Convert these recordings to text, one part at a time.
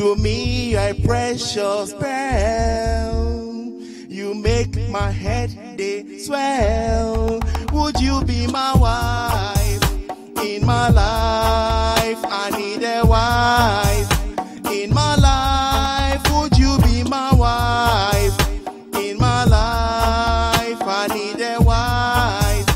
To me, you're a precious pearl. You make my head they swell. Would you be my wife? In my life, I need a wife. In my life, would you be my wife? In my life, I need a wife.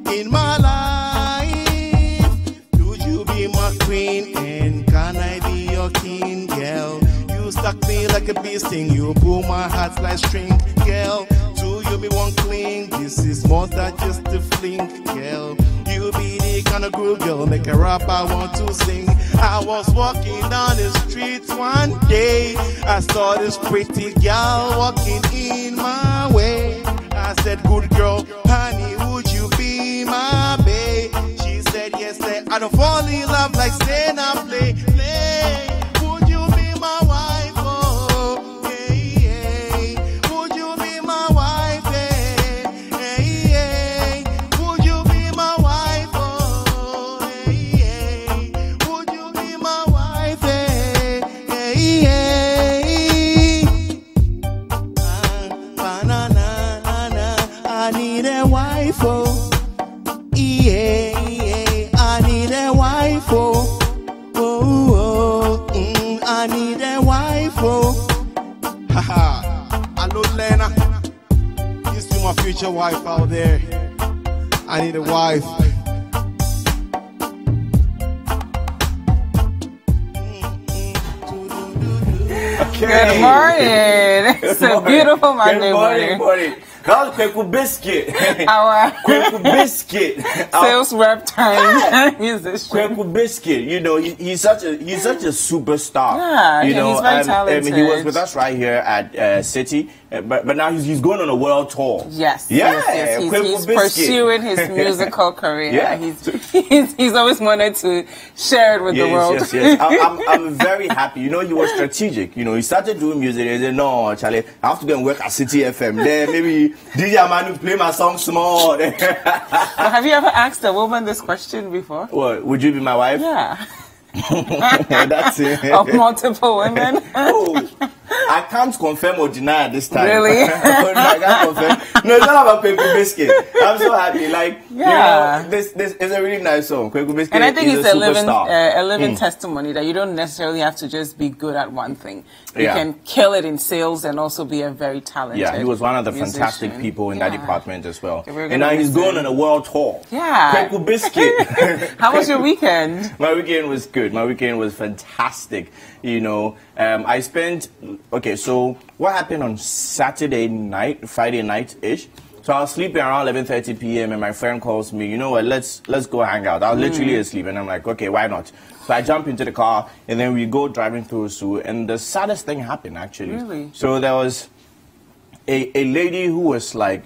In my life, would you be my queen? And can I be your king, girl? You stuck me like a bee sting. You pull my heart like string, girl. Do you be one cling? This is more than just a fling, girl. You be the kind of girl, girl, make a rap I want to sing. I was walking down the street one day. I saw this pretty girl walking in my way. I said, good girl, honey, would you be my babe? She said, yes, sir. I don't fall in love like say now play. Would you be my wife? Oh, yeah, yeah. Would you be my wife? Yeah, yeah. Would you be my wife? Oh, yeah, yeah. Would you be my wife? Yeah, yeah. I need a wife. Oh, yeah, yeah. I need a wife. Oh. I need a wife, oh. Haha, hello Lena. This is my future wife out there. I need a wife. Okay. Good morning. It's a beautiful Monday morning. That was Kweku Biscuit. Our Kweku Biscuit. Sales rep time musician. Kweku Biscuit. You know, he's such a superstar. Yeah, you know, he's very talented. He was with us right here at City, but now he's going on a world tour. Yes. Yeah. Yes. He's pursuing his musical career. Yeah. He's always wanted to share it with the world. Yes. I'm very happy. You know, he was strategic. You know, he started doing music. He said, no, Charlie, I have to go and work at City FM. There, maybe DJ Manu play my song small. Have you ever asked a woman this question before? What, would you be my wife? Yeah. That's it. Of multiple women? Oh, I can't confirm or deny at this time. Really? I can't confirm. No, it's not about Kweku Biscuit. I'm so happy. Like, yeah. You know, this is a really nice song. Kweku Biscuit. And I think is it's a living mm. testimony that you don't necessarily have to just be good at one thing. You Yeah. can kill it in sales and also be a very talented Yeah, he was one of the musician. fantastic people in that department as well. Okay, and now he's going on a world tour. Yeah. Kweku Biscuit. How was your weekend? My weekend was good. My weekend was fantastic. You know, I spent, okay, so what happened on Saturday night, Friday night-ish? So I was sleeping around 11:30 p.m. and my friend calls me, you know what, let's go hang out. I was literally asleep and I'm like, okay, why not? So I jump into the car and then we go driving through Su, and the saddest thing happened actually. Really? So there was a lady who was like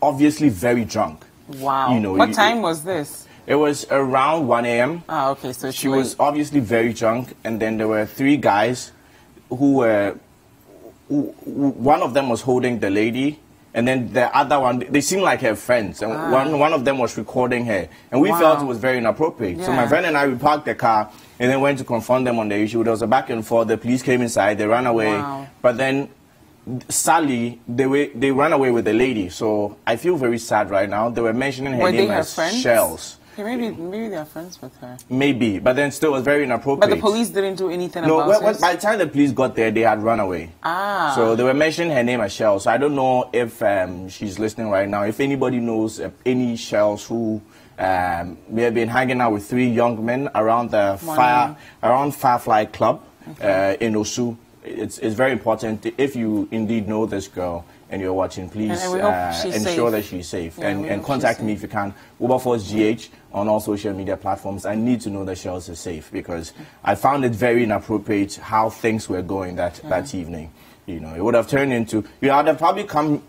obviously very drunk. Wow. You know, what time was this? It was around 1 a.m. Ah, okay, so she was obviously very drunk, and then there were 3 guys who one of them was holding the lady, and then the other one, they seemed like her friends, and one of them was recording her, and we felt it was very inappropriate. Yeah. So my friend and I, we parked the car and then went to confront them on the issue. There was a back and forth. The police came inside, they ran away, but then sadly, they ran away with the lady. So I feel very sad right now. They were mentioning her name as Shells. Okay, maybe they're friends with her. Maybe, but then still it was very inappropriate. But the police didn't do anything about it? No, by the time the police got there, they had run away. Ah. So they were mentioning her name as Shells. So I don't know if she's listening right now. If anybody knows any Shells who may have been hanging out with 3 young men around the Firefly Club in Osu, it's very important. If you indeed know this girl and you're watching, please ensure that she's safe. Yeah, and contact me if you can. Wilberforce GH on all social media platforms. I need to know that Shells is safe because I found it very inappropriate how things were going that evening. You know, it would have turned into, you know, I'd have probably come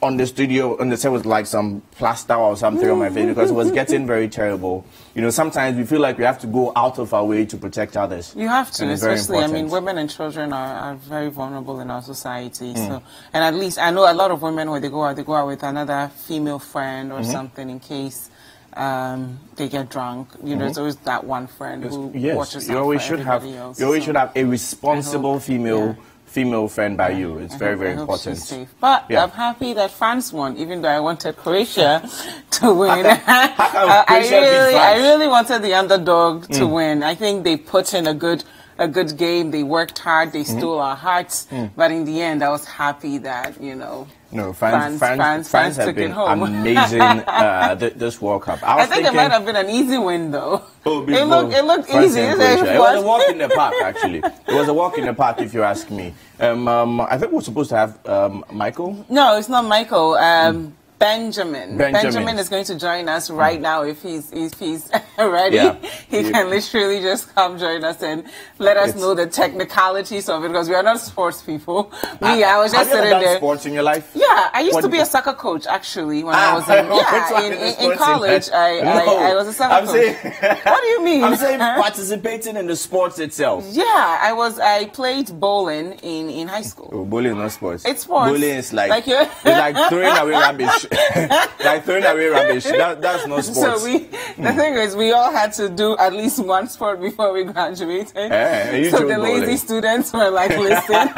on the studio and the set was like some plaster or something on my face because it was getting very terrible. You know, sometimes we feel like we have to go out of our way to protect others. You have to, especially, I mean, women and children are very vulnerable in our society. So, and at least I know a lot of women when they go out with another female friend or something in case they get drunk. You know, there's always that one friend who watches you always should have. else, You always should have a responsible female friend by you. It's very, very important. Safe. But I'm happy that France won, even though I wanted Croatia to win. I really wanted the underdog to win. I think they put in a good game. They worked hard. They stole our hearts. But in the end, I was happy that, you know, France have been amazing this World Cup. I think it might have been an easy win, though. It looked easy. It was a walk in the park, actually. It was a walk in the park, if you ask me. I think we're supposed to have Michael. No, it's not Michael. Benjamin is going to join us right now if he's ready. Yeah. He can literally just come join us and let us know the technicalities of it, because we are not sports people. I was just sitting there. Have you ever done sports in your life? Yeah, I used to be a soccer coach actually when I was in college. I was a soccer coach. What do you mean? I'm saying participating in the sports itself. Yeah, I played bowling in high school. Oh, bowling is not sports. It's sports. Bowling is it's like throwing away rubbish. Like throwing away rubbish. That's no sports. So the thing is, we all had to do at least one sport before we graduated. So the lazy students were like, listen,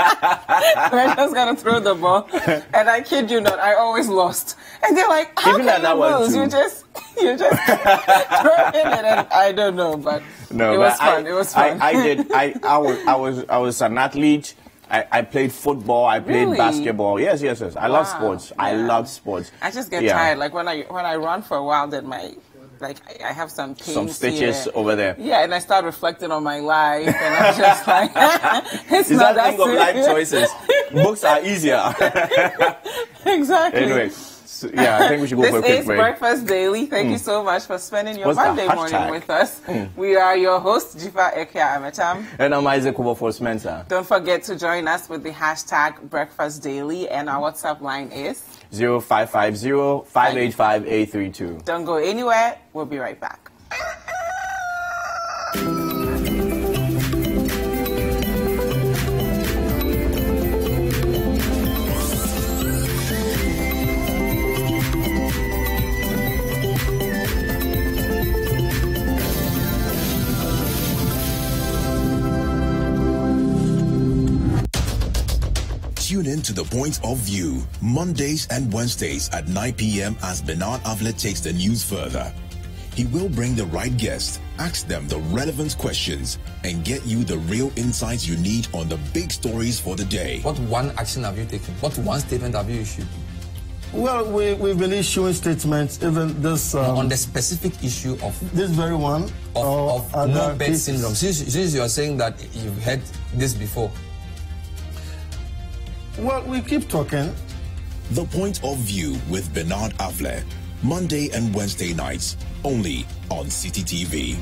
we're just going to throw the ball. And I kid you not, I always lost. And they're like, how can you lose? You just throw in it, and I don't know, but it was fun. It was fun. I was an athlete. I played football. I played basketball. Yes. I love sports. Yeah. I love sports. I just get tired. Like when I run for a while, then I have some pains, some stitches here. over there. Yeah, and I start reflecting on my life, and I'm just like, it's not that thing of life choices. Books are easier. Exactly. Anyway. I think we should go for a quick break. This is Breakfast Daily. Thank you so much for spending your Monday morning with us. We are your hosts, Jifa Ekia Ametam. And I'm Isaac Spencer. Don't forget to join us with the hashtag Breakfast Daily, and our WhatsApp line is 0550-585-832. Don't go anywhere. We'll be right back. Tune in to The Point of View, Mondays and Wednesdays at 9 p.m. as Bernard Avlet takes the news further. He will bring the right guests, ask them the relevant questions, and get you the real insights you need on the big stories for the day. What one action have you taken? What one statement have you issued? Well, we've been issuing statements, even this... on the specific issue of... This very one. Of no bed syndrome. Since you are saying that you've heard this before. Well, we keep talking. The Point of View with Bernard Avlet, Monday and Wednesday nights, only on CTTV.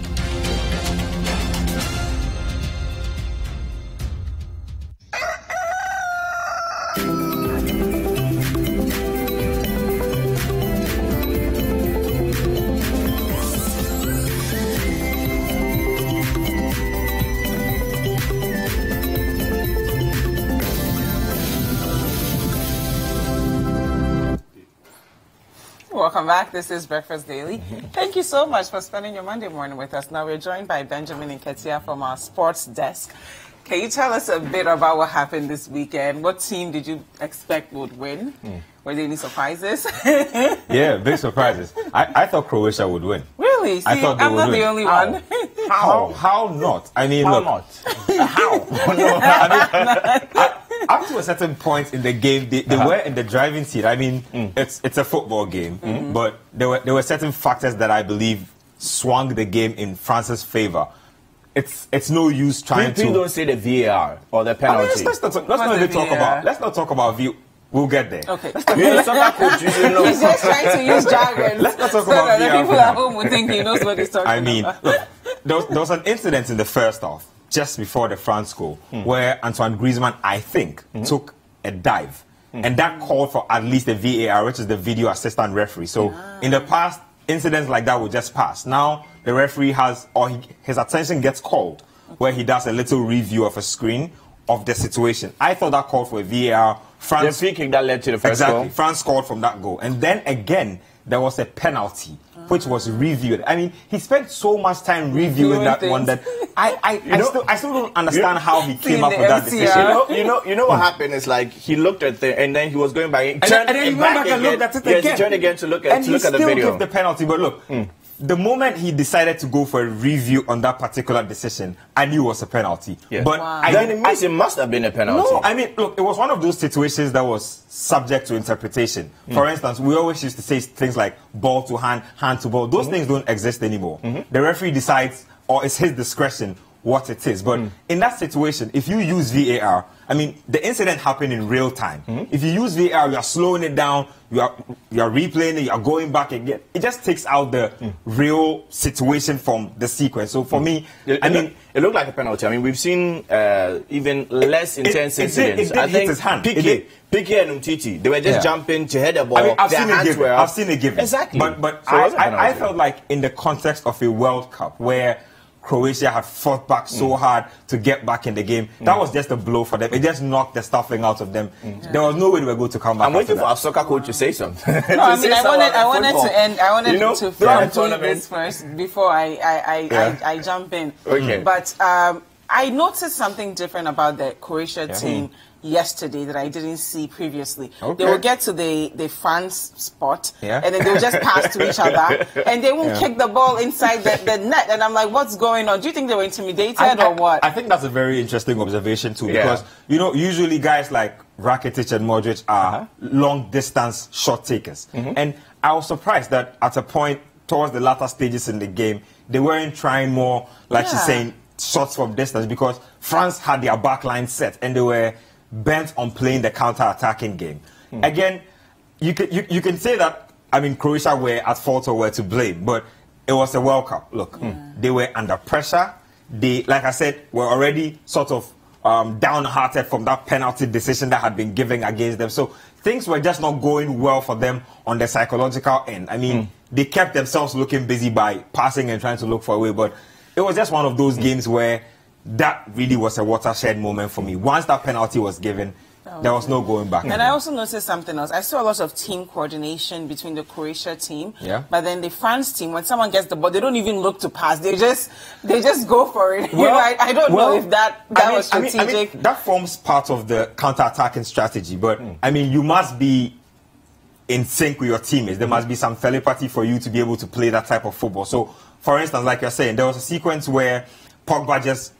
Welcome back. This is Breakfast Daily. Thank you so much for spending your Monday morning with us. Now we're joined by Benjamin Nketia from our sports desk. Can you tell us a bit about what happened this weekend? What team did you expect would win? Were there any surprises? Yeah, big surprises. I thought Croatia would win. Really? See, I thought I'm not the only one. How not? I mean, how look. Not? How? No, I mean, up to a certain point in the game, they were in the driving seat. I mean, it's a football game, but there were certain factors that I believe swung the game in France's favor. It's no use trying to. Please don't say the VAR or the penalty. I mean, let's not talk about VAR. We'll get there. Okay. You're a soccer coach, you should know. He's just trying to use jargon. Let's not talk so about that VAR. the people at home would think he knows what he's talking I mean, about. look, there was an incident in the first half, just before the France goal, where Antoine Griezmann, I think, took a dive. And that called for at least a VAR, which is the video assistant referee. So in the past, incidents like that would just pass. Now the referee his attention gets called, where he does a little review of a screen of the situation. I thought that called for a VAR. France, the free kick that led to the first goal. France scored from that goal. And then again, there was a penalty which was reviewed. I mean, he spent so much time reviewing that one that I still don't understand how he came up with that decision. You know what happened is like he looked at the and then he was going back and then he went back and looked at it again. Yes, turned again to look at the video. And he still gave the penalty, but look. The moment he decided to go for a review on that particular decision, I knew it was a penalty. Yeah. But it must have been a penalty. No, I mean, look, it was one of those situations that was subject to interpretation. For instance, we always used to say things like ball to hand, hand to ball. Those things don't exist anymore. The referee decides, or it's his discretion, what it is. But in that situation, if you use VAR, I mean, the incident happened in real time. If you use VAR, you are slowing it down, you are replaying it, you are going back again. It just takes out the real situation from the sequence. So for me, it looked like a penalty. I mean, we've seen even less intense incidents. I think his hand. Piqué and Umtiti, they were just jumping to head a ball. I mean, I've seen it given. Exactly. But so I felt like in the context of a World Cup where Croatia had fought back so hard to get back in the game. That was just a blow for them. It just knocked the stuffing out of them. There was no way they were going to come back. I'm waiting for our soccer coach to say something. No, I mean, I wanted to conclude this first before I jump in. Okay. But I noticed something different about the Croatia team yesterday that I didn't see previously. They will get to the France spot and then they'll just pass to each other and they won't kick the ball inside the net. And I'm like, what's going on? Do you think they were intimidated or what? I think that's a very interesting observation too, because you know, usually guys like Rakitic and Modric are long distance shot takers. And I was surprised that at a point towards the latter stages in the game, they weren't trying more, like she's saying, shots from distance, because France had their backline set and they were bent on playing the counter-attacking game. Again, you can say that, I mean, Croatia were at fault or were to blame, but it was a World Cup. Look, they were under pressure. They, like I said, were already sort of downhearted from that penalty decision that had been given against them. So things were just not going well for them on the psychological end. I mean, they kept themselves looking busy by passing and trying to look for a way, but it was just one of those games where that really was a watershed moment for me. Once that penalty was given, there was no going back. And I also noticed something else. I saw a lot of team coordination between the Croatia team, but then the France team, when someone gets the ball, they don't even look to pass. They just go for it. Well, you know, I don't know if that was strategic. I mean, that forms part of the counter-attacking strategy, but I mean, you must be in sync with your teammates. There must be some telepathy for you to be able to play that type of football. So, for instance, like you're saying, there was a sequence where Pogba just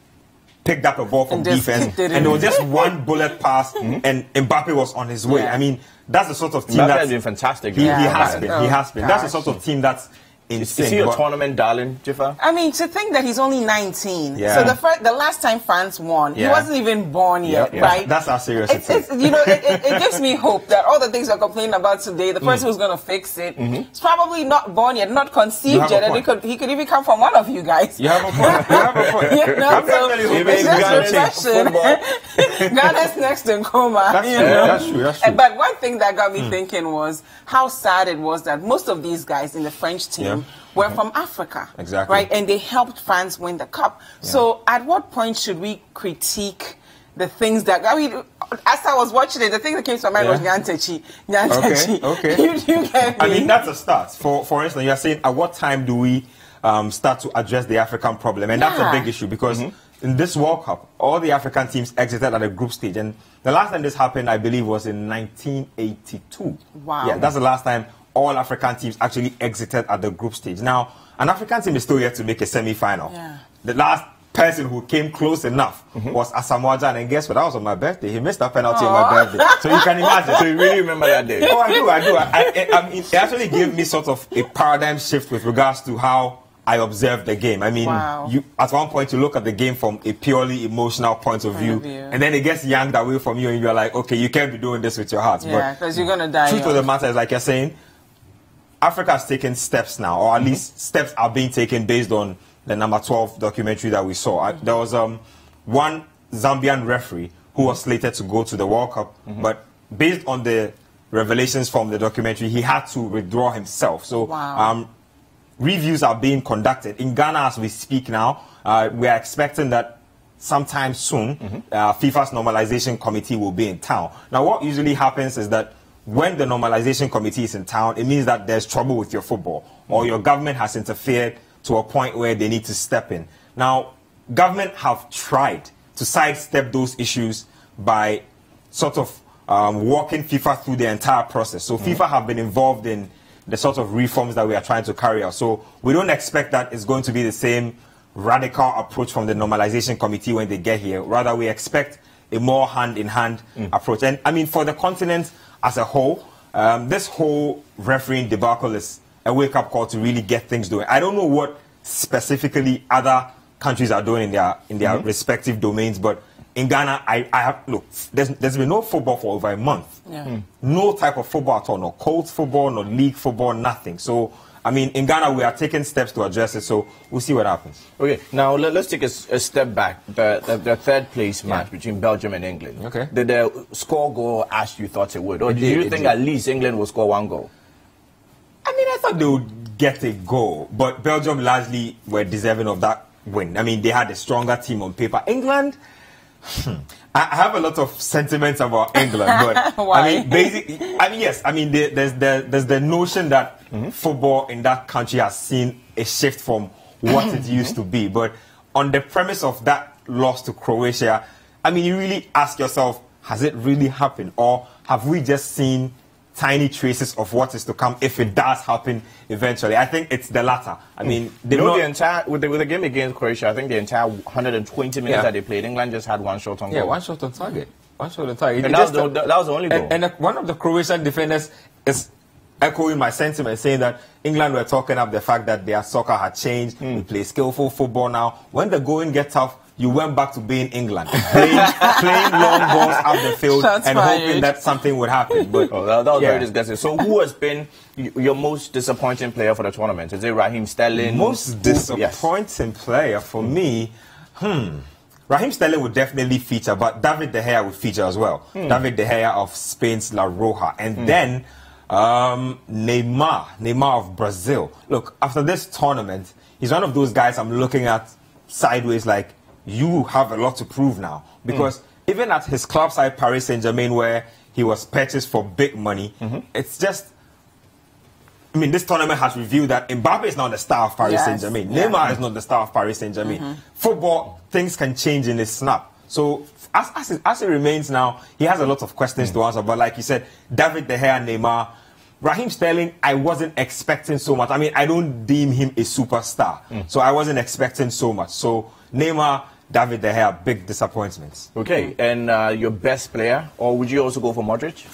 picked up a ball from defense, and there was just one bullet pass, and Mbappe was on his way. I mean, that's the sort of team that's been fantastic. He has been. That's the sort of team that's Is he a tournament darling, Jiffa? I mean, to think that he's only 19. So the last time France won, he wasn't even born yet, right? That's how serious it is. You know, it gives me hope that all the things we're complaining about today, the person who's going to fix it, is probably not born yet, not conceived yet, and he could even come from one of you guys. You have a point. You have a point. You know, so it's just reflection. Ghana's next in Kumah. That's true. That's true. But one thing that got me thinking was how sad it was that most of these guys in the French team were from Africa. Exactly. Right? And they helped France win the cup. So at what point should we critique the things that, I mean, as I was watching it, the thing that came to my mind was Nyantechi. Okay. You get me? I mean, that's a start. For instance, you're saying, at what time do we start to address the African problem? And that's a big issue, because in this World Cup, all the African teams exited at the group stage. And the last time this happened, I believe, was in 1982. Wow. Yeah, that's the last time all African teams actually exited at the group stage. Now, an African team is still yet to make a semi-final. The last person who came close enough was Asamoah Gyan, and guess what? That was on my birthday. He missed that penalty on my birthday. So you can imagine. So you really remember that day? Oh, I do. I mean, it actually gave me sort of a paradigm shift with regards to how I observed the game. I mean, you at one point you look at the game from a purely emotional point of view, and then it gets yanked away from you, and you're like, okay, you can't be doing this with your heart. Yeah, because you're gonna die. Truth of the matter is, like you're saying, Africa has taken steps now, or at least steps are being taken based on the number 12 documentary that we saw. There was one Zambian referee who was slated to go to the World Cup, but based on the revelations from the documentary, he had to withdraw himself. So reviews are being conducted. In Ghana, as we speak now, we are expecting that sometime soon, FIFA's normalization committee will be in town. Now, what usually happens is that when the normalization committee is in town, it means that there's trouble with your football, or your government has interfered to a point where they need to step in. Now, government have tried to sidestep those issues by sort of walking FIFA through the entire process. So FIFA have been involved in the sort of reforms that we are trying to carry out. So we don't expect that it's going to be the same radical approach from the normalization committee when they get here. Rather, we expect a more hand-in-hand approach. And I mean, for the continent as a whole, this whole refereeing debacle is a wake-up call to really get things doing. I don't know what specifically other countries are doing in their respective domains, but in Ghana, I have look. There's been no football for over a month. No type of football at all. No Colts football, no league football, nothing. So I mean, in Ghana, we are taking steps to address it. So we'll see what happens. Okay, now let's take a step back. The third place match between Belgium and England. Okay. Did the score go as you thought it would, or do you think at least England will score one goal? I mean, I thought they would get a goal, but Belgium largely were deserving of that win. I mean, they had a stronger team on paper. England, I have a lot of sentiments about England, but Why? yes, I mean, there's the notion that football in that country has seen a shift from what it used to be. But on the premise of that loss to Croatia, I mean, you really ask yourself, has it really happened, or have we just seen tiny traces of what is to come if it does happen eventually? I think it's the latter. I mean, the entire with the game against Croatia, I think the entire 120 minutes that they played, England just had one shot on goal. Yeah, one shot on target. One shot on target. And that was the only goal. And one of the Croatian defenders is echoing my sentiment, saying that England were talking up the fact that their soccer had changed. We play skillful football now. When the going gets tough, you went back to being England, playing long balls out the field hoping that something would happen. But that was very disgusting. So who has been your most disappointing player for the tournament? Is it Raheem Sterling? Most disappointing player for me? Raheem Sterling would definitely feature, but David De Gea would feature as well. David De Gea of Spain's La Roja. And then Neymar of Brazil. Look, after this tournament, he's one of those guys I'm looking at sideways like, you have a lot to prove now. Because even at his club side, Paris Saint-Germain, where he was purchased for big money, it's just, I mean, this tournament has revealed that Mbappe is not the star of Paris Saint-Germain. Neymar is not the star of Paris Saint-Germain. Football, things can change in a snap. So as it remains now, he has a lot of questions to answer. But like you said, David De Gea, Neymar, Raheem Sterling, I wasn't expecting so much. I mean, I don't deem him a superstar. So I wasn't expecting so much. So Neymar, David De Gea, big disappointments. Okay, and your best player, or would you also go for Modric?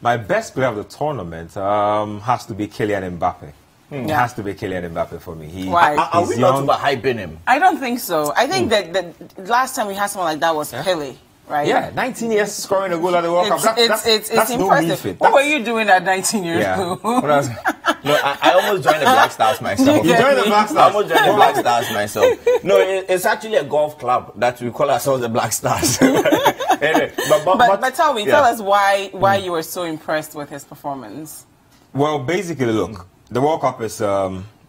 My best player of the tournament has to be Kylian Mbappe. It has to be Kylian Mbappe for me. Why? Are we not overhyping him? I don't think so. I think that the last time we had someone like that was Pele. Right? Yeah, 19 years scoring a goal at the World Cup. It's impressive. What were you doing at 19 years old? I almost joined the Black Stars myself. You joined the Black Stars? I almost joined the Black Stars myself. No, it's actually a golf club that we call ourselves the Black Stars. Anyway, but tell us why you were so impressed with his performance. Well, basically, look, the World Cup is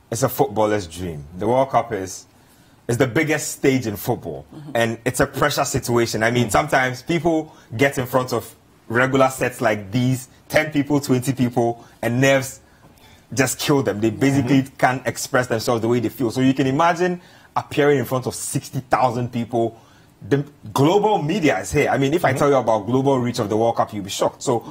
it's a footballer's dream. The World Cup is the biggest stage in football, and it's a pressure situation. I mean, sometimes people get in front of regular sets like these, 10 people, 20 people, and nerves just kill them. They basically can't express themselves the way they feel. So you can imagine appearing in front of 60,000 people. The global media is here. I mean, if I tell you about global reach of the World Cup, you'll be shocked. So,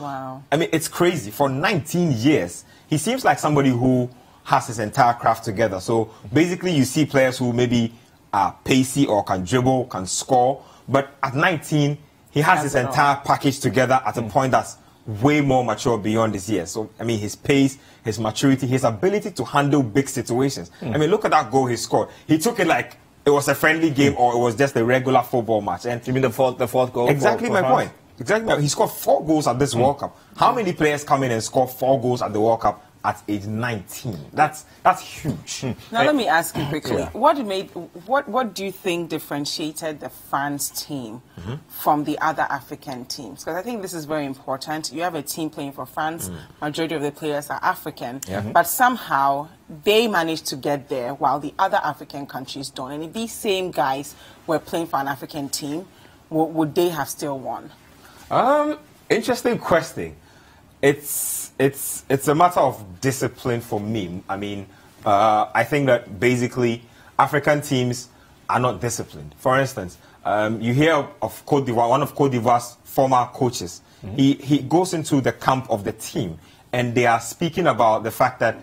I mean, it's crazy. For 19 years, he seems like somebody who has his entire craft together. So basically, you see players who maybe are pacey or can dribble, can score. But at 19, he has his entire package together at a point that's way more mature beyond his years. So, I mean, his pace, his maturity, his ability to handle big situations. I mean, look at that goal he scored. He took it like it was a friendly game or it was just a regular football match. And you mean the fourth goal? Exactly my point. Exactly. He scored 4 goals at this World Cup. How many players come in and score 4 goals at the World Cup at age 19? That's huge. Now let me ask you quickly: what do you think differentiated the France team from the other African teams? Because I think this is very important. You have a team playing for France. Majority of the players are African, but somehow they managed to get there while the other African countries don't. And if these same guys were playing for an African team, would they have still won? Interesting question. It's a matter of discipline for me. I mean, I think that basically African teams are not disciplined. For instance, you hear of Cote d'Ivoire, one of Cote d'Ivoire's former coaches. He goes into the camp of the team, and they are speaking about the fact that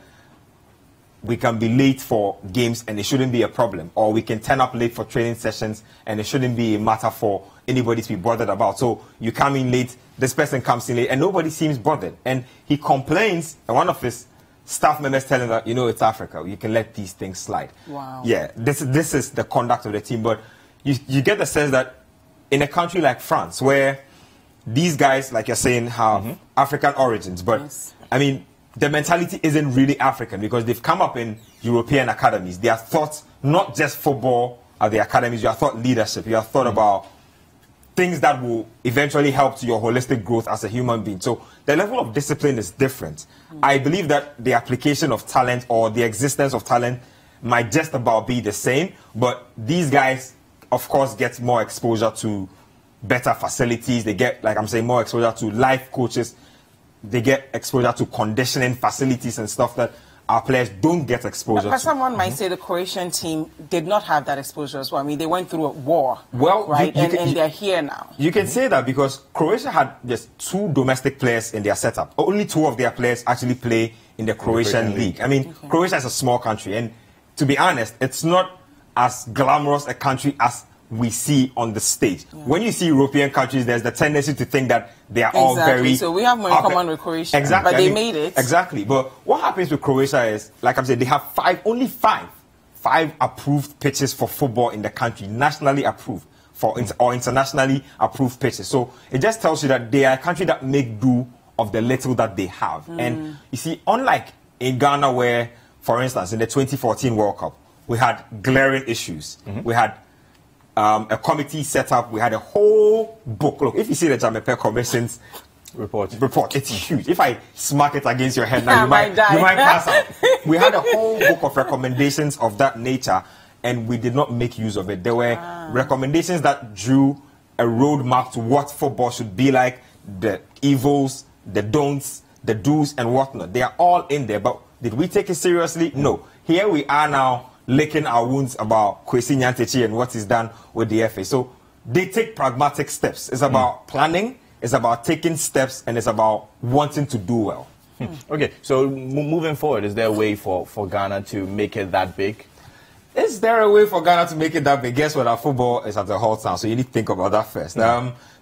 we can be late for games and it shouldn't be a problem, or we can turn up late for training sessions and it shouldn't be a matter for anybody to be bothered about. So you come in late, this person comes in late, and nobody seems bothered. And he complains, and one of his staff members tell him that, you know, it's Africa, you can let these things slide. Wow. Yeah, this is the conduct of the team. But you get the sense that in a country like France, where these guys, like you're saying, have African origins, but yes. I mean, the mentality isn't really African because they've come up in European academies. They are taught not just football at the academies, you are taught leadership, you are taught about things that will eventually help to your holistic growth as a human being. So the level of discipline is different. I believe that the application of talent or the existence of talent might just about be the same, but these guys, of course, get more exposure to better facilities. They get, like I'm saying, more exposure to life coaches. They get exposure to conditioning facilities and stuff that our players don't get exposure but to. Someone might say the Croatian team did not have that exposure as well. I mean, they went through a war, well, right? And they're here now. You can say that because Croatia had just 2 domestic players in their setup. Only 2 of their players actually play in the Croatian league. I mean, Croatia is a small country, and to be honest, it's not as glamorous a country as we see on the stage. Yeah. When you see European countries, there's the tendency to think that they are all very... So we have more in common with Croatia. Exactly. But they made it. Exactly. But what happens with Croatia is, like I'm saying, they have only five approved pitches for football in the country, nationally approved or internationally approved pitches. So it just tells you that they are a country that make do of the little that they have. And you see, unlike in Ghana where, for instance, in the 2014 World Cup, we had glaring issues. We had a committee set up. We had a whole book. Look, if you see the Jamepe Commission's report, it's huge. If I smack it against your head now, you might pass out. We had a whole book of recommendations of that nature, and we did not make use of it. There were recommendations that drew a roadmap to what football should be like, the evils, the don'ts, the do's, and whatnot. They are all in there, but did we take it seriously? No. Here we are now, licking our wounds about Kwesi Nyantakyi and what is done with the FA. So they take pragmatic steps. It's about planning, it's about taking steps, and it's about wanting to do well. Okay, so moving forward, is there a way for Ghana to make it that big? Is there a way for Ghana to make it that big? Guess what? Our football is at the halt now, so you need to think about that first.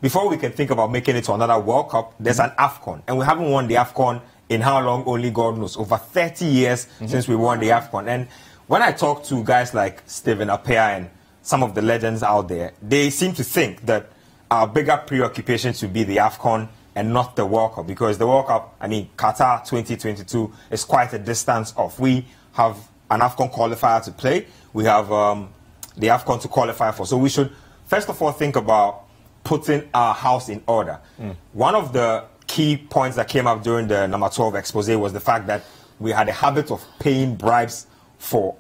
Before we can think about making it to another World Cup, there's an AFCON, and we haven't won the AFCON in how long? Only God knows. Over 30 years since we won the AFCON. And when I talk to guys like Stephen Appiah and some of the legends out there, they seem to think that our bigger preoccupation should be the AFCON and not the World Cup, because the World Cup, I mean, Qatar 2022 is quite a distance off. We have an AFCON qualifier to play. We have the AFCON to qualify for. So we should, first of all, think about putting our house in order. One of the key points that came up during the number 12 expose was the fact that we had a habit of paying bribes for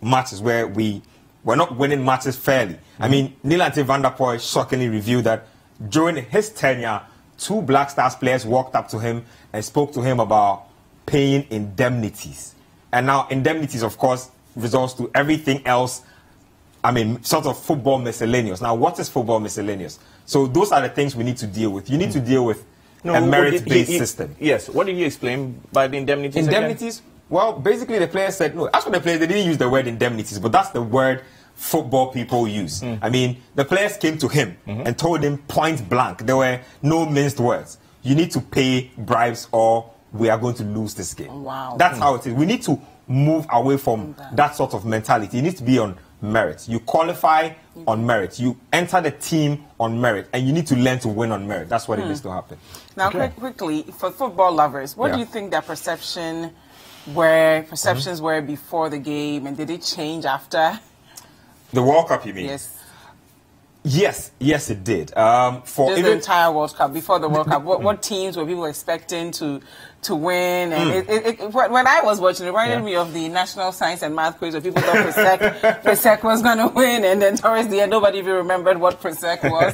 matches where we were not winning matches fairly. I mean, Nilante van der Poel shockingly revealed that during his tenure, 2 Black Stars players walked up to him and spoke to him about paying indemnities. And now indemnities, of course, results to everything else. I mean, sort of football miscellaneous. Now, what is football miscellaneous? So those are the things we need to deal with. You need to deal with a merit-based system. Yes. What did you explain by the indemnities? Indemnities? Again? Well, basically the players said, no, as for the players, they didn't use the word indemnities, but that's the word football people use. I mean, the players came to him and told him point blank, there were no minced words. You need to pay bribes or we are going to lose this game. Wow. That's how it is. We need to move away from that sort of mentality. It needs to be on merit. You qualify on merit. You enter the team on merit, and you need to learn to win on merit. That's what it needs to happen. Now, quickly, for football lovers, what do you think their perceptions were before the game, and did it change after? The World Cup, you mean? Yes. Yes, it did. For the entire World Cup, before the World Cup, what teams were people expecting to win? And when I was watching, it reminded me of the National Science and Math quiz where people thought Presec was going to win, and then towards the end, nobody even remembered what Presec was.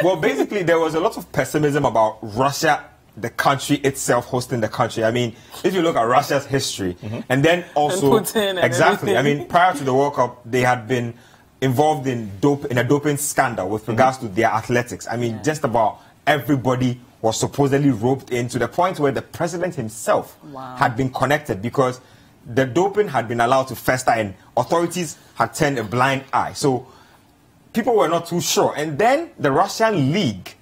Well, basically, there was a lot of pessimism about Russia the country itself hosting the country. I mean, if you look at Russia's history, and then also exactly, I mean, prior to the World Cup, they had been involved in a doping scandal with regards to their athletics. I mean, just about everybody was supposedly roped in, to the point where the president himself had been connected, because the doping had been allowed to fester and authorities had turned a blind eye. So people were not too sure. And then the Russian league,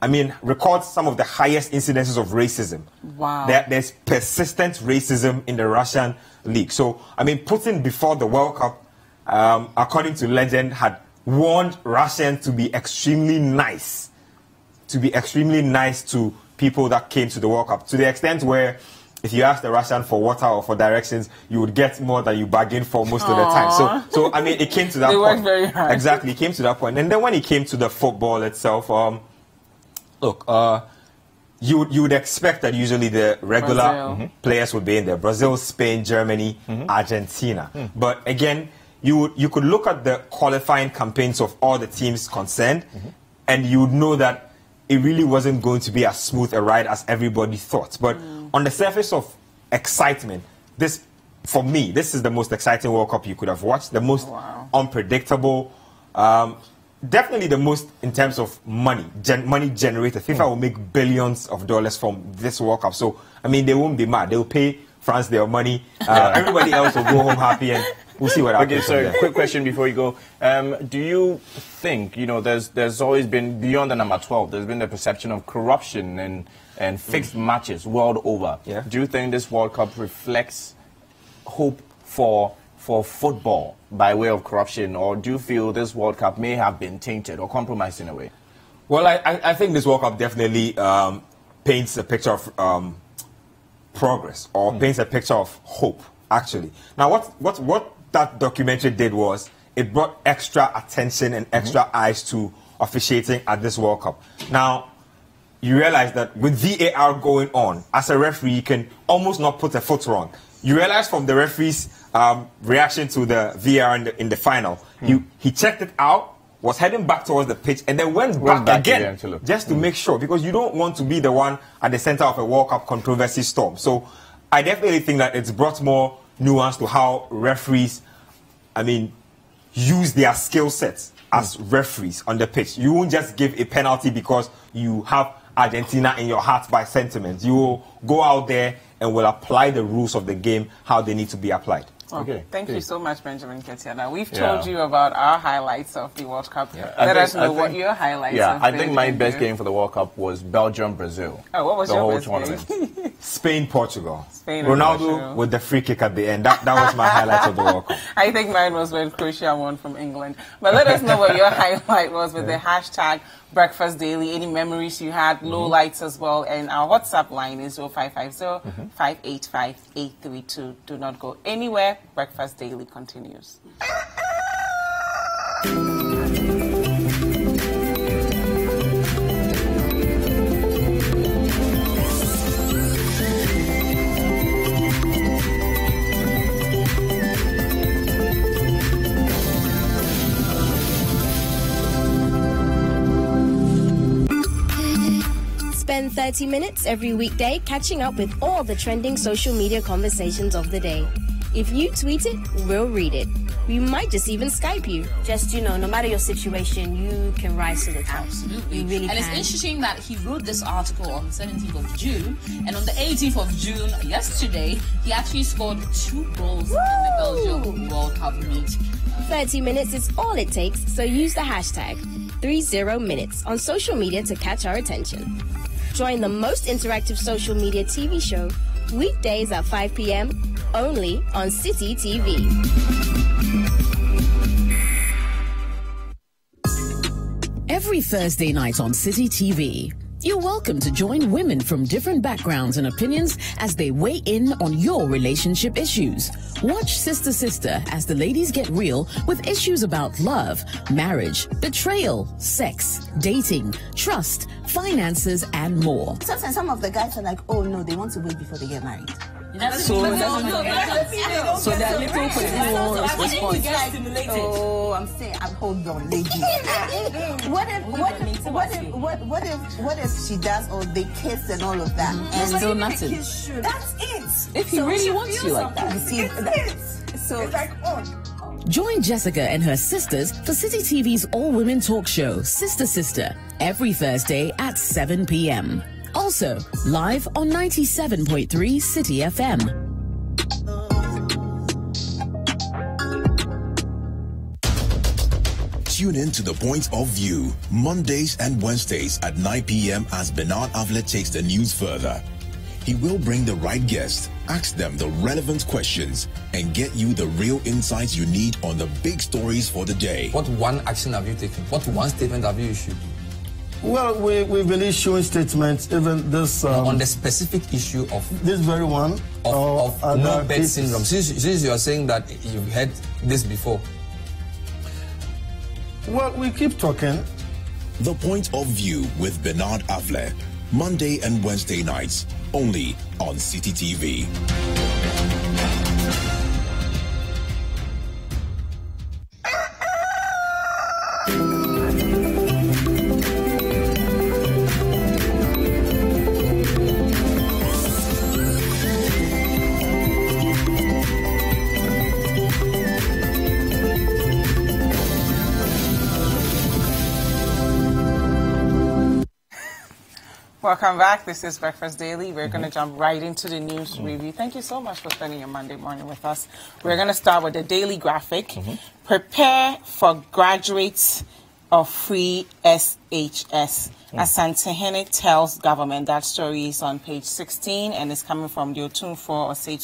I mean, records some of the highest incidences of racism. Wow. There's persistent racism in the Russian league. So, I mean, Putin, before the World Cup, according to legend, had warned Russians to be extremely nice. To be extremely nice to people that came to the World Cup. To the extent where, if you ask the Russian for water or for directions, you would get more than you bargained for most of the time. So I mean, it came to that point. They worked very hard. Exactly, it came to that point. And then when it came to the football itself, look, you would expect that usually the regular players would be in there. Brazil, Spain, Germany, Argentina. But again, you could look at the qualifying campaigns of all the teams concerned, and you would know that it really wasn't going to be as smooth a ride as everybody thought. But on the surface of excitement, for me, this is the most exciting World Cup you could have watched. The most unpredictable. Definitely the most in terms of money generated. FIFA will make billions of dollars from this World Cup. So, I mean, they won't be mad. They'll pay France their money. Everybody else will go home happy, and we'll see what happens. Okay, so quick question before you go. Do you think, you know, there's always been, beyond the number 12, there's been the perception of corruption and fixed matches world over. Yeah. Do you think this World Cup reflects hope for football by way of corruption, or do you feel this World Cup may have been tainted or compromised in a way? Well, I think this World Cup definitely paints a picture of progress, or paints a picture of hope, actually. Now, what that documentary did was, it brought extra attention and extra eyes to officiating at this World Cup. Now, you realize that with VAR going on, as a referee, you can almost not put a foot wrong. You realize from the referee's reaction to the VAR in the final, he checked it out, was heading back towards the pitch, and then went back again to look. Just to make sure, because you don't want to be the one at the center of a World Cup controversy storm. So I definitely think that it's brought more nuance to how referees, I mean, use their skill sets as referees on the pitch. You won't just give a penalty because you have Argentina in your heart by sentiment. You will go out there and will apply the rules of the game how they need to be applied. Okay. Thank you so much, Benjamin Ketiana. We've told you about our highlights of the World Cup. Let us know what your highlights are. I think my best game for the World Cup was Belgium-Brazil. Oh, what was your best tournament? game? Spain-Portugal. Ronaldo Portugal with the free kick at the end. That was my highlight of the World Cup. I think mine was when Croatia won from England. But let us know what your highlight was with the hashtag Breakfast Daily. Any memories you had, low lights as well. And our WhatsApp line is 0550-585-832. Do not go anywhere. Breakfast Daily continues. Spend 30 minutes every weekday catching up with all the trending social media conversations of the day. If you tweet it, we'll read it. We might just even Skype you. Just, no matter your situation, you can rise to the top. Absolutely. You really can. It's interesting that he wrote this article on the 17th of June, and on the 18th of June, yesterday, he actually scored 2 goals in the Belgium World Cup meet. 30 minutes is all it takes, so use the hashtag 30minutes on social media to catch our attention. Join the most interactive social media TV show weekdays at 5 p.m. only on City TV. Every Thursday night on City TV, you're welcome to join women from different backgrounds and opinions as they weigh in on your relationship issues. Watch Sister Sister as the ladies get real with issues about love, marriage, betrayal, sex, dating, trust, finances, and more. Sometimes some of the guys are like, oh no, they want to wait before they get married. So there are little questions. Oh, I'm saying, hold on, ladies. what if she does all the kiss and all of that and still nothing? That's it. If he really wants you like that. You see, so it's like Join Jessica and her sisters for City TV's all-women talk show, Sister Sister, every Thursday at 7 p.m. Also, live on 97.3 City FM. Tune in to The Point of View, Mondays and Wednesdays at 9 p.m. as Bernard Avlet takes the news further. He will bring the right guest, ask them the relevant questions, and get you the real insights you need on the big stories for the day. What one action have you taken? What one statement have you issued? Well, we've been issuing statements, even this... on the specific issue of... This very one. Of no bed syndrome. Since you are saying that you've had this before. Well, we keep talking. The Point of View with Bernard Avlet, Monday and Wednesday nights, only on City TV. Welcome back. This is Breakfast Daily. We're going to jump right into the news review. Thank you so much for spending your Monday morning with us. We're going to start with the daily graphic. Prepare for graduates of free SHS. Asantehene tells government. That story is on page 16 and is coming from the Otumfuo Osei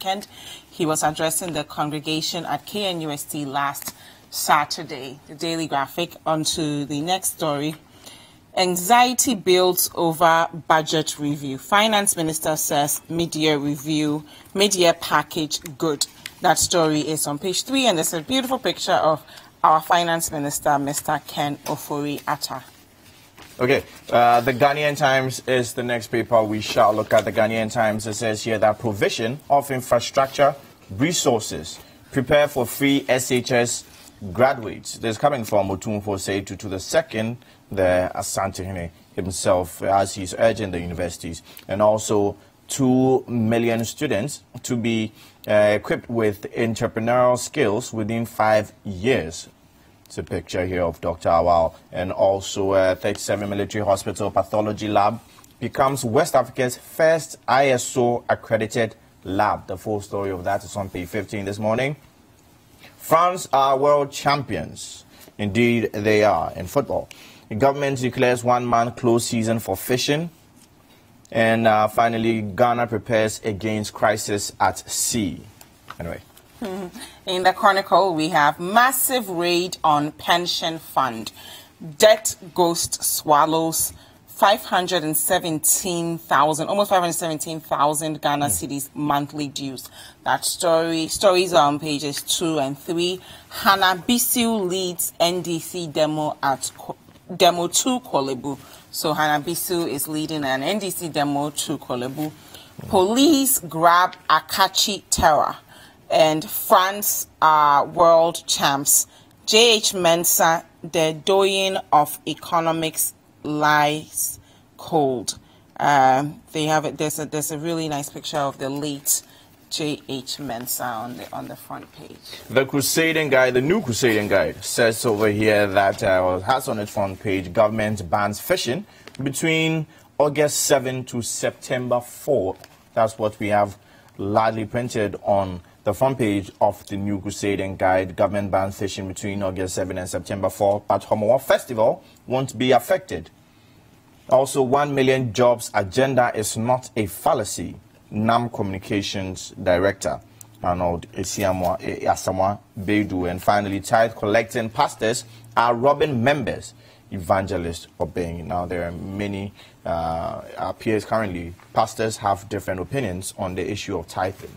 II. He was addressing the congregation at KNUST last Saturday. The daily graphic. On to the next story. Anxiety builds over budget review. Finance Minister says mid-year review, mid-year package good. That story is on page 3, and there's a beautiful picture of our Finance Minister, Mr. Ken Ofori-Atta. Okay, the Ghanaian Times is the next paper we shall look at. The Ghanaian Times, it says here that provision of infrastructure resources prepare for free SHS graduates. This is coming from Otumfuo Osei II, the Asantehene himself, as he's urging the universities, and also 2 million students to be equipped with entrepreneurial skills within 5 years. It's a picture here of Dr. Awal. And also 37 Military Hospital Pathology Lab becomes West Africa's first ISO accredited lab. The full story of that is on page 15 this morning. France are world champions. Indeed, they are in football. The government declares 1-month closed season for fishing. And finally, Ghana prepares against crisis at sea. Anyway. In the Chronicle, we have massive raid on pension fund. Debt ghost swallows 517,000, almost 517,000 Ghana cedis monthly dues. That stories are on pages 2 and 3. Hannah Bisu leads NDC demo at Demo 2 Kolebu. So Hannah Bisu is leading an NDC demo to Kolebu. Police grab Akachi terror. And France are world champs. J.H. Mensah, the doyen of economics, lies cold. They have it. There's a really nice picture of the late J.H. Mensah on the front page. The Crusading Guide, the new Crusading Guide, says over here that has on its front page, government bans fishing between August 7 to September 4. That's what we have largely printed on the front page of the new Crusading Guide. Government bans fishing between August 7 and September 4, but Homowa Festival won't be affected. Also, 1 million jobs agenda is not a fallacy. NAM Communications Director Arnold Asamoah Beidu. And finally, tithe collecting pastors are robbing members. Evangelist obeying. Now, there are many peers currently. Pastors have different opinions on the issue of tithing.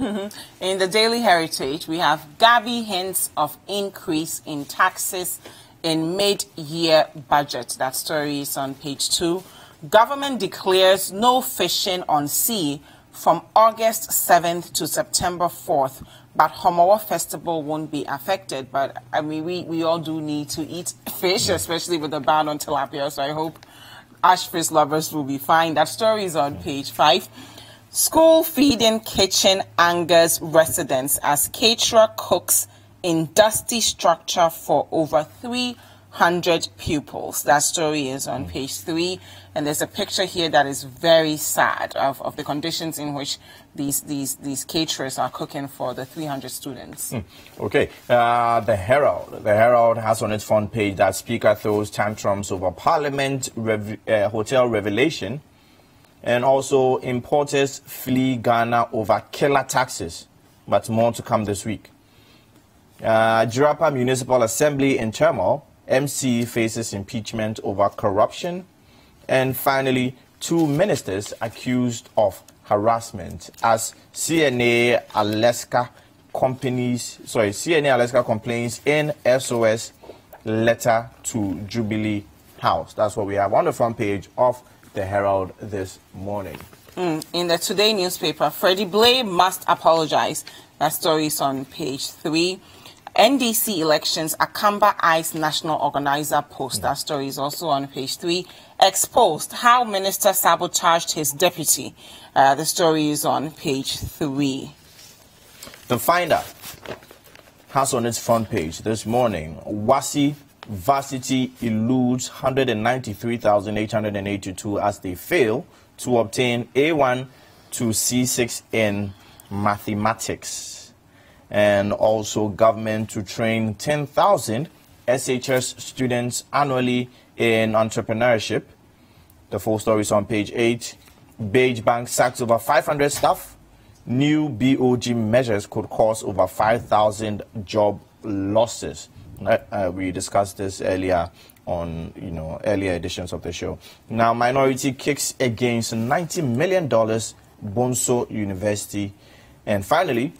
In the Daily Heritage, we have Gavi hints of increase in taxes in mid-year budget. That story is on page 2. Government declares no fishing on sea from August 7th to September 4th. But Homowa Festival won't be affected. But, I mean, we all do need to eat fish, especially with the ban on tilapia. So I hope ash fish lovers will be fine. That story is on page 5. School feeding kitchen angers residents as caterer cooks in dusty structure for over 300 pupils. That story is on page 3, and there's a picture here that is very sad of the conditions in which these caterers are cooking for the 300 students. Okay, the Herald has on its front page that Speaker throws tantrums over Parliament hotel revelation, and also importers flee Ghana over killer taxes, but more to come this week. Jirapa Municipal Assembly in turmoil. MC faces impeachment over corruption. And finally, 2 ministers accused of harassment as CNA Alaska complains in SOS letter to Jubilee House. That's what we have on the front page of the Herald this morning. In the Today newspaper, Freddie Blay must apologize. That story is on page 3. NDC elections, Akamba Ice National Organizer post. That story is also on page 3. Exposed how minister sabotaged his deputy. The story is on page 3. The Finder has on its front page this morning, Wasi Varsity eludes 193,882 as they fail to obtain A1 to C6 in mathematics. And also government to train 10,000 SHS students annually in entrepreneurship. The full story is on page 8. Beige Bank sacks over 500 staff. New BOG measures could cause over 5,000 job losses. We discussed this earlier on, earlier editions of the show. Now, minority kicks against $90 million Bonso University. And finally,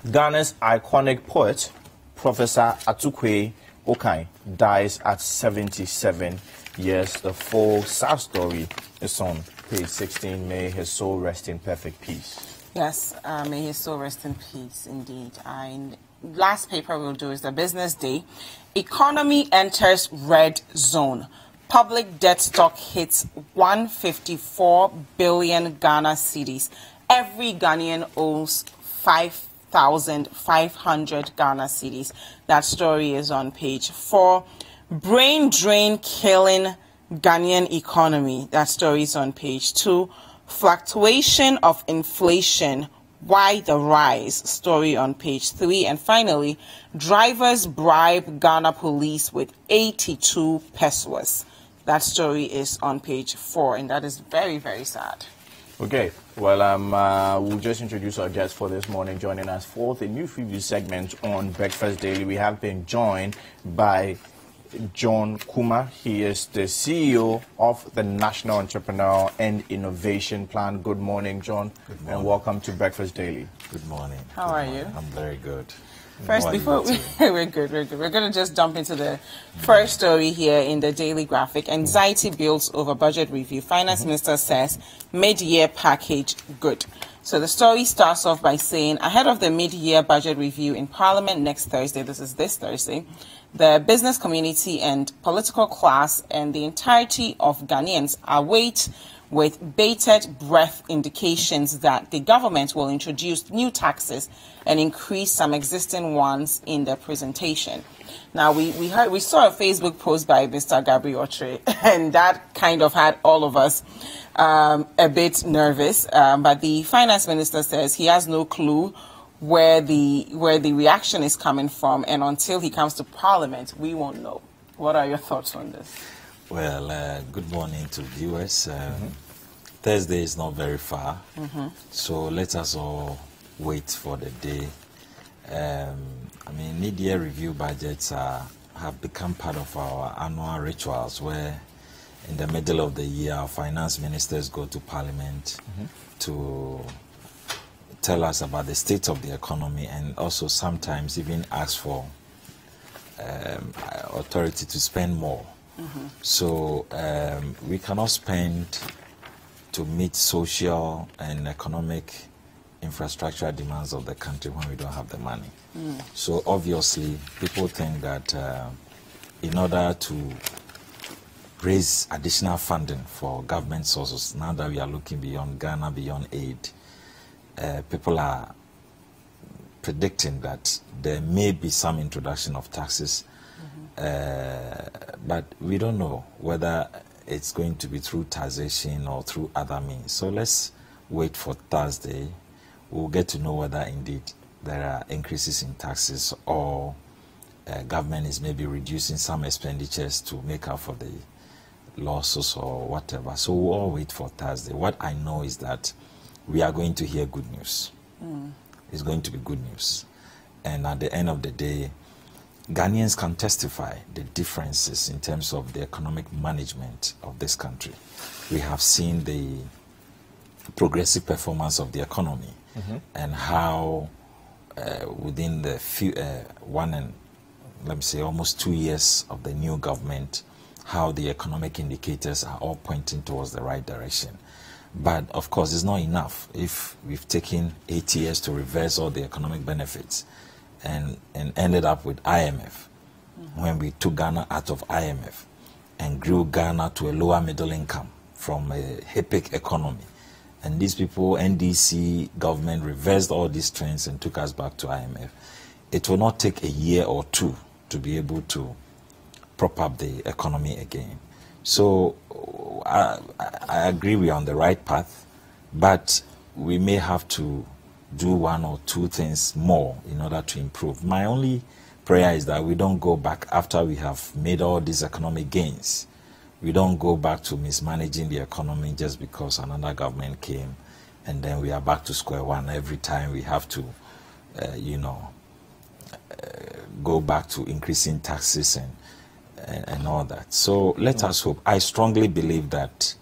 Ghana's iconic poet, Professor Atukwei Okai, dies at 77 years. The full sad story is on page 16. May his soul rest in perfect peace. Yes, may his soul rest in peace, indeed. And last paper we'll do is the Business Day. Economy enters red zone. Public debt stock hits 154 billion Ghana cedis. Every Ghanaian owes 5,500 Ghana cedis. That story is on page 4. Brain drain killing Ghanaian economy. That story is on page 2. Fluctuation of inflation. Why the rise? Story on page 3. And finally, drivers bribe Ghana police with 82 pesos. That story is on page 4, and that is very, very sad. Okay, well, we'll just introduce our guests for this morning. Joining us for the news review segment on Breakfast Daily, we have been joined by John Kumah. He is the CEO of the National Entrepreneurial and Innovation Plan. Good morning, John. Good morning. And welcome to Breakfast Daily. Good morning. How are you? I'm very good. First, before we're good. We're going to just jump into the first story here in the Daily Graphic. Anxiety builds over budget review. Finance Minister says mid-year package good. So the story starts off by saying, ahead of the mid-year budget review in Parliament next Thursday, this Thursday, the business community and political class and the entirety of Ghanaians await with bated breath indications that the government will introduce new taxes and increase some existing ones in the presentation. Now, we saw a Facebook post by Mr. Gabriel Okai, and that kind of had all of us a bit nervous. But the finance minister says he has no clue where the reaction is coming from, and until he comes to Parliament, we won't know. What are your thoughts on this? Well, good morning to viewers. Thursday is not very far, so let us all wait for the day. Mid-year review budgets have become part of our annual rituals where in the middle of the year our finance ministers go to Parliament to tell us about the state of the economy and also sometimes even ask for authority to spend more. So we cannot spend to meet social and economic infrastructure demands of the country when we don't have the money. So obviously, people think that in order to raise additional funding for government sources, now that we are looking beyond Ghana, beyond aid, people are predicting that there may be some introduction of taxes, but we don't know whether it's going to be through taxation or through other means. So let's wait for Thursday. We'll get to know whether indeed there are increases in taxes or government is maybe reducing some expenditures to make up for the losses or whatever. So we'll all wait for Thursday. What I know is that we are going to hear good news. It's going to be good news. And at the end of the day, Ghanaians can testify the differences in terms of the economic management of this country. We have seen the progressive performance of the economy and how within the few, almost 2 years of the new government, how the economic indicators are all pointing towards the right direction. But of course, it's not enough if we've taken 8 years to reverse all the economic benefits and ended up with IMF, when we took Ghana out of IMF and grew Ghana to a lower middle income from a HIPIC economy. And these people, NDC government, reversed all these trends and took us back to IMF. It will not take a year or two to be able to prop up the economy again. So I agree we are on the right path, but we may have to do one or two things more in order to improve. My only prayer is that we don't go back after we have made all these economic gains. We don't go back to mismanaging the economy just because another government came and then we are back to square one. Every time we have to, go back to increasing taxes and all that. So let us hope. I strongly believe that,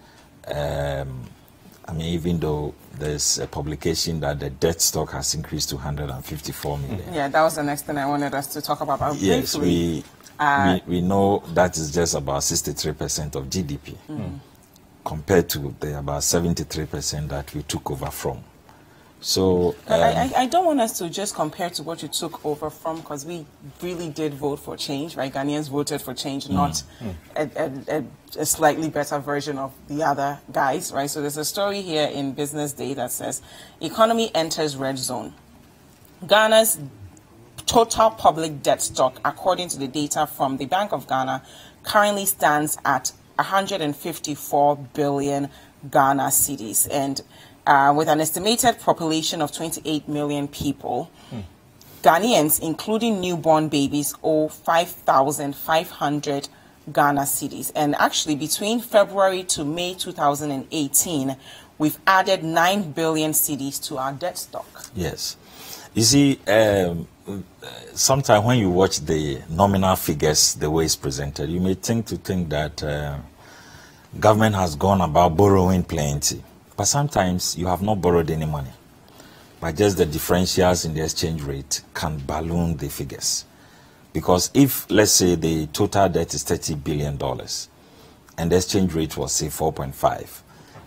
even though there's a publication that the debt stock has increased to 154 million. Yeah, that was the next thing I wanted us to talk about. Yes, we know that is just about 63% of GDP compared to the about 73% that we took over from. So I don't want us to just compare to what you took over from, because we really did vote for change, right? Ghanaians voted for change, not a slightly better version of the other guys, right? So there's a story here in Business Day that says, economy enters red zone. Ghana's total public debt stock, according to the data from the Bank of Ghana, currently stands at 154 billion Ghana cedis. And with an estimated population of 28 million people, Ghanaians, including newborn babies, owe 5,500 Ghana cedis. And actually, between February to May 2018, we've added 9 billion cedis to our debt stock. Yes. You see, sometimes when you watch the nominal figures, the way it's presented, you may think that government has gone about borrowing plenty. But sometimes you have not borrowed any money. But just the differentials in the exchange rate can balloon the figures. Because if, let's say, the total debt is $30 billion, and the exchange rate was, say, 4.5,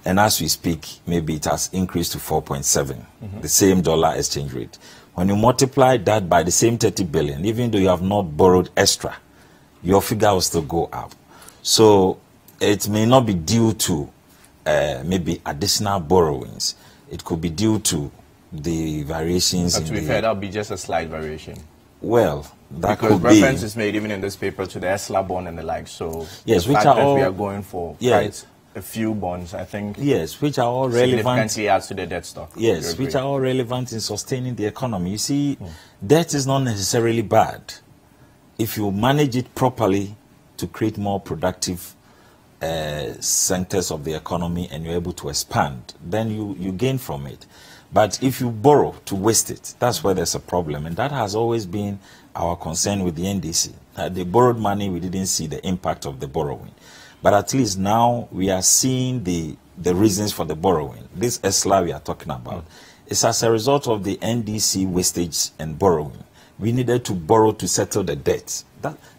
and as we speak, maybe it has increased to 4.7, the same dollar exchange rate. When you multiply that by the same 30 billion, even though you have not borrowed extra, your figure will still go up. So it may not be due to maybe additional borrowings. It could be due to the variations. But to be fair, that would be just a slight variation. Well, that because could be. reference is made even in this paper to the ESLA bond and the like. So yes, the which fact are that all, we are going for quite a few bonds, I think. Yes, which are all relevant. Significantly adds to the debt stock. Yes, which are all relevant in sustaining the economy. You see, debt is not necessarily bad if you manage it properly to create more productive centers of the economy and you're able to expand, then you gain from it. But if you borrow to waste it, that's where there's a problem. And that has always been our concern with the NDC. They borrowed money, we didn't see the impact of the borrowing. But at least now we are seeing the reasons for the borrowing. This ESLA we are talking about is as a result of the NDC wastage and borrowing. we needed to borrow to settle the debts.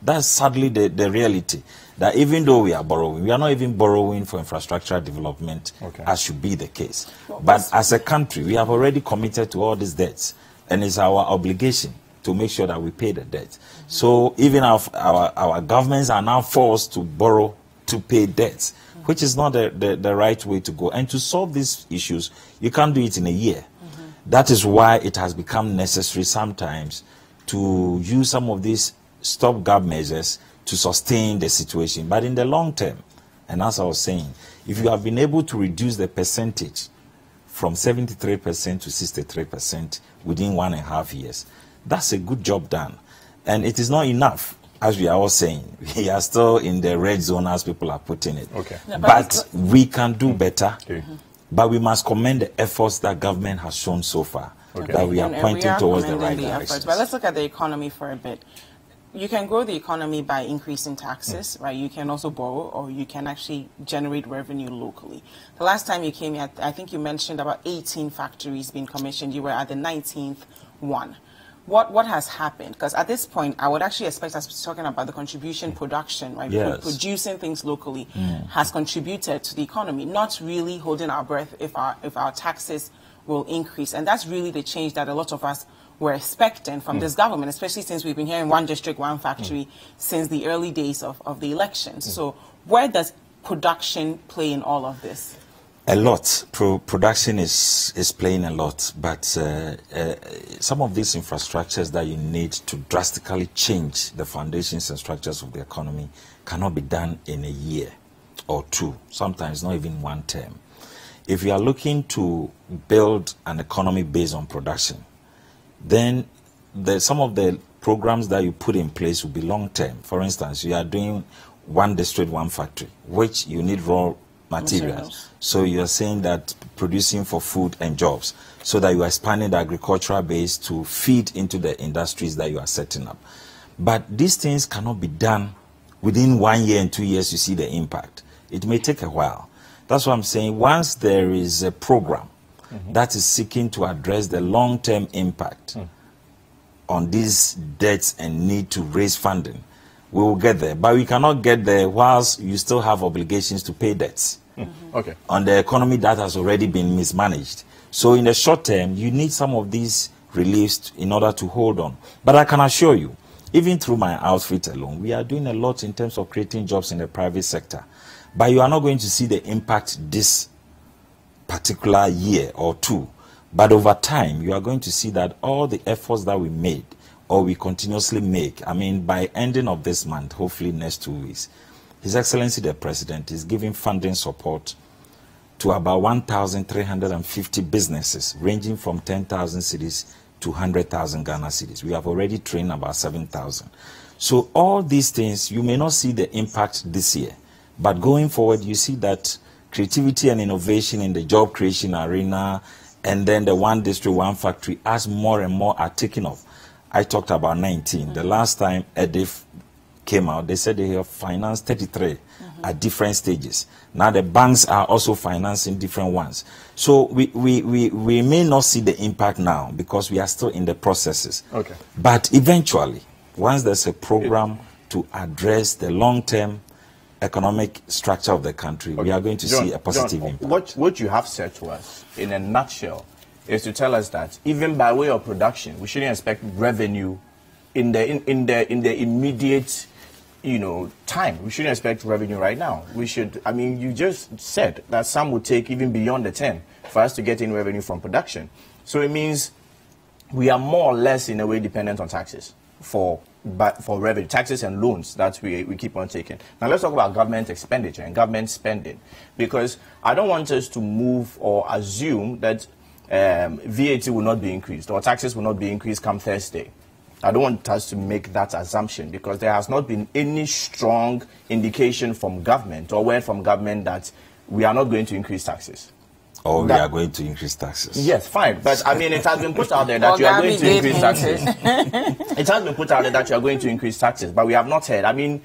That's sadly the reality. That even though we are borrowing, we are not even borrowing for infrastructure development, as should be the case. But as a country, we have already committed to all these debts, and it's our obligation to make sure that we pay the debt. So even our governments are now forced to borrow to pay debts, which is not the right way to go. And to solve these issues, you can't do it in a year. That is why it has become necessary sometimes to use some of these stopgap measures to sustain the situation. But in the long term, and as I was saying, if you have been able to reduce the percentage from 73% to 63% within 1.5 years, that's a good job done. And it is not enough, as we are all saying. We are still in the red zone, as people are putting it. Yeah, but we can do better. But we must commend the efforts that government has shown so far, that we are pointing towards the right direction. But let's look at the economy for a bit. You can grow the economy by increasing taxes, right? You can also borrow, or you can actually generate revenue locally. The last time you came here, I think you mentioned about 18 factories being commissioned. You were at the 19th one. What has happened? Because at this point, I would actually expect us to be talking about the contribution production, right? Yes. Producing things locally has contributed to the economy, not really holding our breath if our taxes will increase. And that's really the change that a lot of us were expecting from this government, especially since we've been hearing one district, one factory since the early days of the elections. So where does production play in all of this? A lot. Production is playing a lot, but some of these infrastructures that you need to drastically change the foundations and structures of the economy cannot be done in a year or two, sometimes not even one term. If you are looking to build an economy based on production, then some of the programs that you put in place will be long-term. For instance, you are doing one district, one factory, which you need raw materials. So you are saying that producing for food and jobs, so that you are expanding the agricultural base to feed into the industries that you are setting up. But these things cannot be done within 1 year and 2 years. You see the impact. It may take a while. That's what I'm saying. Once there is a program that is seeking to address the long-term impact on these debts and need to raise funding, we will get there. But we cannot get there whilst you still have obligations to pay debts on the economy that has already been mismanaged. So in the short term, you need some of these reliefs in order to hold on. But I can assure you, even through my outfit alone, we are doing a lot in terms of creating jobs in the private sector. But you are not going to see the impact this particular year or two. But over time, you are going to see that all the efforts that we made, or we continuously make, I mean, by ending of this month, hopefully next 2 weeks, His Excellency the President is giving funding support to about 1,350 businesses, ranging from 10,000 cedis to 100,000 Ghana cedis. We have already trained about 7,000. So all these things, you may not see the impact this year, but going forward, you see that creativity and innovation in the job creation arena, and then the one district, one factory, as more and more are taking off. I talked about 19. The last time EDIF came out, they said they have financed 33 at different stages. Now the banks are also financing different ones. So we may not see the impact now because we are still in the processes. But eventually, once there's a program to address the long-term economic structure of the country, we are going to see a positive impact. What you have said to us, in a nutshell, is to tell us that even by way of production, we shouldn't expect revenue in the immediate, time. We shouldn't expect revenue right now. We should. I mean, you just said that some would take even beyond the 10 for us to get in revenue from production. So it means we are more or less in a way dependent on taxes for revenue, taxes and loans that we keep on taking. Now let's talk about government expenditure and government spending, because I don't want us to move or assume that VAT will not be increased or taxes will not be increased come Thursday. I don't want us to make that assumption because there has not been any strong indication from government or word from government that we are not going to increase taxes. Or we are going to increase taxes. Yes, fine. But I mean, it has been put out there that you are going to increase taxes. It has been put out there that you are going to increase taxes, but we have not heard. I mean,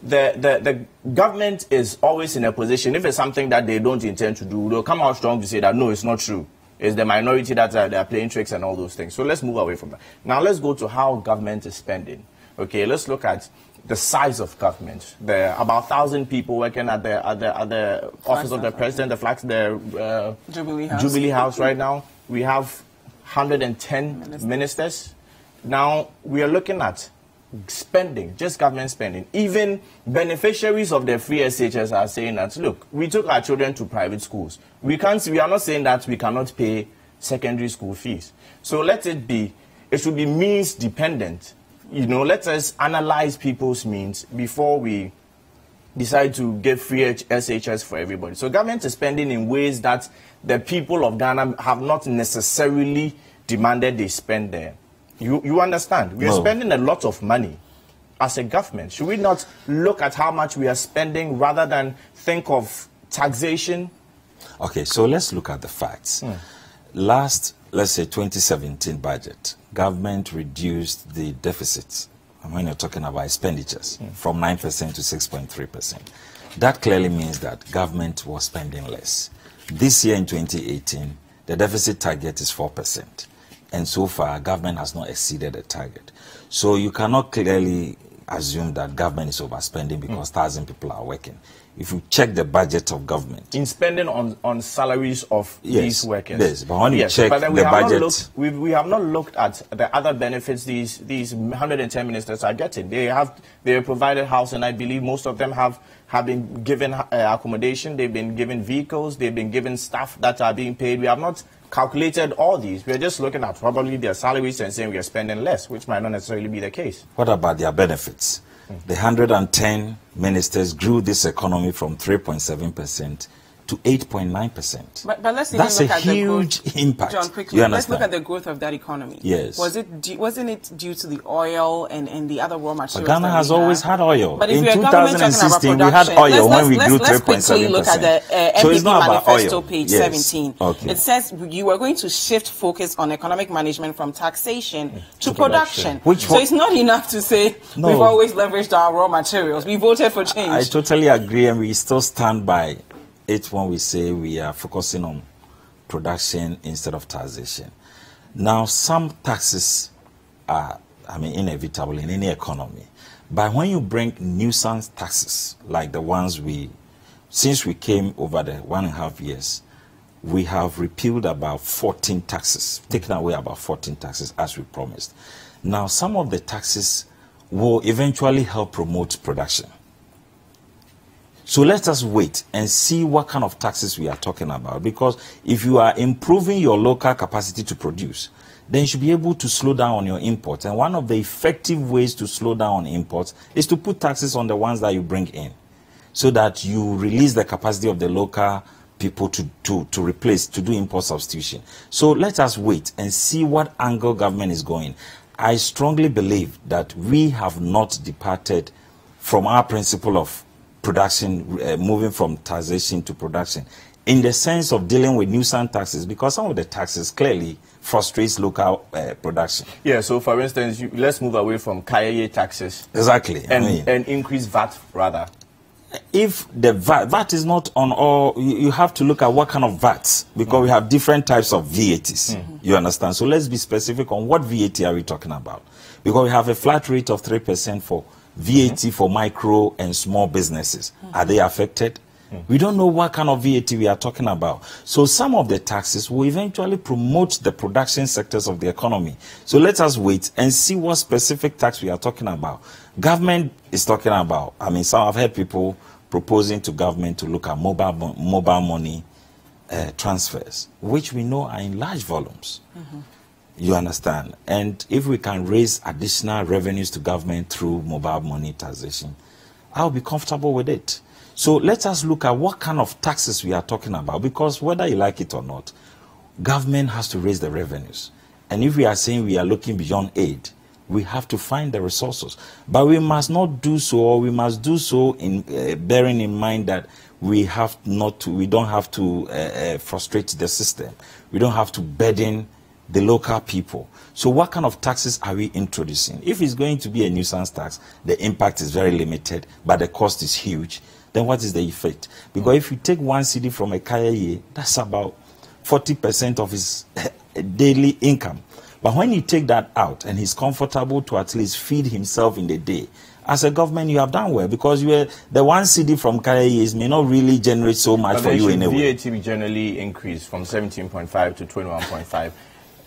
the government is always in a position, if it's something that they don't intend to do, they'll come out strong to say that, no, it's not true. It's the minority that they are playing tricks and all those things. So let's move away from that. Now let's go to how government is spending. Okay, let's look at the size of government. There are about 1,000 people working at the office of the president, the Jubilee House right now. We have 110 ministers. Now we are looking at spending, just government spending. Even beneficiaries of the free SHS are saying that, look, we took our children to private schools. We are not saying that we cannot pay secondary school fees. So let it be, it should be means dependent. You know, let us analyze people's means before we decide to give free SHS for everybody. So government is spending in ways that the people of Ghana have not necessarily demanded they spend there. You understand? We are spending a lot of money as a government. Should we not look at how much we are spending rather than think of taxation? Okay, so let's look at the facts. Last, let's say, 2017 budget, government reduced the deficits, when you're talking about expenditures, from 9% to 6.3%. That clearly means that government was spending less. This year in 2018, the deficit target is 4%. And so far, government has not exceeded the target. So you cannot clearly assume that government is overspending because 1,000 people are working. If you check the budget of government. In spending on salaries of these workers. Yes, but when you check the budget. We have not looked at the other benefits these 110 ministers are getting. They are provided housing. I believe most of them have been given accommodation. They've been given vehicles. They've been given staff that are being paid. We have not calculated all these. We're just looking at probably their salaries and saying we are spending less, which might not necessarily be the case. What about their benefits? The 110 ministers grew this economy from 3.7% to 8.9%. But let's That's look a at huge the growth. impact. John, quickly, let's look at the growth of that economy. Yes. Wasn't it due to the oil and the other raw materials? But Ghana has always had oil. But in 2016, we had oil when we grew 3.7%. Let's quickly look at the NPP manifesto, page 17. Okay. It says you are going to shift focus on economic management from taxation to production. So it's not enough to say we've always leveraged our raw materials. We voted for change. I totally agree, and we still stand by it when we say we are focusing on production instead of taxation. Now, some taxes are, inevitable in any economy. But when you bring nuisance taxes, like the ones since we came over the 1.5 years, we have repealed about 14 taxes, taken away about 14 taxes as we promised. Now, some of the taxes will eventually help promote production. So let us wait and see what kind of taxes we are talking about. Because if you are improving your local capacity to produce, then you should be able to slow down on your imports. And one of the effective ways to slow down on imports is to put taxes on the ones that you bring in, so that you release the capacity of the local people to do import substitution. So let us wait and see what angle government is going. I strongly believe that we have not departed from our principle of production, moving from taxation to production, in the sense of dealing with nuisance taxes, because some of the taxes clearly frustrates local production. Yeah, so for instance, let's move away from KIA taxes. Exactly. And increase VAT rather. If the VAT is not on all, you have to look at what kind of VATs, because we have different types of VATs. You understand? So let's be specific on what VAT are we talking about. Because we have a flat rate of 3% for VAT for micro and small businesses. Are they affected? We don't know what kind of VAT we are talking about. So some of the taxes will eventually promote the production sectors of the economy. So let us wait and see what specific tax we are talking about. Government is talking about, some I've heard people proposing to government to look at mobile money transfers, which we know are in large volumes. You understand? And if we can raise additional revenues to government through mobile money taxation, I'll be comfortable with it. So let us look at what kind of taxes we are talking about, because whether you like it or not, government has to raise the revenues. And if we are saying we are looking beyond aid, we have to find the resources. But we must not do so, or we must do so in bearing in mind that we don't have to frustrate the system. We don't have to burden the local people. So what kind of taxes are we introducing? If it's going to be a nuisance tax, the impact is very limited, but the cost is huge. Then what is the effect? Because if you take 1 cedi from a KIA, that's about 40% of his daily income. But when you take that out and he's comfortable to at least feed himself in the day, as a government, you have done well, because the 1 CD from Kaya may not really generate so much for you anyway. VAT will generally increase from 17.5 to 21.5.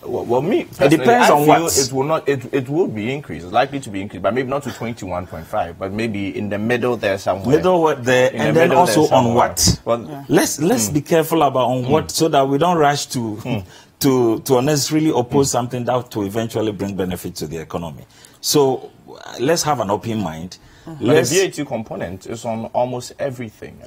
Well, me, it depends on what. It will not. It will be increased. It's likely to be increased, but maybe not to 21.5, but maybe in the middle there somewhere. Middle there, and then also on what? Well, let's be careful about on what, so that we don't rush to unnecessarily oppose something that will eventually bring benefit to the economy. So let's have an open mind. But the VAT component is on almost everything.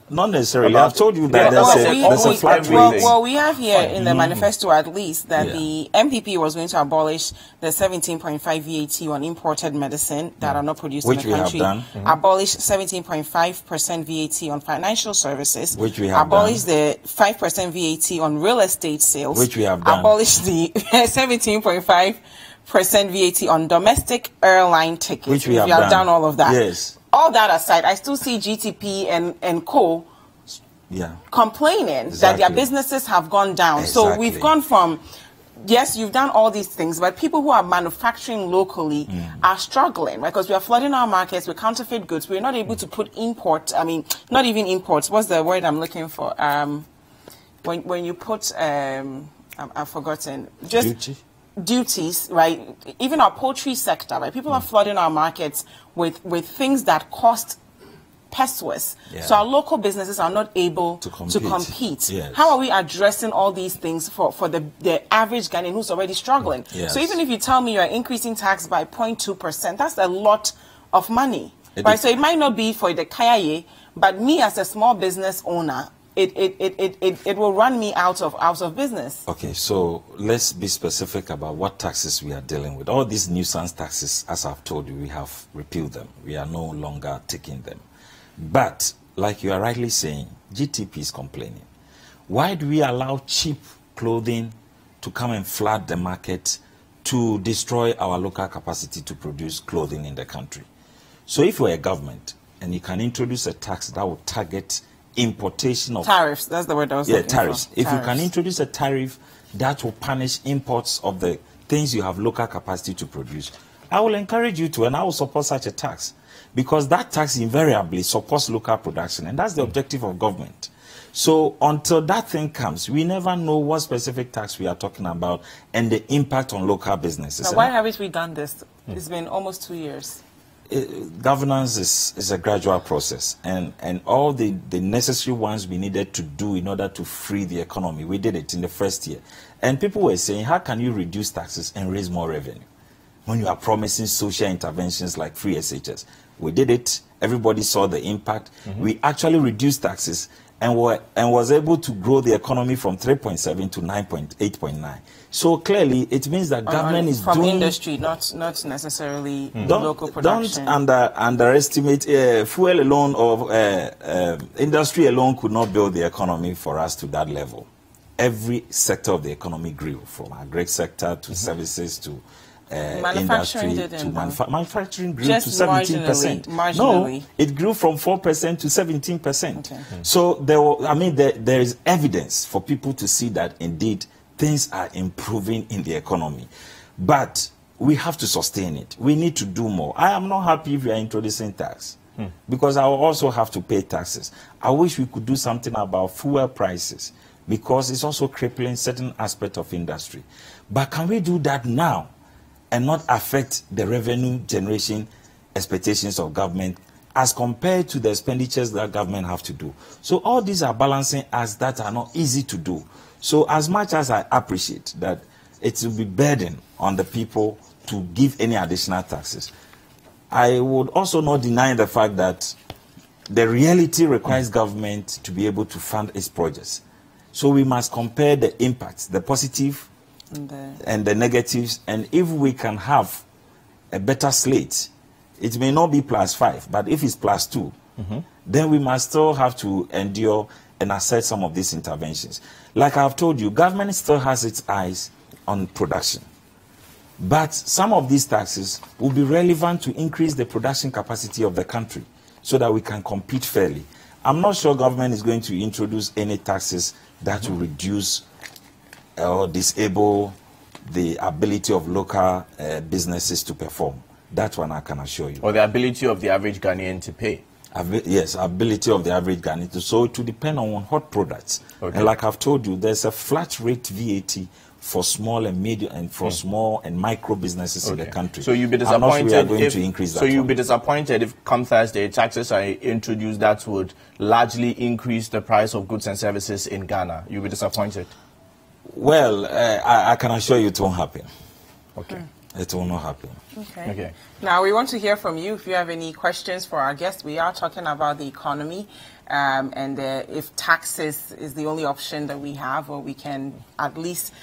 Not necessarily. I've told you that there's a flat rate. Well, we have here in the manifesto at least that the MPP was going to abolish the 17.5 VAT on imported medicine that are not produced in the country. Abolish 17.5% VAT on financial services. Which we have abolish the 5% VAT on real estate sales. Which we have done. Abolish the 17.5% VAT on domestic airline tickets. Which we have done all of that. Yes. All that aside, I still see GTP and Co. complaining that their businesses have gone down. So we've gone from, yes, you've done all these things, but people who are manufacturing locally are struggling, right? Because we are flooding our markets with counterfeit goods. We're not able to put not even imports. What's the word I'm looking for? When you put, I've forgotten. Just duties, right? Even our poultry sector, right? People are flooding our markets with things that cost pesos. So our local businesses are not able to compete. Yes. How are we addressing all these things for the average Ghanaian who's already struggling? Yes. So even if you tell me you're increasing tax by 0.2%, that's a lot of money, right? So it might not be for the Kayaye, but me as a small business owner, it will run me out of business. Okay, so let's be specific about what taxes we are dealing with. All these nuisance taxes, as I've told you, we have repealed them. We are no longer taking them. But, like you are rightly saying, GTP is complaining. Why do we allow cheap clothing to come and flood the market to destroy our local capacity to produce clothing in the country? So if you're a government and you can introduce a tax that will target importation of tariffs, that's the word I was looking tariffs. for. If you can introduce a tariff that will punish imports of the things you have local capacity to produce, I will encourage you to, and I will support such a tax, because that tax invariably supports local production, and that's the objective of government. So until that thing comes, we never know what specific tax we are talking about and the impact on local businesses. Now, why haven't we done this? It's been almost 2 years. Governance is a gradual process, and all the necessary ones we needed to do in order to free the economy, we did it in the first year. And people were saying, how can you reduce taxes and raise more revenue when you are promising social interventions like free SHS? We did it. Everybody saw the impact. We actually reduced taxes and was able to grow the economy from 3.7 to 8.9. So clearly, it means that government is from doing industry, not necessarily local production. Don't underestimate fuel alone or industry alone could not build the economy for us to that level. Every sector of the economy grew, from agri sector to services to manufacturing industry to manufacturing grew just to 17%. Marginally. No, it grew from 4% to 17%. Okay. So there is evidence for people to see that indeed things are improving in the economy, but we have to sustain it. We need to do more. I am not happy if we are introducing tax, because I will also have to pay taxes. I wish we could do something about fuel prices, because it's also crippling certain aspects of industry. But can we do that now and not affect the revenue generation expectations of government as compared to the expenditures that government have to do? So all these are balancing acts that are not easy to do. So as much as I appreciate that it will be burden on the people to give any additional taxes, I would also not deny the fact that the reality requires government to be able to fund its projects. So we must compare the impacts, the positive and the negatives, and if we can have a better slate, it may not be +5, but if it's +2, then we must still have to endure and assess some of these interventions. Like I've told you, government still has its eyes on production. But some of these taxes will be relevant to increase the production capacity of the country so that we can compete fairly. I'm not sure government is going to introduce any taxes that will reduce or disable the ability of local businesses to perform. That one I can assure you. Or the ability of the average Ghanaian to pay. Yes, ability of the average Ghanaian to. So it will depend on hot products. Okay. And like I've told you, there's a flat rate VAT for small and medium and for small and micro businesses in the country. So you'll be disappointed we are going to increase that. So you'll be disappointed if come Thursday taxes are introduced that would largely increase the price of goods and services in Ghana. You'll be disappointed. Well, I can assure you it won't happen. Okay. It will not happen. Okay. Now we want to hear from you if you have any questions for our guests. We are talking about the economy and if taxes is the only option that we have, or we can at least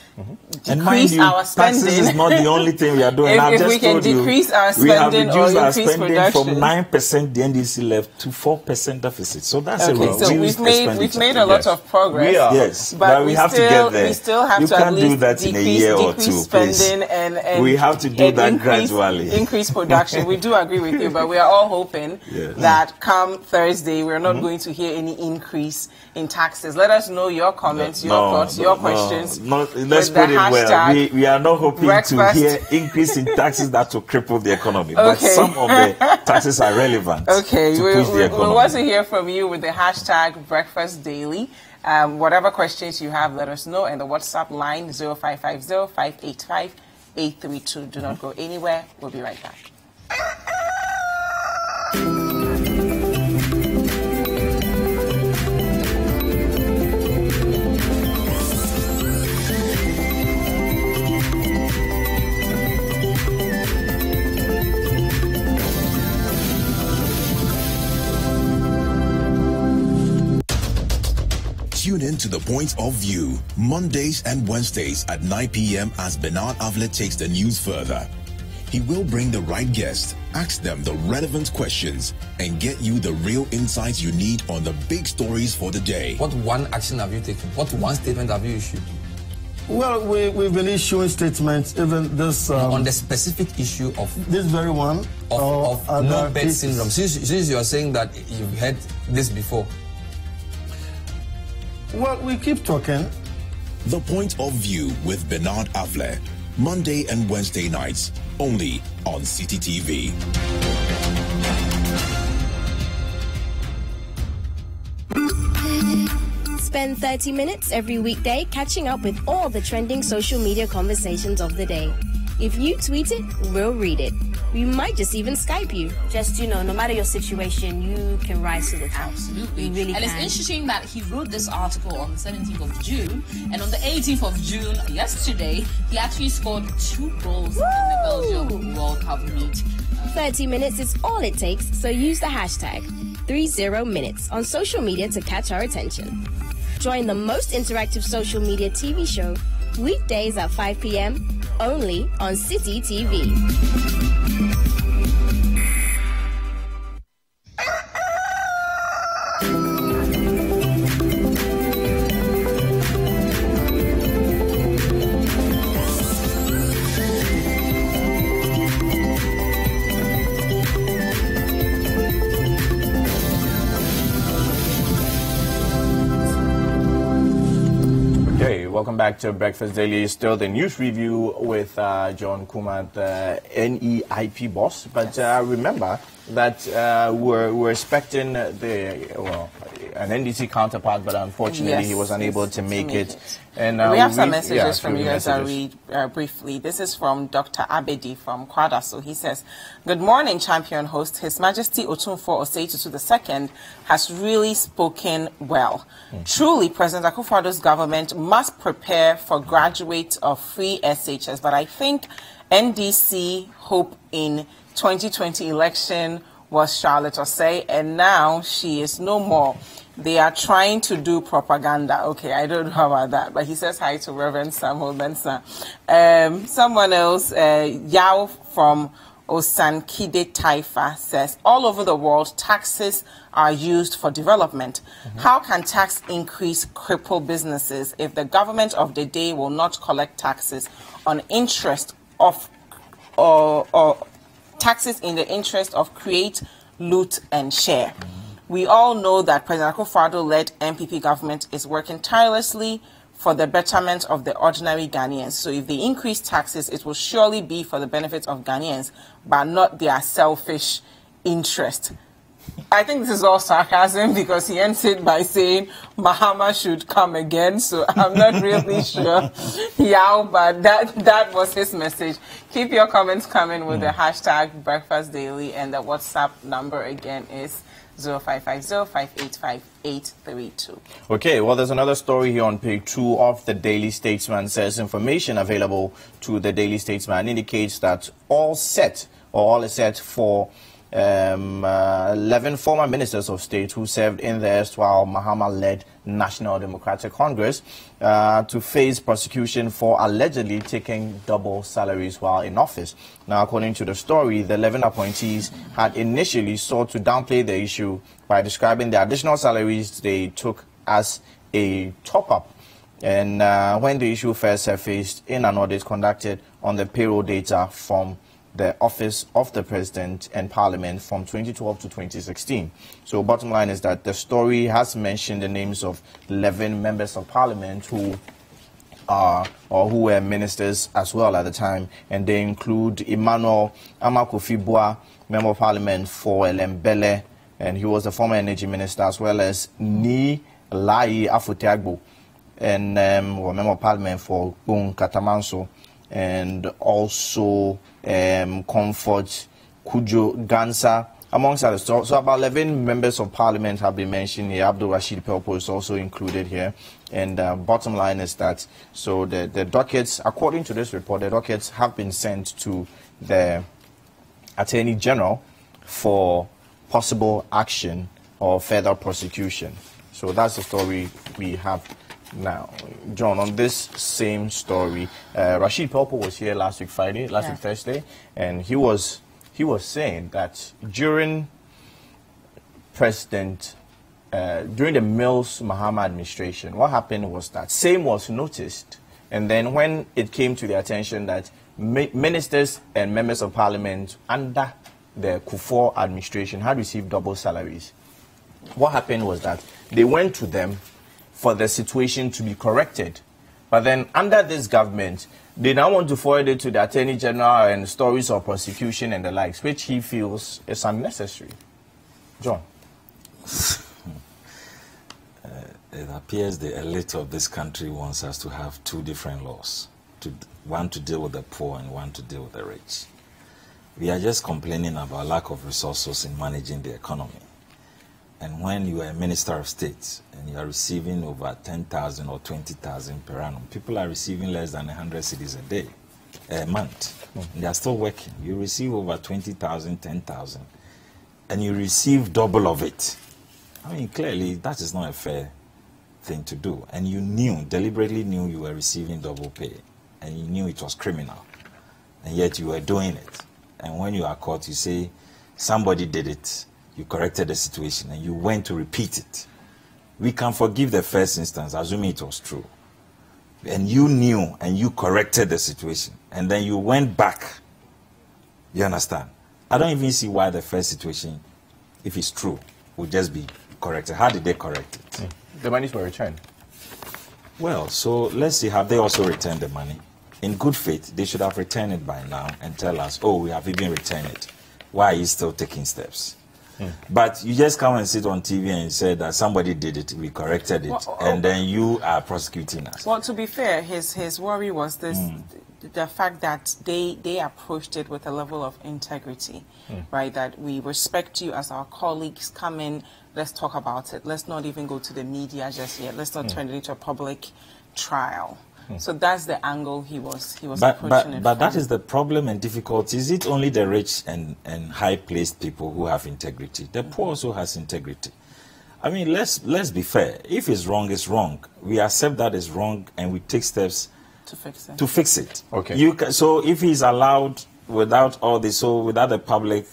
decrease our spending. Taxes is not the only thing we are doing. if we can decrease our spending or increase production. From 9% the NDC left to 4% deficit. So that's okay. So we've made a lot of progress. Yes, but we have to get there. We still have you to can't at least do that in a year or two. Spending and we have to do that gradually. Increase production. We do agree with you, but we are all hoping that come Thursday we're not going to hear any increase in taxes. Let us know your comments, your thoughts, your questions. Let's put it well. We are not hoping to hear increase in taxes that will cripple the economy. But some of the taxes are relevant. Okay, to push the economy. We want to hear from you with the hashtag Breakfast Daily. Whatever questions you have, let us know. And the WhatsApp line 0550-585-832. Do not go anywhere. We'll be right back. Tune in to The Point of View, Mondays and Wednesdays at 9 p.m. as Bernard Avlet takes the news further. He will bring the right guest, ask them the relevant questions, and get you the real insights you need on the big stories for the day. What one action have you taken? What one statement have you issued? Well, we've been issuing statements, even this... on the specific issue of... This very one. Of no bed syndrome. Since you are saying that you've heard this before. Well, we keep talking. The Point of View with Bernard Avlet, Monday and Wednesday nights, only on City TV. Spend 30 minutes every weekday catching up with all the trending social media conversations of the day. If you tweet it, we'll read it. We might just even Skype you. Just, no matter your situation, you can rise to the top. Absolutely. You really and can. It's interesting that he wrote this article on the 17th of June, and on the 18th of June, yesterday, he actually scored 2 goals in the Belgium World Cup meet. 30 minutes is all it takes, so use the hashtag 30minutes on social media to catch our attention. Join the most interactive social media TV show weekdays at 5 p.m. only on City TV. Welcome back to Breakfast Daily. Still the news review with John Kumah, the NEIP boss. But remember that we're expecting an NDC counterpart, but unfortunately he was unable to make it. And we have some messages from you guys. I'll read briefly. This is from Dr. Abedi from Kwada. So he says, "Good morning, champion host. His Majesty Otunfo Oseitutu II has really spoken well. Truly, President Akufo-Addo's government must prepare for graduates of free SHS. But I think NDC hope in 2020 election was Charlotte Osei, and now she is no more. They are trying to do propaganda." Okay, I don't know about that, but he says hi to Reverend Samuel Mensah. Someone else, Yao from Osankide Taifa, says, "All over the world, taxes are used for development. How can tax increase cripple businesses if the government of the day will not collect taxes on interest of or taxes in the interest of create, loot, and share? We all know that President Akufo-Addo-led MPP government is working tirelessly for the betterment of the ordinary Ghanaians. So if they increase taxes, it will surely be for the benefit of Ghanaians, but not their selfish interest. I think this is all sarcasm because he ends it by saying Mahama should come again. So I'm not really sure how, but that was his message. Keep your comments coming with the hashtag Breakfast Daily, and the WhatsApp number again is 0550-585-832. Okay, well, there's another story here on page 2 of the Daily Statesman. Says information available to the Daily Statesman indicates that all is set for 11 former ministers of state who served in the erstwhile Mahama-led National Democratic Congress to face prosecution for allegedly taking double salaries while in office. Now, according to the story, the 11 appointees had initially sought to downplay the issue by describing the additional salaries they took as a top-up. And when the issue first surfaced in an audit conducted on the payroll data from the Office of the President and Parliament from 2012 to 2016. So bottom line is that the story has mentioned the names of 11 members of Parliament who are or who were ministers as well at the time, and they include Emmanuel Amakofibua, Member of Parliament for Elembele, and he was the former energy minister, as well as Ni Lai Afotiagbo, and Member of Parliament for Bung Katamanso, and also Comfort Kujo Gansa, amongst others. So about 11 members of Parliament have been mentioned here. Abdul Rashid Pelpo is also included here. And bottom line is that, so the dockets, according to this report, the dockets have been sent to the Attorney General for possible action or further prosecution. So that's the story we have now. John, on this same story, Rashid Pelpo was here last week Thursday, and he was saying that during during the Mills Mahama administration, what happened was that same was noticed, and then when it came to the attention that ministers and members of Parliament under the Kufuor administration had received double salaries, what happened was that they went to them for the situation to be corrected. But then under this government, they now want to forward it to the Attorney General and stories of prosecution and the likes, which he feels is unnecessary. John? It appears the elite of this country wants us to have two different laws. One to deal with the poor and one to deal with the rich. We are just complaining about lack of resources in managing the economy. And when you are a minister of state and you are receiving over 10,000 or 20,000 per annum, people are receiving less than 100 cedis a month. And they are still working. You receive over 20,000, 10,000, and you receive double of it. I mean, clearly, that is not a fair thing to do. And you deliberately knew you were receiving double pay, and you knew it was criminal, and yet you were doing it. And when you are caught, you say, somebody did it. You corrected the situation and you went to repeat it. We can forgive the first instance, assuming it was true. And you knew and you corrected the situation. And then you went back. You understand? I don't even see why the first situation, if it's true, would just be corrected. How did they correct it? The monies were returned. Well, so let's see, have they also returned the money? In good faith, they should have returned it by now and tell us, oh, we have even returned it. Why are you still taking steps? But you just come and sit on TV and say that somebody did it, we corrected it, and then you are prosecuting us. Well, to be fair, his worry was this, the fact that they approached it with a level of integrity, right? That we respect you as our colleagues, come in, let's talk about it. Let's not even go to the media just yet. Let's not turn it into a public trial. So that's the angle he was approaching it. But that is the problem and difficulty. Is it only the rich and high-placed people who have integrity? The poor also has integrity. I mean, let's be fair. If it's wrong, it's wrong. We accept that it's wrong and we take steps to fix it. Okay. So if he's allowed without all this, so without the public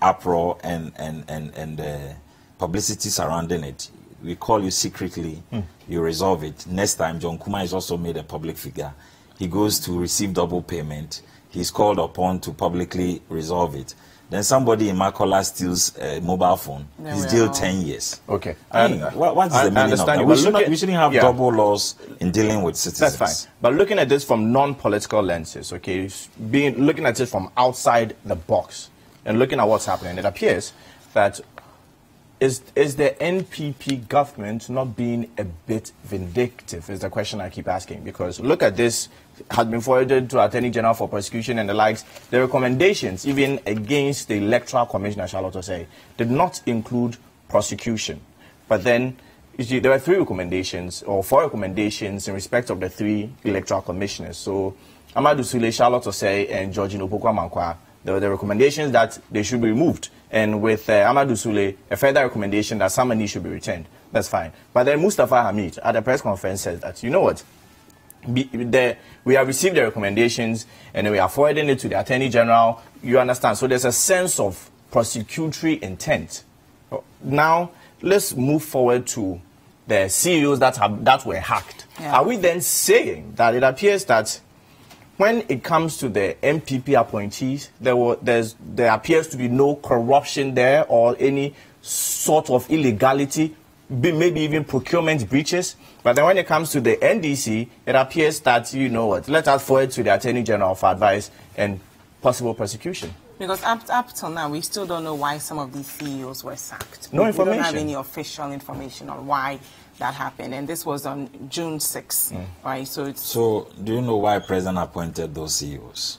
uproar and the publicity surrounding it, we call you secretly, you resolve it. Next time, John Kumah is also made a public figure. He goes to receive double payment. He's called upon to publicly resolve it. then somebody in Makola steals a mobile phone, he's jailed 10 years. Okay. What's the meaning of that? We shouldn't have double laws in dealing with citizens. That's fine. But looking at this from non-political lenses, okay, looking at it from outside the box and looking at what's happening, it appears that is the NPP government not being a bit vindictive is the question I keep asking. Because look at this, has been forwarded to Attorney General for prosecution and the likes. The recommendations, even against the Electoral Commissioner, Charlotte Osei, did not include prosecution. But then, you see, there were 3 recommendations, or 4 recommendations in respect of the 3 electoral commissioners. So, Amadou Sule, Charlotte Osei, and Georgina Opoku-Amankwa, there were the recommendations that they should be removed. And with Amadou Sule, a further recommendation that some money should be returned. That's fine. But then Mustafa Hamid, at the press conference, said that, you know what, we have received the recommendations and we are forwarding it to the Attorney General. You understand? So there's a sense of prosecutory intent. Now, let's move forward to the CEOs that were hacked. Yeah. Are we then saying that it appears that when it comes to the MPP appointees, there appears to be no corruption there or any sort of illegality, maybe even procurement breaches? But then when it comes to the NDC, it appears that, you know what, let us forward to the Attorney General for advice and possible prosecution. Because up till now, we still don't know why some of these CEOs were sacked. No information. We don't have any official information on why that happened. And this was on June 6th, right? So do you know why President appointed those CEOs?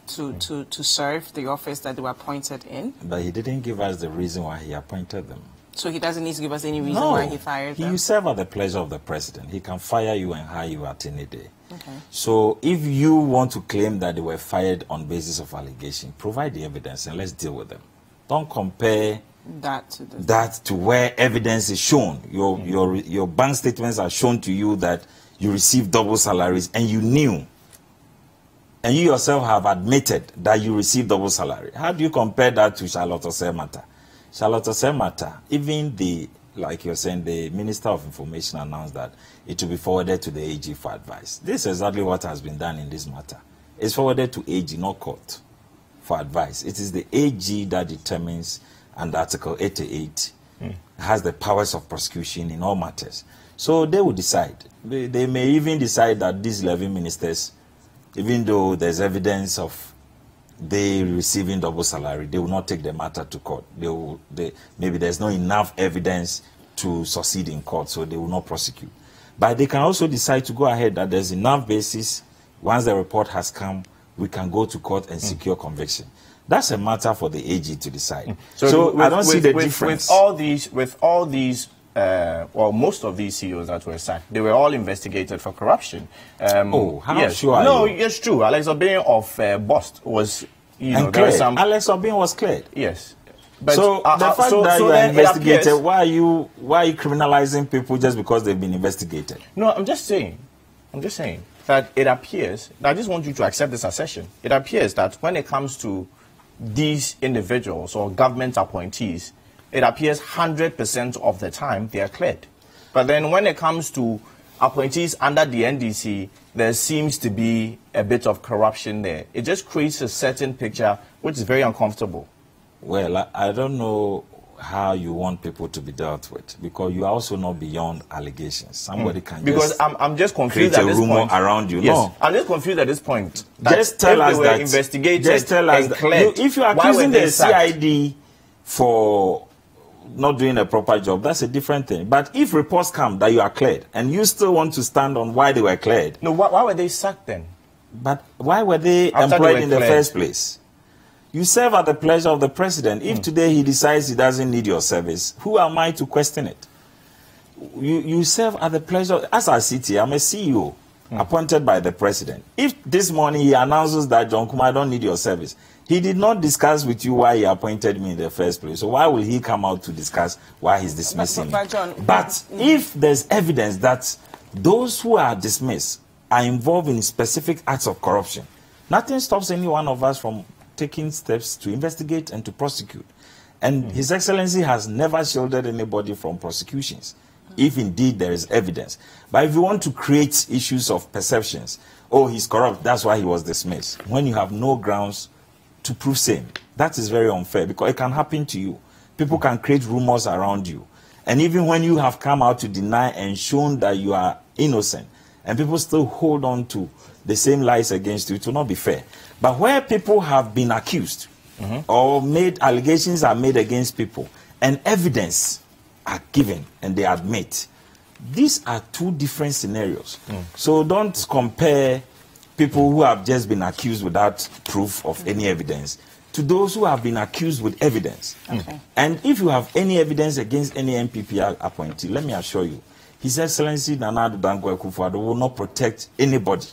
To serve the office that they were appointed in. But he didn't give us the reason why he appointed them. So he doesn't need to give us any reason why he fired them? You serve at the pleasure of the president. He can fire you and hire you at any day. Okay. So if you want to claim that they were fired on basis of allegation, provide the evidence and let's deal with them. Don't compare that to where evidence is shown. Your bank statements are shown to you that you received double salaries and you knew. And you yourself have admitted that you received double salary. How do you compare that to Charlotte Osei matter? Charlotte Osei matter, even like you're saying, the Minister of Information announced that it will be forwarded to the AG for advice. This is exactly what has been done in this matter. It's forwarded to AG, not court, for advice. It is the AG that determines, and Article 88 has the powers of prosecution in all matters. So they will decide. They may even decide that these 11 ministers, even though there's evidence of they receiving double salary, they will not take the matter to court. Maybe there's not enough evidence to succeed in court, so they will not prosecute. But they can also decide to go ahead that there's enough basis. Once the report has come, we can go to court and secure conviction. That's a matter for the AG to decide. So I don't see the difference. With all these, well, most of these CEOs that were sacked, they were all investigated for corruption. How sure are you? No, it's true. Alex Obeng of Bost was, Alex Obeng was cleared. Yes. But so the fact that you are investigated, why are you criminalizing people just because they've been investigated? No, I'm just saying that it appears, I just want you to accept this assertion. It appears that when it comes to these individuals or government appointees, it appears 100% of the time they are cleared. But then when it comes to appointees under the NDC, there seems to be a bit of corruption there. It just creates a certain picture which is very uncomfortable. Well, I don't know how you want people to be dealt with, because you are also not beyond allegations. Somebody can I'm just confused at this point. Create a rumor around you. Yes, no. I'm just confused at this point. Just tell us that. Investigated just tell us and cleared. If you are accusing the CID for not doing a proper job, that's a different thing. But if reports come that you are cleared and you still want to stand on why they were cleared. No, why were they sacked then? But why were they employed in the first place? You serve at the pleasure of the president. If today he decides he doesn't need your service, who am I to question it? You serve at the pleasure. As I sit here, I'm a CEO appointed by the president. If this morning he announces that, John Kumah, I don't need your service, he did not discuss with you why he appointed me in the first place. So why will he come out to discuss why he's dismissing me? But if there's evidence that those who are dismissed are involved in specific acts of corruption, nothing stops any one of us from taking steps to investigate and to prosecute. And His Excellency has never shielded anybody from prosecutions, if indeed there is evidence. But if you want to create issues of perceptions, oh, he's corrupt, that's why he was dismissed, when you have no grounds to prove same. That is very unfair because it can happen to you. People can create rumors around you. And even when you have come out to deny and shown that you are innocent, and people still hold on to the same lies against you, it will not be fair. But where people have been accused or made allegations are made against people and evidence are given and they admit, these are two different scenarios. So don't compare people who have just been accused without proof of any evidence to those who have been accused with evidence. And if you have any evidence against any NPP appointee, let me assure you, His Excellency Nana Addo Dankwa Akufo-Addo will not protect anybody.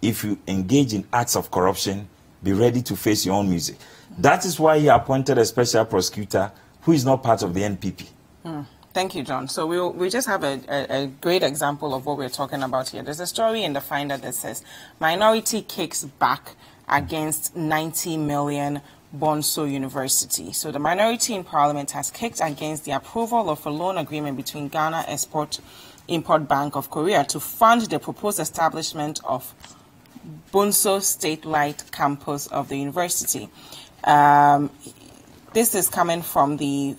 If you engage in acts of corruption, be ready to face your own music. That is why he appointed a special prosecutor who is not part of the NPP. Thank you, John. So we just have a great example of what we're talking about here. There's a story in the Finder that says, minority kicks back against 90 million Bonso University. So the minority in Parliament has kicked against the approval of a loan agreement between Ghana Export-Import Bank of Korea to fund the proposed establishment of Bonso State Light Campus of the university. This is coming from the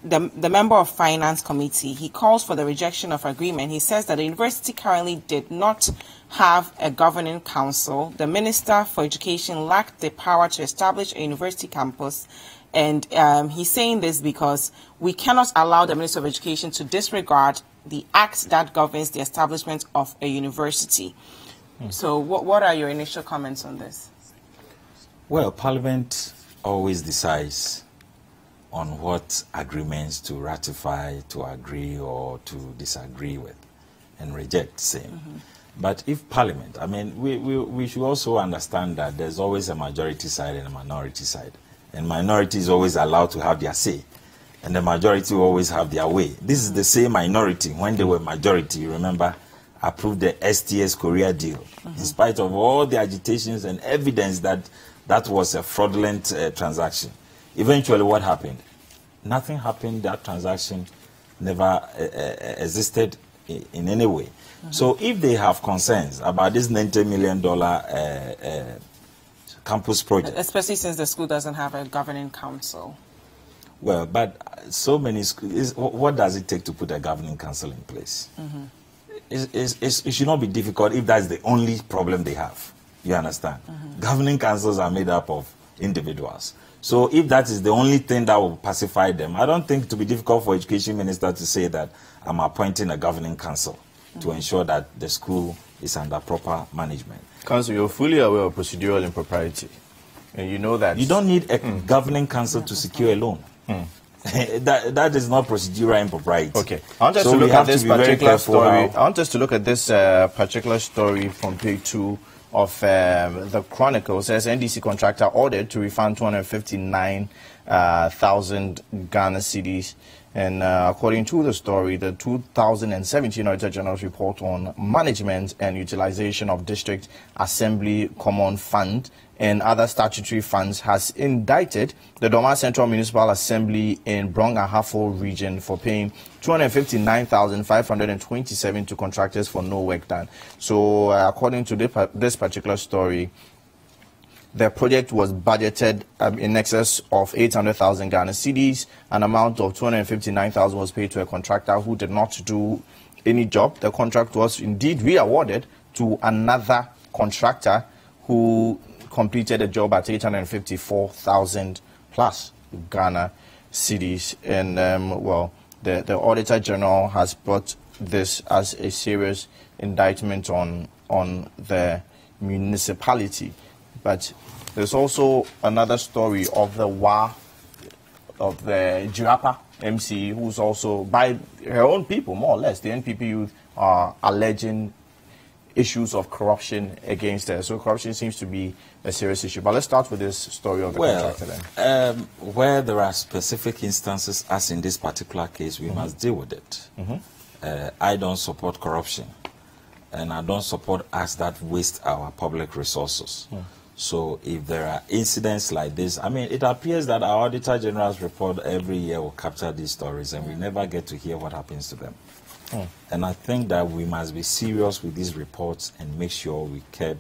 member of Finance Committee. He calls for the rejection of agreement. He says that the university currently did not have a governing council. The Minister for Education lacked the power to establish a university campus. And he's saying this because we cannot allow the Minister of Education to disregard the act that governs the establishment of a university. So what are your initial comments on this? Well, Parliament always decides on what agreements to ratify, to agree, or to disagree with, and reject same. But if Parliament, I mean, we should also understand that there's always a majority side and a minority side. And minority is always allowed to have their say, and the majority will always have their way. This is the same minority, when they were majority, you remember, approved the STS Korea deal, in spite of all the agitations and evidence that that was a fraudulent transaction. Eventually, what happened? Nothing happened. That transaction never existed in any way. So if they have concerns about this $90 million campus project, especially since the school doesn't have a governing council. Well, but so many schools, what does it take to put a governing council in place? It should not be difficult if that's the only problem they have. You understand? Governing councils are made up of individuals. So if that is the only thing that will pacify them, I don't think it will be difficult for Education Minister to say that I'm appointing a governing council to ensure that the school is under proper management. Council, you're fully aware of procedural impropriety. And you know that... You don't need a governing council to secure a loan. That is not procedural impropriety. Okay. I want us to look at this particular story. I want us to look at this particular story from page 2 of the Chronicle. It says NDC contractor ordered to refund 259,000 Ghana cedis. And according to the story, the 2017 Auditor General's report on management and utilization of District Assembly Common Fund and other statutory funds has indicted the Doma Central Municipal Assembly in Brong-Ahafo region for paying 259,527 to contractors for no work done. So according to this particular story, the project was budgeted in excess of 800,000 Ghana cedis. An amount of 259,000 was paid to a contractor who did not do any job. The contract was indeed re-awarded to another contractor who completed a job at 854,000 plus Ghana cedis. And well, the Auditor General has brought this as a serious indictment on the municipality. But there's also another story of the Jirapa MC, who's also, by her own people, more or less, the NPP youth are alleging issues of corruption against her. So corruption seems to be a serious issue. But let's start with this story of the contractor then. Where there are specific instances, as in this particular case, we must deal with it. I don't support corruption, and I don't support acts that waste our public resources. So if there are incidents like this, I mean, it appears that our Auditor General's report every year will capture these stories, and we never get to hear what happens to them. And I think that we must be serious with these reports and make sure we keep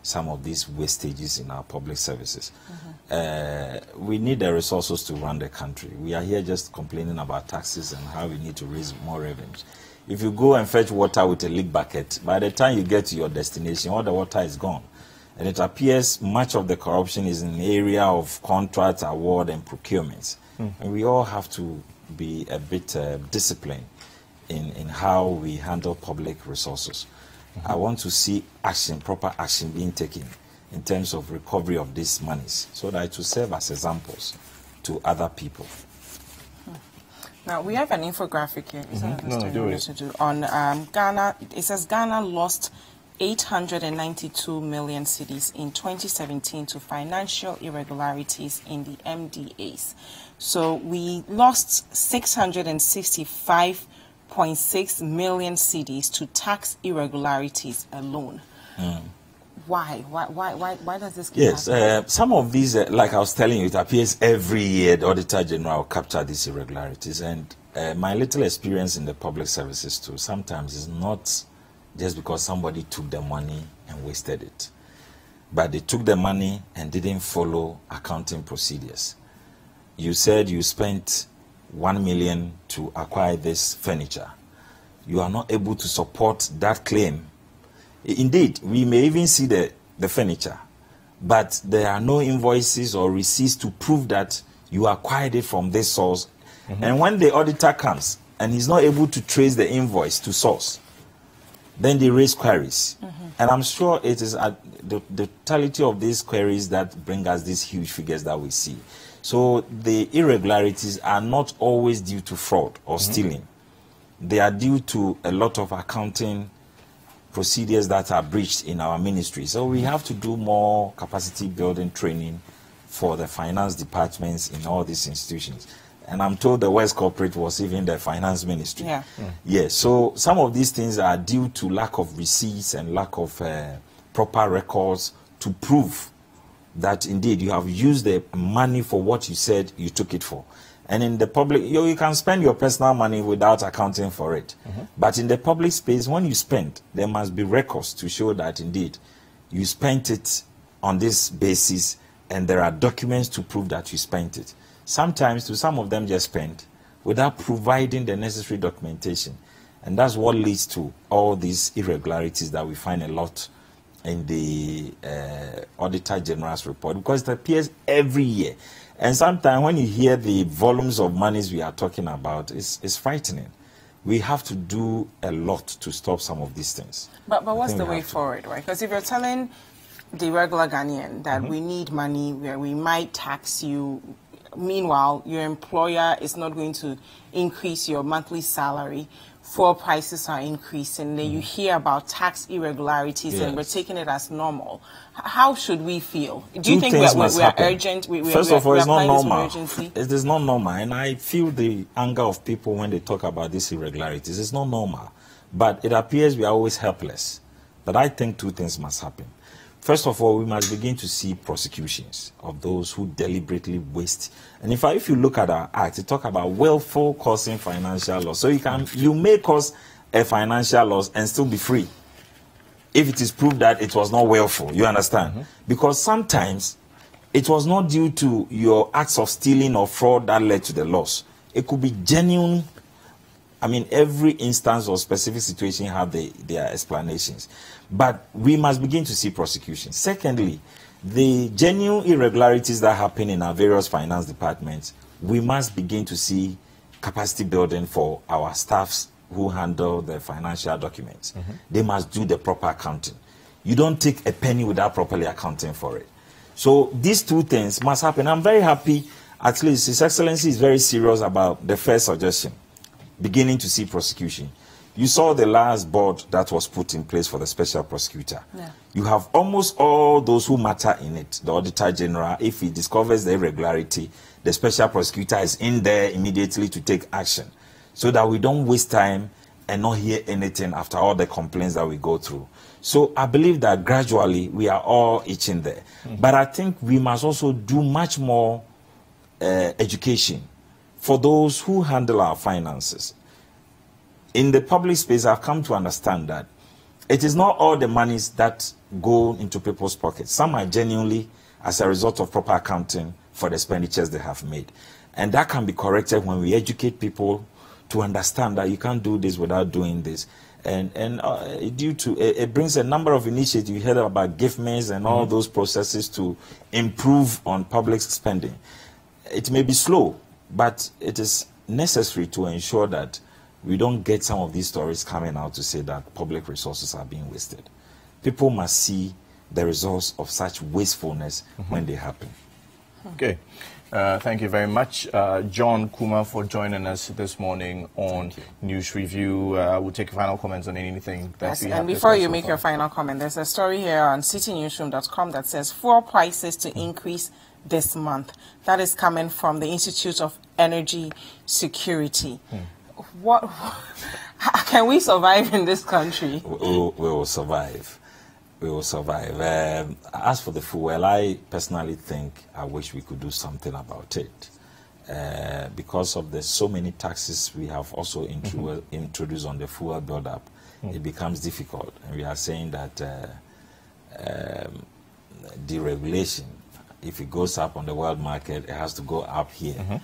some of these wastages in our public services. We need the resources to run the country. We are here just complaining about taxes and how we need to raise more revenues. If you go and fetch water with a leak bucket, by the time you get to your destination, all the water is gone. And it appears much of the corruption is in the area of contract, award, and procurements. And we all have to be a bit disciplined in how we handle public resources. I want to see action, proper action being taken in terms of recovery of these monies so that it will serve as examples to other people. Now, we have an infographic here. On Ghana. It says Ghana lost 892 million cedis in 2017 to financial irregularities in the MDAs. So we lost 665.6 million cedis to tax irregularities alone. Why? Why does this keep happening? Some of these, like I was telling you, it appears every year the Auditor General will capture these irregularities. And my little experience in the public services too, sometimes is not just because somebody took the money and wasted it. But they took the money and didn't follow accounting procedures. You said you spent 1 million to acquire this furniture. You are not able to support that claim. Indeed, we may even see the furniture, but there are no invoices or receipts to prove that you acquired it from this source. And when the auditor comes and he's not able to trace the invoice to source, then they raise queries. And I'm sure it is the totality of these queries that bring us these huge figures that we see. So the irregularities are not always due to fraud or stealing. They are due to a lot of accounting procedures that are breached in our ministry. So we have to do more capacity building training for the finance departments in all these institutions. And I'm told the West Corporate was even the finance ministry. Yes, so some of these things are due to lack of receipts and lack of proper records to prove that indeed you have used the money for what you said you took it for. And in the public, you can spend your personal money without accounting for it. But in the public space, when you spend, there must be records to show that indeed you spent it on this basis, and there are documents to prove that you spent it. Sometimes, some of them just spend without providing the necessary documentation. And that's what leads to all these irregularities that we find a lot in the Auditor General's report, because it appears every year. And sometimes when you hear the volumes of monies we are talking about, it's frightening. We have to do a lot to stop some of these things. But what's the way forward, right? Because if you're telling the regular Ghanaian that we need money, where we might tax you, meanwhile, your employer is not going to increase your monthly salary, fuel prices are increasing, then you hear about tax irregularities and we're taking it as normal. How should we feel? Do you think we are urgent? First of all, it's not normal. It is not normal. And I feel the anger of people when they talk about these irregularities. It's not normal. But it appears we are always helpless. But I think two things must happen. First of all, we must begin to see prosecutions of those who deliberately waste. And in fact, if you look at our act, it talks about willful causing financial loss. So you may cause a financial loss and still be free if it is proved that it was not willful. You understand? Because sometimes it was not due to your acts of stealing or fraud that led to the loss. It could be genuine. I mean, every instance or specific situation have their explanations. But we must begin to see prosecution. Secondly, the genuine irregularities that happen in our various finance departments, we must begin to see capacity building for our staffs who handle the financial documents. They must do the proper accounting. You don't take a penny without properly accounting for it. So these two things must happen. I'm very happy, at least His Excellency is very serious about the first suggestion, beginning to see prosecution. You saw the last board that was put in place for the special prosecutor. You have almost all those who matter in it. The Auditor General, if he discovers the irregularity, the special prosecutor is in there immediately to take action, so that we don't waste time and not hear anything after all the complaints that we go through. So I believe that gradually we are all itching there. But I think we must also do much more education for those who handle our finances. In the public space, I've come to understand that it is not all the monies that go into people's pockets. Some are genuinely as a result of proper accounting for the expenditures they have made. And that can be corrected when we educate people to understand that you can't do this without doing this. And due to it brings a number of initiatives. You heard about giftments and all those processes to improve on public spending. It may be slow, but it is necessary to ensure that we don't get some of these stories coming out to say that public resources are being wasted. People must see the results of such wastefulness when they happen. Okay. Thank you very much, John Kumah, for joining us this morning on News Review. We'll take your final comments on anything that we have. And before you make your final comment, there's a story here on citynewsroom.com that says fuel prices to increase this month. That is coming from the Institute of Energy Security. What can we survive in this country? We will survive. We will survive. As for the fuel, I personally think I wish we could do something about it. Because of the so many taxes we have also introduced on the fuel build-up, it becomes difficult. And we are saying that deregulation, if it goes up on the world market, it has to go up here.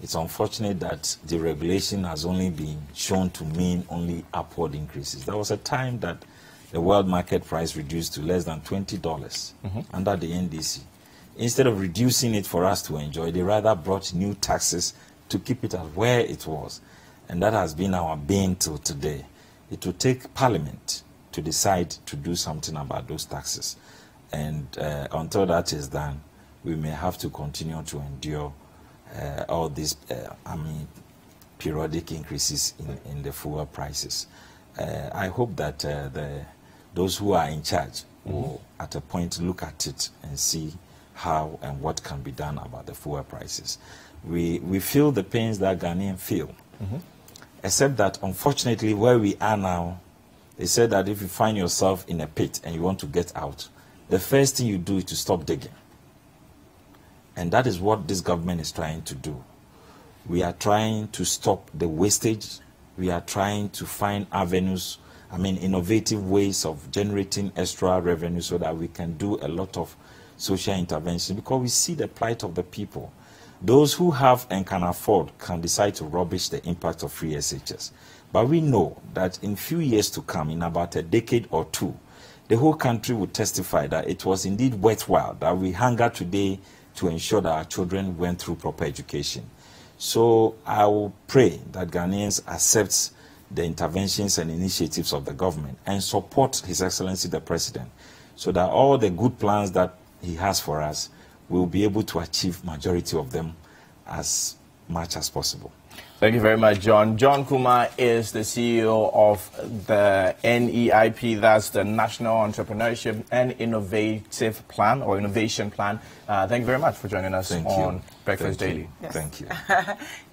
It's unfortunate that deregulation has only been shown to mean only upward increases. There was a time that the world market price reduced to less than $20 under the NDC. Instead of reducing it for us to enjoy, they rather brought new taxes to keep it at where it was. And that has been our bane till today. It will take Parliament to decide to do something about those taxes. And until that is done, we may have to continue to endure all these periodic increases in the fuel prices. I hope that those who are in charge will at a point look at it and see how and what can be done about the fuel prices. We feel the pains that Ghanaians feel, except that unfortunately where we are now, they said that if you find yourself in a pit and you want to get out, the first thing you do is to stop digging. And that is what this government is trying to do. We are trying to stop the wastage. We are trying to find avenues, innovative ways of generating extra revenue so that we can do a lot of social intervention, because we see the plight of the people. Those who have and can afford can decide to rubbish the impact of free SHS. But we know that in few years to come, in about a decade or two, the whole country will testify that it was indeed worthwhile that we hunger today to ensure that our children went through proper education. So I will pray that Ghanaians accept the interventions and initiatives of the government and support His Excellency the President, so that all the good plans that he has for us, we'll be able to achieve majority of them as much as possible. Thank you very much, John. John Kumah is the CEO of the NEIP, that's the National Entrepreneurship and Innovative Plan, or Innovation Plan. Thank you very much for joining us on Breakfast Daily. Yes. Thank you.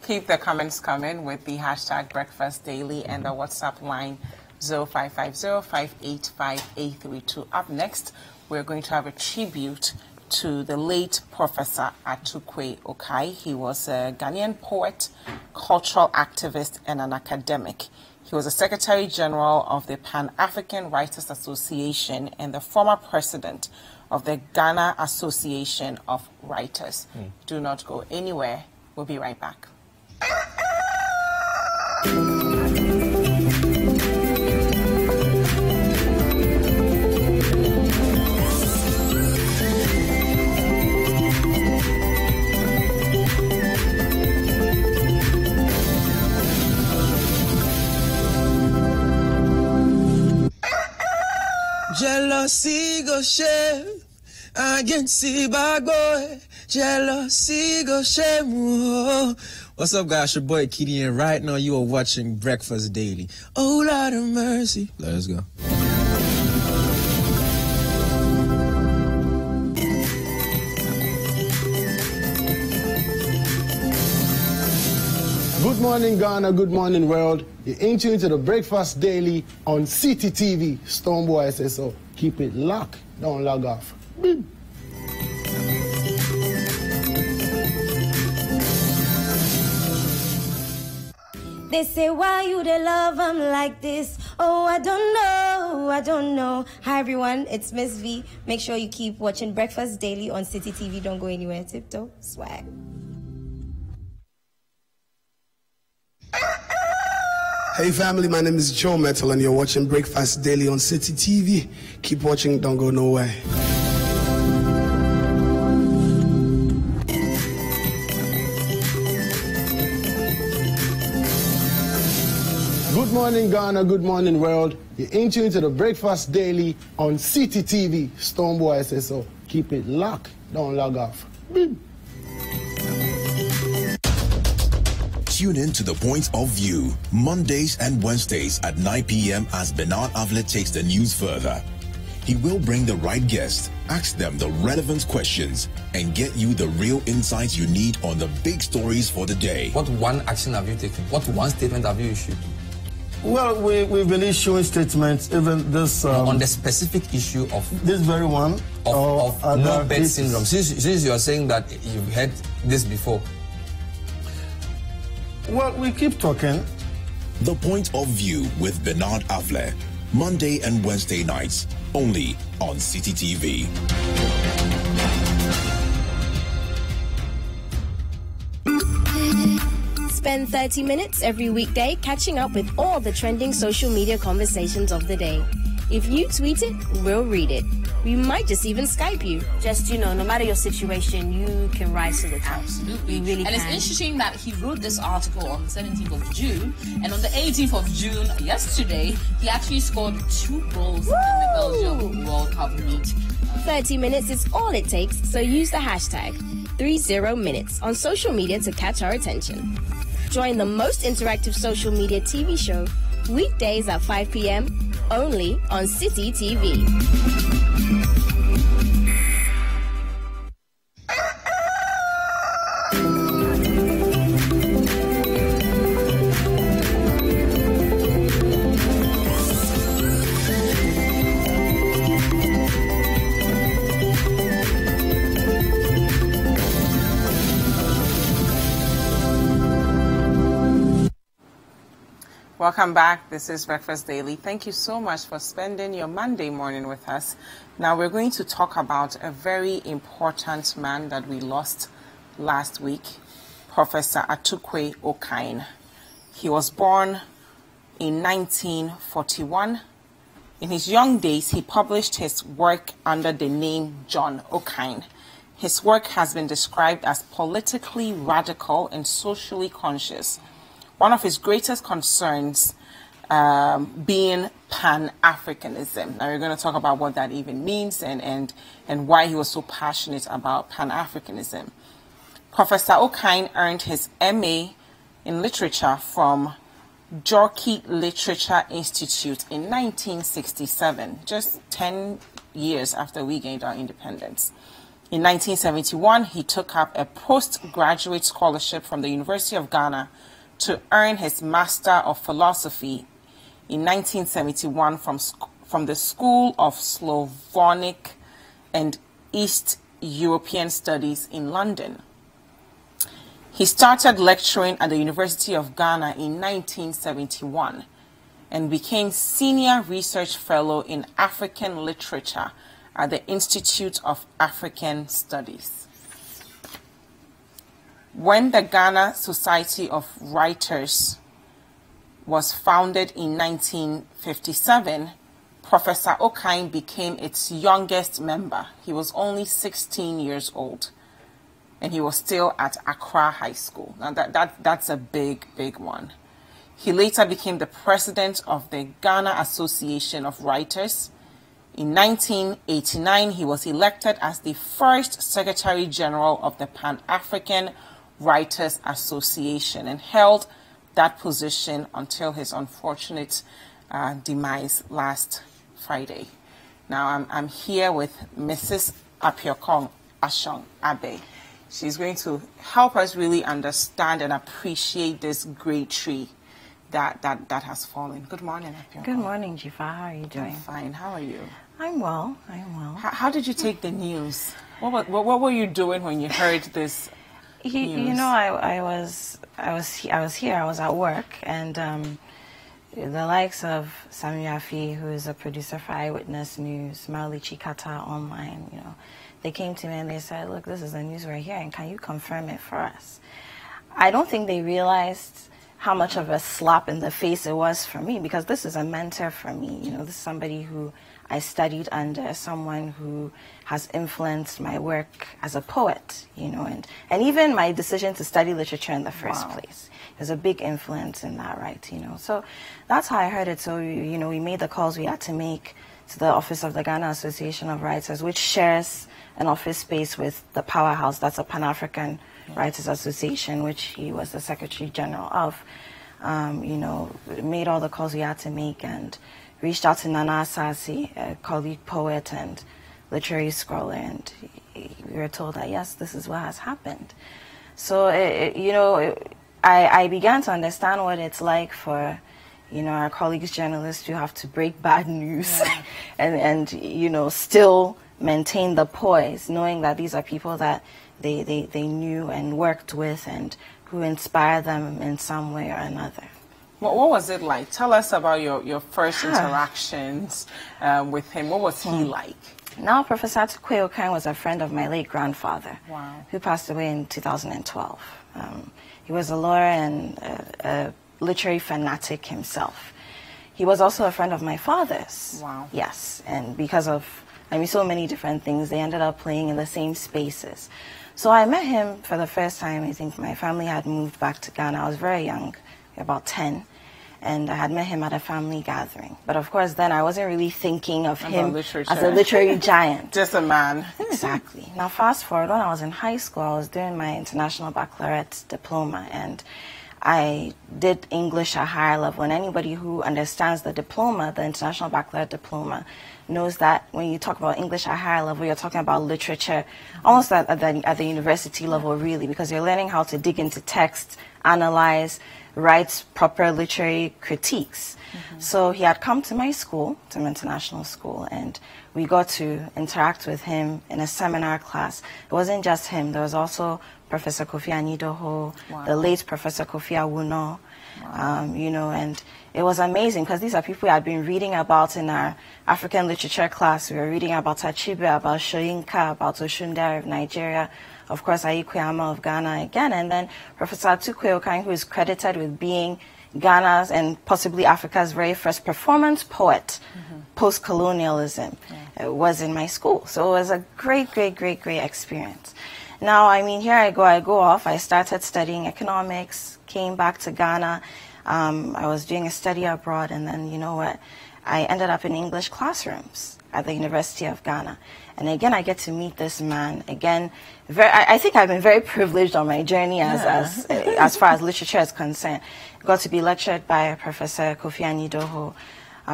Keep the comments coming with the hashtag Breakfast Daily and the WhatsApp line 0550-585-832. Up next, we're going to have a tribute to the late Professor Atukwei Okai. He was a Ghanaian poet, cultural activist, and an academic. He was the Secretary General of the Pan-African Writers Association and the former president of the Ghana Association of Writers. Do not go anywhere. We'll be right back. Jealousy go shame against the bad boy. Jealousy go shame. What's up, guys? Your boy Kitty, and right now you are watching Breakfast Daily. Oh, Lord of mercy. Let's go. Good morning, Ghana. Good morning, world. You're in tune to the Breakfast Daily on CTTV. Stoneboy says so. Keep it locked. Don't log off. Beep. They say, why you they love them like this? Oh, I don't know. know, I don't know. Hi everyone, it's Miss V. Make sure you keep watching Breakfast Daily on City TV. Don't go anywhere. Tiptoe swag. Hey family, my name is Joe Metal and you're watching Breakfast Daily on City TV. Keep watching, don't go nowhere. Good morning Ghana, good morning world. You're in tune to the Breakfast Daily on City TV. Stoneboy says so. Keep it locked, don't log off. Beep. Tune in to The Point of View, Mondays and Wednesdays at 9 p.m. as Bernard Avlet takes the news further. He will bring the right guest, ask them the relevant questions, and get you the real insights you need on the big stories for the day. What one action have you taken? What one statement have you issued? Well, we've been issuing statements, even this... on the specific issue of... This very one. Of no bed syndrome. Since you are saying that you've heard this before. Well, we keep talking. The Point of View with Bernard Avlet, Monday and Wednesday nights, only on City TV. Spend 30 minutes every weekday catching up with all the trending social media conversations of the day. If you tweet it, we'll read it. We might just even Skype you. Just, no matter your situation, you can rise to the top. Absolutely. You really and can. It's interesting that he wrote this article on the 17th of June, and on the 18th of June, yesterday, he actually scored 2 goals in the Belgium World Cup meet. 30 minutes is all it takes, so use the hashtag 30minutes on social media to catch our attention. Join the most interactive social media TV show weekdays at 5 p.m. only on City TV. Welcome back. This is Breakfast Daily. Thank you so much for spending your Monday morning with us. Now we're going to talk about a very important man that we lost last week, Professor Atukwei Okai. He was born in 1941. In his young days, he published his work under the name John Okai. His work has been described as politically radical and socially conscious. One of his greatest concerns being Pan-Africanism. Now, we're going to talk about what that even means and why he was so passionate about Pan-Africanism. Professor Okai earned his MA in literature from Jorki Literature Institute in 1967, just 10 years after we gained our independence. In 1971, he took up a postgraduate scholarship from the University of Ghana to earn his Master of Philosophy in 1971 from the School of Slavonic and East European Studies in London. He started lecturing at the University of Ghana in 1971 and became Senior Research Fellow in African Literature at the Institute of African Studies. When the Ghana Society of Writers was founded in 1957, Professor Okai became its youngest member. He was only 16 years old, and he was still at Accra High School. Now that's a big, big one. He later became the president of the Ghana Association of Writers. In 1989, he was elected as the first Secretary General of the Pan-African Writers Association and held that position until his unfortunate demise last Friday. Now I'm here with Mrs. Apiorkor Abe. She's going to help us really understand and appreciate this great tree that has fallen. Good morning, Apiorkor. Good morning, Jifa. How are you doing? I'm fine. How are you? I'm well. I'm well. How did you take the news? What were you doing when you heard this? You know, I was here. I was at work, and the likes of Sami Yafi, who is a producer for Eyewitness News, Maulichi Kata Online, you know, they came to me and they said, look, this is the news we're hearing. Can you confirm it for us? I don't think they realized how much of a slap in the face it was for me, because this is a mentor for me. You know, this is somebody who I studied under, someone who has influenced my work as a poet, you know, and even my decision to study literature in the first place. There's a big influence in that, right, you know. So that's how I heard it. So, you know, we made the calls we had to make to the office of the Ghana Association of Writers, which shares an office space with the Powerhouse. That's a Pan-African Writers Association, which he was the Secretary General of. You know, made all the calls we had to make and reached out to Nana Asasi, a colleague poet and literary scholar, and we were told that, yes, this is what has happened. So, you know, I began to understand what it's like for, you know, our colleagues journalists to have to break bad news and, you know, still maintain the poise, knowing that these are people that they knew and worked with and who inspired them in some way or another. What was it like? Tell us about your first interactions with him. What was he like? Now, Professor Atukwei Okai was a friend of my late grandfather, Wow. who passed away in 2012. He was a lawyer and a literary fanatic himself. He was also a friend of my father's. Wow. Yes, and because of, I mean, so many different things, they ended up playing in the same spaces. So I met him for the first time. I think my family had moved back to Ghana. I was very young, about 10. And I had met him at a family gathering. But of course, then I wasn't really thinking of him as a literary giant. Just a man. Exactly. Now, fast forward, when I was in high school, I was doing my international baccalaureate diploma, and I did English at higher level. And anybody who understands the diploma, the international baccalaureate diploma, knows that when you talk about English at higher level, you're talking about literature almost at the university level, really, because you're learning how to dig into text, analyze, write proper literary critiques. So he had come to my school, to my international school, and we got to interact with him in a seminar class. It wasn't just him. There was also Professor Kofi Anidoho, the late Professor Kofi Awuno, you know, and it was amazing because these are people I had been reading about in our African literature class. We were reading about Achebe, about Shoyinka, about Oshundere of Nigeria, of course, Ayikwei of Ghana again, and then Professor Atukwei Okai, who is credited with being Ghana's and possibly Africa's very first performance poet, post-colonialism, was in my school. So it was a great experience. Now, I mean, here I go off. I started studying economics, came back to Ghana. I was doing a study abroad, and then, you know what, I ended up in English classrooms at the University of Ghana. And again, I get to meet this man. Again, I think I've been very privileged on my journey as far as literature is concerned. Got to be lectured by Professor Kofi Anidoho,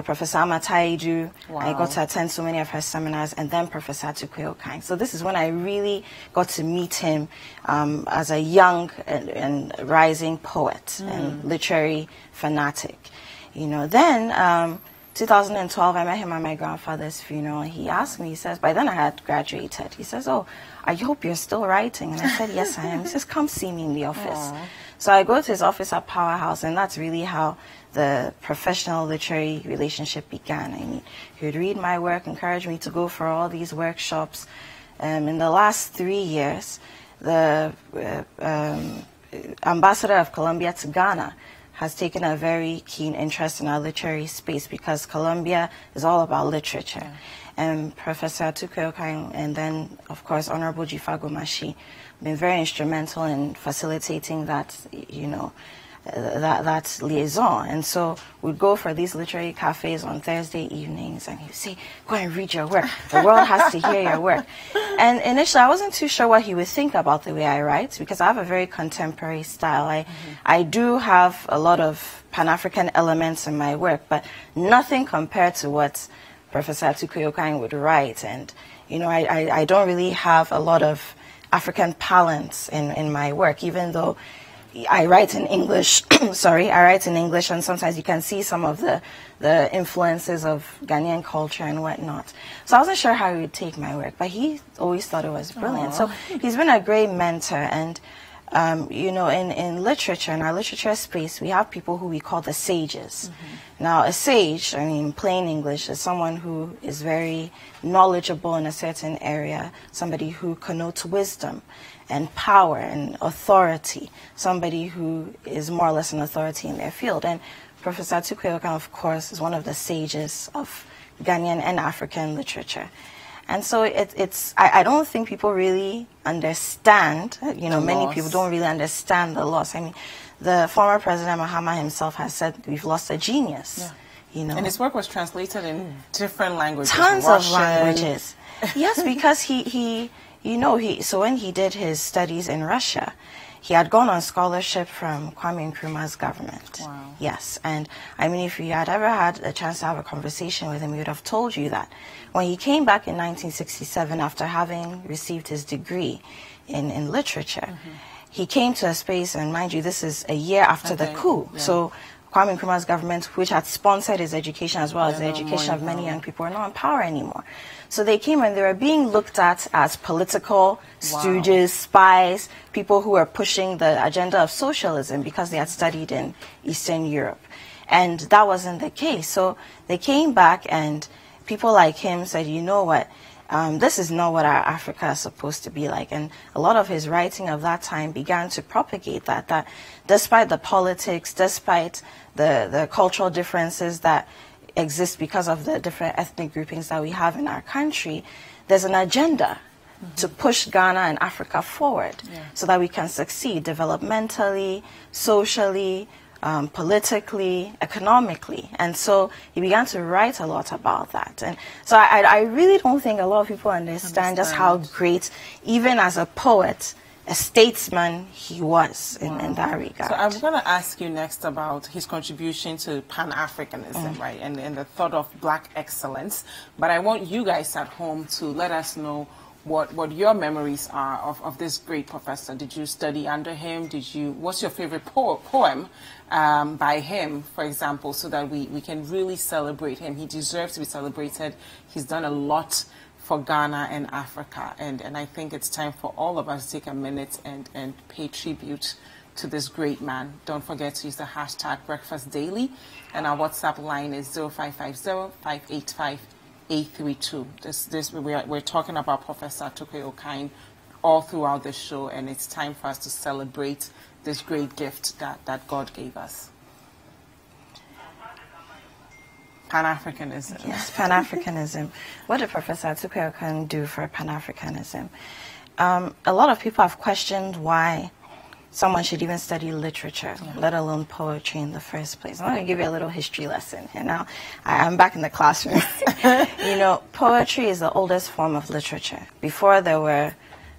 Professor Amataiju. I got to attend so many of her seminars, and then Professor Atukwei Okai. So this is when I really got to meet him as a young and rising poet and literary fanatic. You know, then 2012, I met him at my grandfather's funeral. He asked me, he says, by then I had graduated. He says, oh, I hope you're still writing. And I said, yes, I am. He says, come see me in the office. So I go to his office at Powerhouse, and that's really how the professional literary relationship began. I mean, he would read my work, encourage me to go for all these workshops. In the last 3 years, the ambassador of Colombia to Ghana has taken a very keen interest in our literary space, because Colombia is all about literature. And Professor Atukwei Okai, and then, of course, Honorable Jifa Gomashi, been very instrumental in facilitating that, you know, that liaison. And so we'd go for these literary cafes on Thursday evenings, and he'd say, go and read your work. The world has to hear your work. And initially, I wasn't too sure what he would think about the way I write, because I have a very contemporary style. I do have a lot of Pan-African elements in my work, but nothing compared to what Professor Atukwei Okai would write. And, you know, I don't really have a lot of African palette in my work, even though I write in English. Sorry, I write in English, and sometimes you can see some of the influences of Ghanaian culture and whatnot. So I wasn't sure how he would take my work, but he always thought it was brilliant. So he's been a great mentor, and you know, in literature, in our literature space, we have people who we call the sages. Now, a sage, I mean, plain English, is someone who is very knowledgeable in a certain area, somebody who connotes wisdom and power and authority, somebody who is more or less an authority in their field. And Professor Atukwei Okai, of course, is one of the sages of Ghanaian and African literature. And so I don't think people really understand, you know, many people don't really understand the loss. I mean, the former President Mahama himself has said we've lost a genius. Yeah. You know, and his work was translated in different languages. Tons Russian. of languages. Yes, because so when he did his studies in Russia, he had gone on scholarship from Kwame Nkrumah's government. Wow. Yes, and I mean, if you had ever had a chance to have a conversation with him, he would have told you that when he came back in 1967 after having received his degree in literature, he came to a space, and mind you, this is a year after the coup. Yeah. So Kwame Nkrumah's government, which had sponsored his education as well as the education of many young people, were not in power anymore. So they came and they were being looked at as political stooges, spies, people who were pushing the agenda of socialism because they had studied in Eastern Europe. And that wasn't the case. So they came back and people like him said, you know what, this is not what our Africa is supposed to be like. And a lot of his writing of that time began to propagate that despite the politics, despite the cultural differences that exist because of the different ethnic groupings that we have in our country, there's an agenda to push Ghana and Africa forward so that we can succeed developmentally, socially, politically, economically. And so he began to write a lot about that. And so I really don't think a lot of people understand just how great, even as a poet, a statesman he was in that regard. So I'm going to ask you next about his contribution to Pan-Africanism, right, and the thought of black excellence. But I want you guys at home to let us know what your memories are of this great professor. Did you study under him? What's your favorite poem by him, for example, so that we can really celebrate him? He deserves to be celebrated. He's done a lot for Ghana and Africa, and I think it's time for all of us to take a minute and pay tribute to this great man. Don't forget to use the hashtag BreakfastDaily, and our WhatsApp line is 0550-585-832. We're talking about Professor Atukwei Okai all throughout the show, and it's time for us to celebrate this great gift that God gave us. Pan-Africanism. Yes, Pan-Africanism. What did Professor Atukwei Okai do for Pan-Africanism? A lot of people have questioned why someone should even study literature, let alone poetry in the first place. I'm going to give you a little history lesson. And now I'm back in the classroom. You know, poetry is the oldest form of literature. Before there were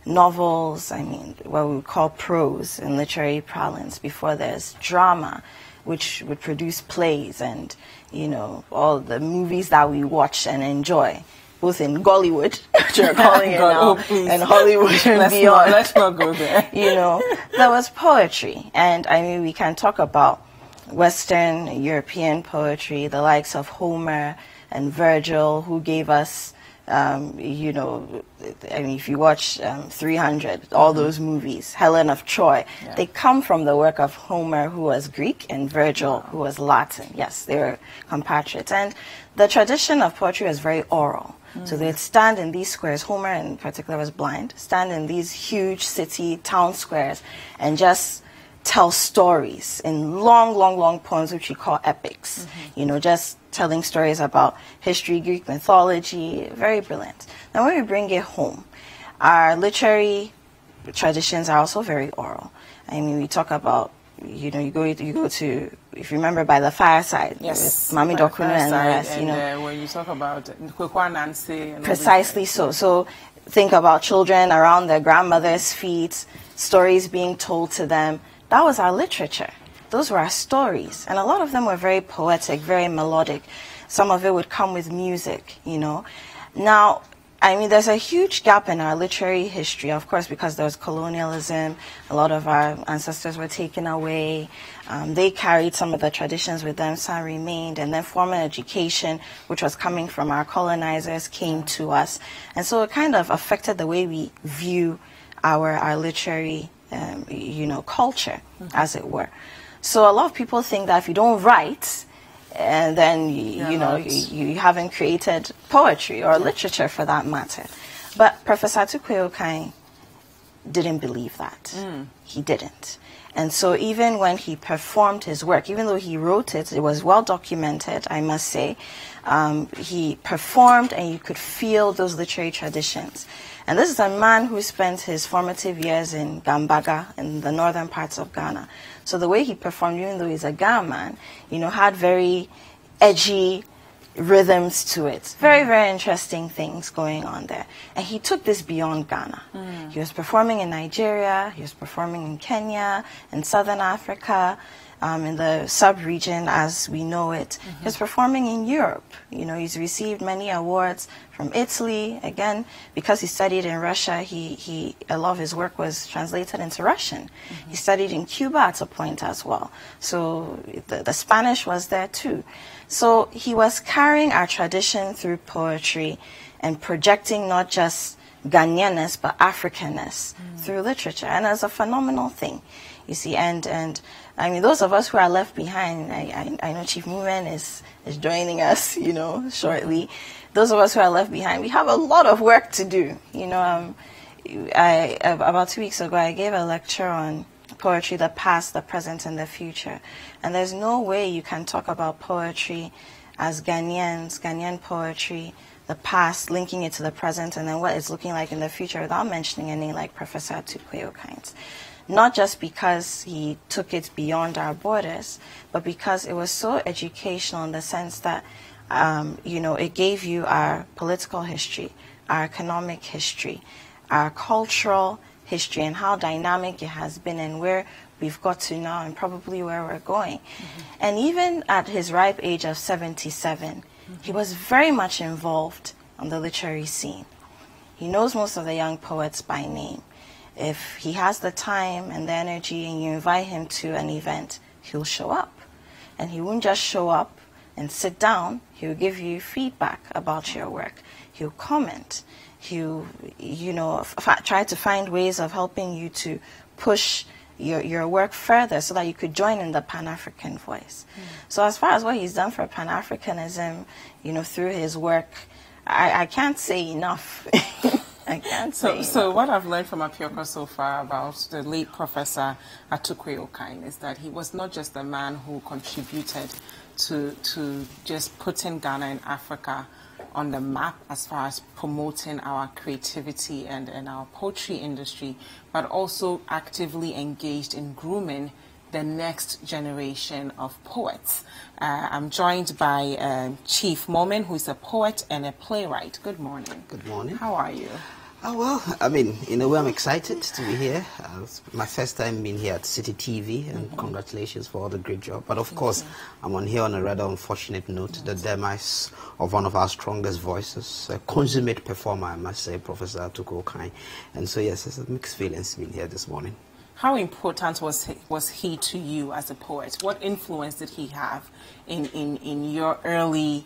novels, I mean, what we would call prose in literary parlance. Before there's drama, which would produce plays and, you know, all the movies that we watch and enjoy, both in Gollywood, which you're calling it now, and Hollywood and beyond. Let's not go there. You know, there was poetry. And, I mean, we can talk about Western European poetry, the likes of Homer and Virgil, who gave us, you know, I mean, if you watch 300, all those movies, Helen of Troy, they come from the work of Homer, who was Greek, and Virgil, who was Latin. Yes, they were compatriots. And the tradition of poetry was very oral. So they'd stand in these squares, Homer in particular was blind, stand in these huge city, town squares, and just tell stories in long, long, long poems, which we call epics. You know, just telling stories about history, Greek mythology, very brilliant. Now, when we bring it home, our literary traditions are also very oral. I mean, we talk about, you know, you go to, if you remember, by the fireside, with Mami Dokunu and the rest, you know. When you talk about Kwekwa Nancy. Precisely so. So think about children around their grandmother's feet, stories being told to them. That was our literature. Those were our stories. And a lot of them were very poetic, very melodic. Some of it would come with music, you know. Now, I mean, there's a huge gap in our literary history, of course, because there was colonialism. A lot of our ancestors were taken away. They carried some of the traditions with them, some remained. And then formal education, which was coming from our colonizers, came to us. And so it kind of affected the way we view our literary you know, culture, as it were. So a lot of people think that if you don't write, and then you haven't created poetry or literature for that matter. But Professor Atukwei Okai didn't believe that. He didn't. And so even when he performed his work, even though he wrote it, it was well documented, I must say, he performed and you could feel those literary traditions. And this is a man who spent his formative years in Gambaga, in the northern parts of Ghana. So the way he performed, even though he's a Ghana man, you know, had very edgy rhythms to it. Very, very interesting things going on there. And he took this beyond Ghana. He was performing in Nigeria, he was performing in Kenya, in Southern Africa, in the sub-region as we know it. He was performing in Europe. You know, he's received many awards from Italy. Again, because he studied in Russia, a lot of his work was translated into Russian. He studied in Cuba at a point as well. So the Spanish was there too. So he was carrying our tradition through poetry and projecting not just Ghanaianness but Africanness through literature. And it's a phenomenal thing, you see. And I mean, those of us who are left behind, I know Chief Moomen is joining us, you know, shortly. Those of us who are left behind, we have a lot of work to do. You know, about 2 weeks ago, I gave a lecture on poetry, the past, the present, and the future. And there's no way you can talk about poetry as Ghanaians, Ghanaian poetry, the past, linking it to the present, and then what it's looking like in the future without mentioning a name like Professor Atukwei Okai. Not just because he took it beyond our borders, but because it was so educational in the sense that, you know, it gave you our political history, our economic history, our cultural history, and how dynamic it has been and where we've got to now and probably where we're going. And even at his ripe age of 77, he was very much involved on the literary scene. He knows most of the young poets by name. If he has the time and the energy and you invite him to an event, he'll show up. And he won't just show up and sit down. He'll give you feedback about your work. He'll comment. He'll, you know, try to find ways of helping you to push your work further so that you could join in the Pan-African voice. So as far as what he's done for Pan-Africanism, you know, through his work, I can't say enough. I can't say So what I've learned from Apiorkor so far about the late Professor Atukwei Okai is that he was not just a man who contributed to just putting Ghana and Africa on the map as far as promoting our creativity and our poetry industry, but also actively engaged in grooming the next generation of poets. I'm joined by Chief Moomen, who is a poet and a playwright. Good morning. Good morning. How are you? Oh, well, I mean, in a way, I'm excited to be here. It's my first time being here at City TV, and congratulations for all the great job. But of course, I'm on here on a rather unfortunate note, the demise of one of our strongest voices, a consummate performer, I must say, Professor Atukwei Okai. And so, yes, it's a mixed feelings being here this morning. How important was he to you as a poet? What influence did he have in your earlier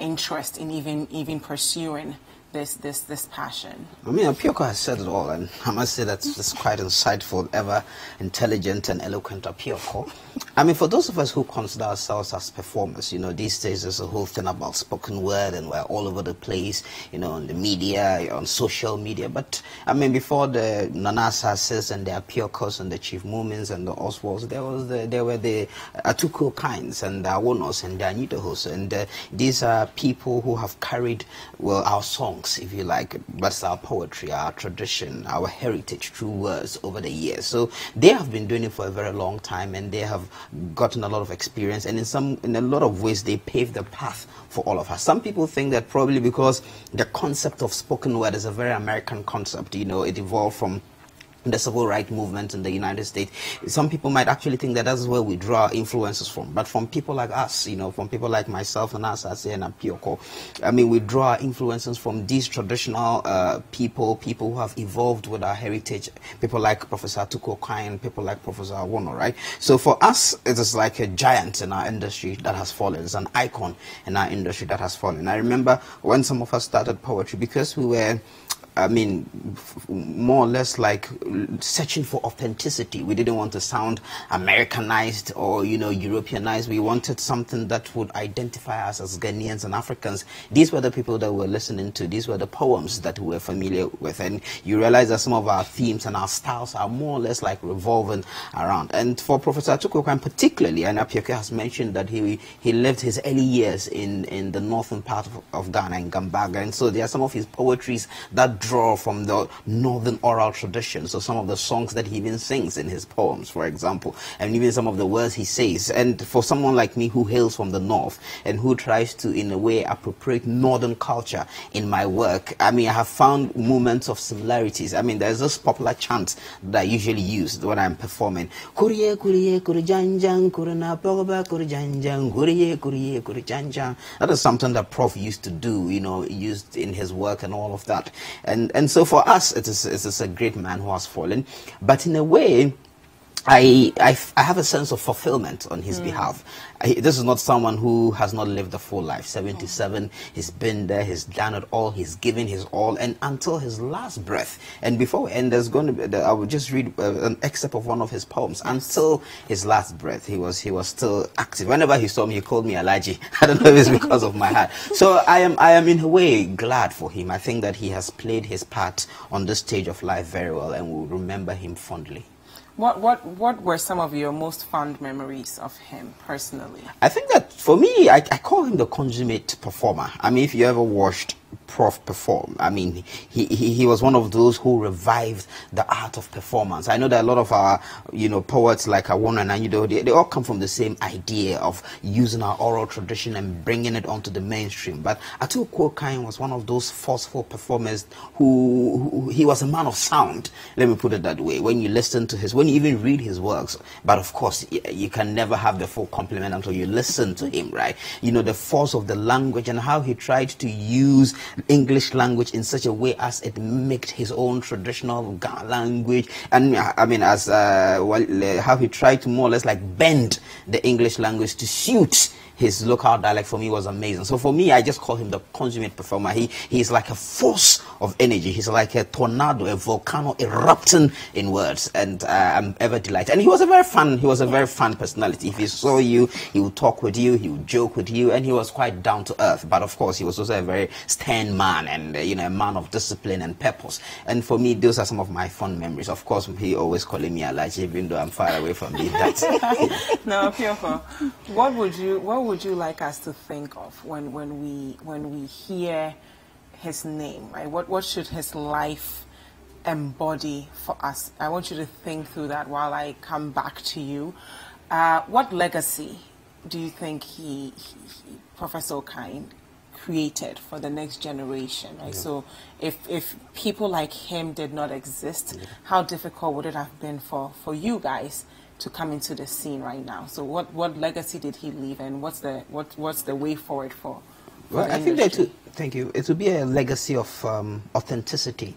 interest in even pursuing this passion? I mean, Apiorkor has said it all, and I must say that's quite insightful, ever intelligent and eloquent Apiorkor. I mean, for those of us who consider ourselves as performers, you know, these days there's a whole thing about spoken word, and we're all over the place, you know, on the media, on social media. But I mean, before the Nanasas and the Apiorkors and the Chief Moomens and the Oswalds, there were the Atukwei Okais and the Awonos and the Anitahos, and these are people who have carried, well, our songs, if you like, but our poetry, our tradition, our heritage through words over the years. So they have been doing it for a very long time, and they have gotten a lot of experience, and in a lot of ways they paved the path for all of us. Some people think that probably because the concept of spoken word is a very American concept, you know, it evolved from the civil rights movement in the United States. Some people might actually think that that's where we draw influences from. But from people like us, you know, from people like myself and us, and Apiorkor, I mean, we draw influences from these traditional people who have evolved with our heritage, people like Professor Atukwei Okai and people like Professor Awono, right? So for us, it is like a giant in our industry that has fallen. It's an icon in our industry that has fallen. I remember when some of us started poetry, because we were I mean, more or less like searching for authenticity. We didn't want to sound Americanized or, you know, Europeanized. We wanted something that would identify us as Ghanaians and Africans. These were the people that we were listening to. These were the poems that we were familiar with. And you realize that some of our themes and our styles are more or less like revolving around. And for Professor Atukwei Okai particularly, and Apiorkor has mentioned that he lived his early years in the northern part of Ghana, in Gambaga. And so there are some of his poetries that draw from the northern oral tradition. So some of the songs that he even sings in his poems, for example, and even some of the words he says. And for someone like me who hails from the north and who tries to, in a way, appropriate northern culture in my work, I mean, I have found moments of similarities. I mean, there's this popular chant that I usually use when I'm performing. Kuriye, kuriye, kurijanjang, kurina pogoba, kurijanjang, kuriye, kuriye, kurijanjang. That is something that Prof used to do, you know, used in his work and all of that. And so for us, it is a great man who has fallen. But in a way, I have a sense of fulfillment on his behalf. This is not someone who has not lived a full life. 77, he's been there, he's done it all, he's given his all, and until his last breath. And before we end, there's going to be, I will just read an excerpt of one of his poems. Until his last breath, he was still active. Whenever he saw me, he called me Alaji. I don't know if it's because of my heart. So I am in a way glad for him. I think that he has played his part on this stage of life very well, and we'll remember him fondly. What were some of your most fond memories of him personally? I think that for me, I call him the consummate performer. I mean, if you ever watched Prof perform, I mean, he was one of those who revived the art of performance. I know that a lot of our, you know, poets like Awona and Anyido, they all come from the same idea of using our oral tradition and bringing it onto the mainstream. But Atukwei Okai was one of those forceful performers who he was a man of sound. Let me put it that way. When you listen to when you even read his works, but of course, you can never have the full complement until you listen to him, right? You know, the force of the language and how he tried to use English language in such a way as it mimicked his own traditional language, and I mean, as how he tried to more or less like bend the English language to suit his local dialect, for me, was amazing. So for me, I just call him the consummate performer. He's like a force of energy. He's like a tornado, a volcano erupting in words, and I'm ever delighted. And he was a very fun personality. If he saw you, he would talk with you, he would joke with you, and he was quite down to earth. But of course, he was also a very stern man, and you know, a man of discipline and purpose. And for me, those are some of my fond memories. Of course, he always calling me Alaji, even though I'm far away from being that. Now, Apiorkor, what would you like us to think of when we hear his name, right? What should his life embody for us? I want you to think through that while I come back to you. What legacy do you think Professor Okai created for the next generation, right? Yeah. So if people like him did not exist, how difficult would it have been for you guys to come into the scene right now? So what legacy did he leave, and what's the way forward for well, I think that thank you. It would be a legacy of authenticity.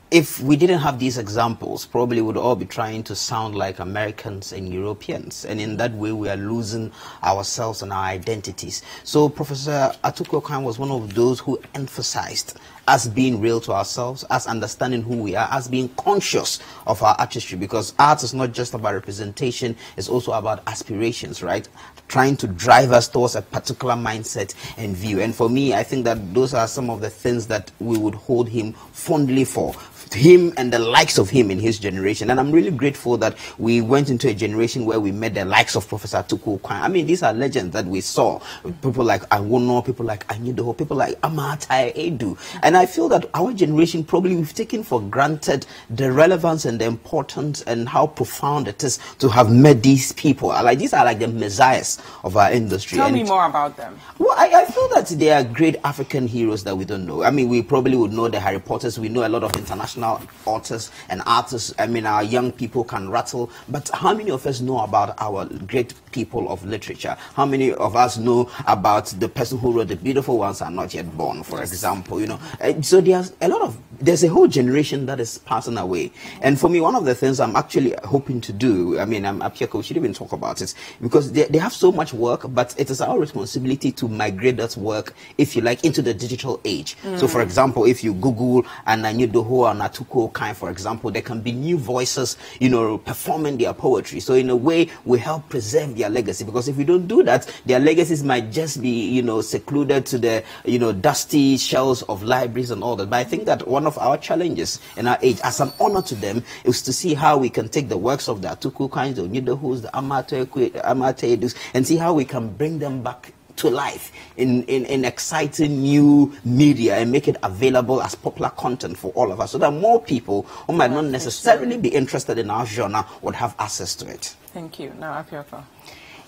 If we didn't have these examples, probably would all be trying to sound like Americans and Europeans, and in that way we are losing ourselves and our identities. So Professor Atukwei Okai was one of those who emphasized us being real to ourselves, us understanding who we are, us being conscious of our artistry, because art is not just about representation, it's also about aspirations, right? Trying to drive us towards a particular mindset and view. And for me, I think that those are some of the things that we would hold him fondly for. Him and the likes of him in his generation. And I'm really grateful that we went into a generation where we met the likes of Professor Atukwei Okai. I mean, these are legends that we saw. People like Awono, people like Anyido, people like Amatai Edu. And I feel that our generation, probably we've taken for granted the relevance and the importance and how profound it is to have met these people. Like, these are like the messiahs of our industry. Tell me more about them. Well, I feel that they are great African heroes that we don't know. I mean, we probably would know the Harry Potters. We know a lot of international authors and artists. I mean, our young people can rattle, but how many of us know about our great people of literature? How many of us know about the person who wrote The Beautiful Ones Are Not Yet Born, for example? You know, so there's a lot of there's a whole generation that is passing away. And for me, one of the things I'm actually hoping to do, I mean, Apiorkor, we should even talk about it, because they have so much work, but it is our responsibility to migrate that work, if you like, into the digital age. So, for example, if you Google Prof Atukwei Okai, for example, there can be new voices, you know, performing their poetry. So, in a way, we help preserve their legacy, because if we don't do that, their legacies might just be, you know, secluded to the, you know, dusty shelves of libraries and all that. But I think that one of our challenges in our age, as an honor to them, is to see how we can take the works of the Atukwei Okai, the Onyedahus, the Amatedus, and see how we can bring them back to life in exciting new media and make it available as popular content for all of us, so that more people who might not necessarily be interested in our genre would have access to it. Thank you. Now, Apiorkor.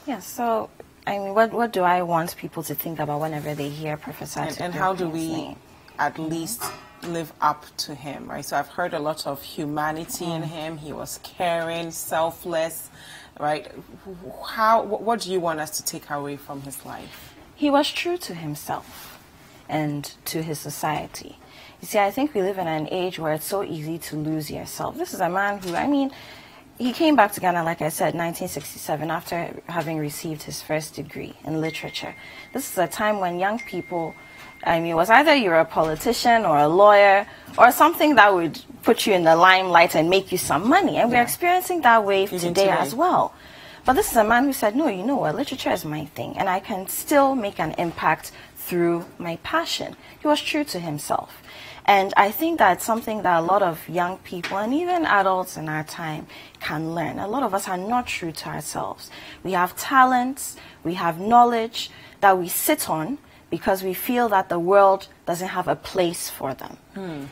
Yeah, so, I mean, what do I want people to think about whenever they hear Professor Atukwei? And how do we at least live up to him, right? So I've heard a lot of humanity in him. He was caring, selfless, right? What do you want us to take away from his life? He was true to himself and to his society. You see, I think we live in an age where it's so easy to lose yourself. This is a man who, I mean, he came back to Ghana, like I said, 1967, after having received his first degree in literature. This is a time when young people, I mean, it was either you're a politician or a lawyer or something that would put you in the limelight and make you some money. And we're experiencing that wave today as well. But this is a man who said, no, you know what, literature is my thing, and I can still make an impact through my passion. He was true to himself. And I think that's something that a lot of young people and even adults in our time can learn. A lot of us are not true to ourselves. We have talents, we have knowledge that we sit on because we feel that the world doesn't have a place for them.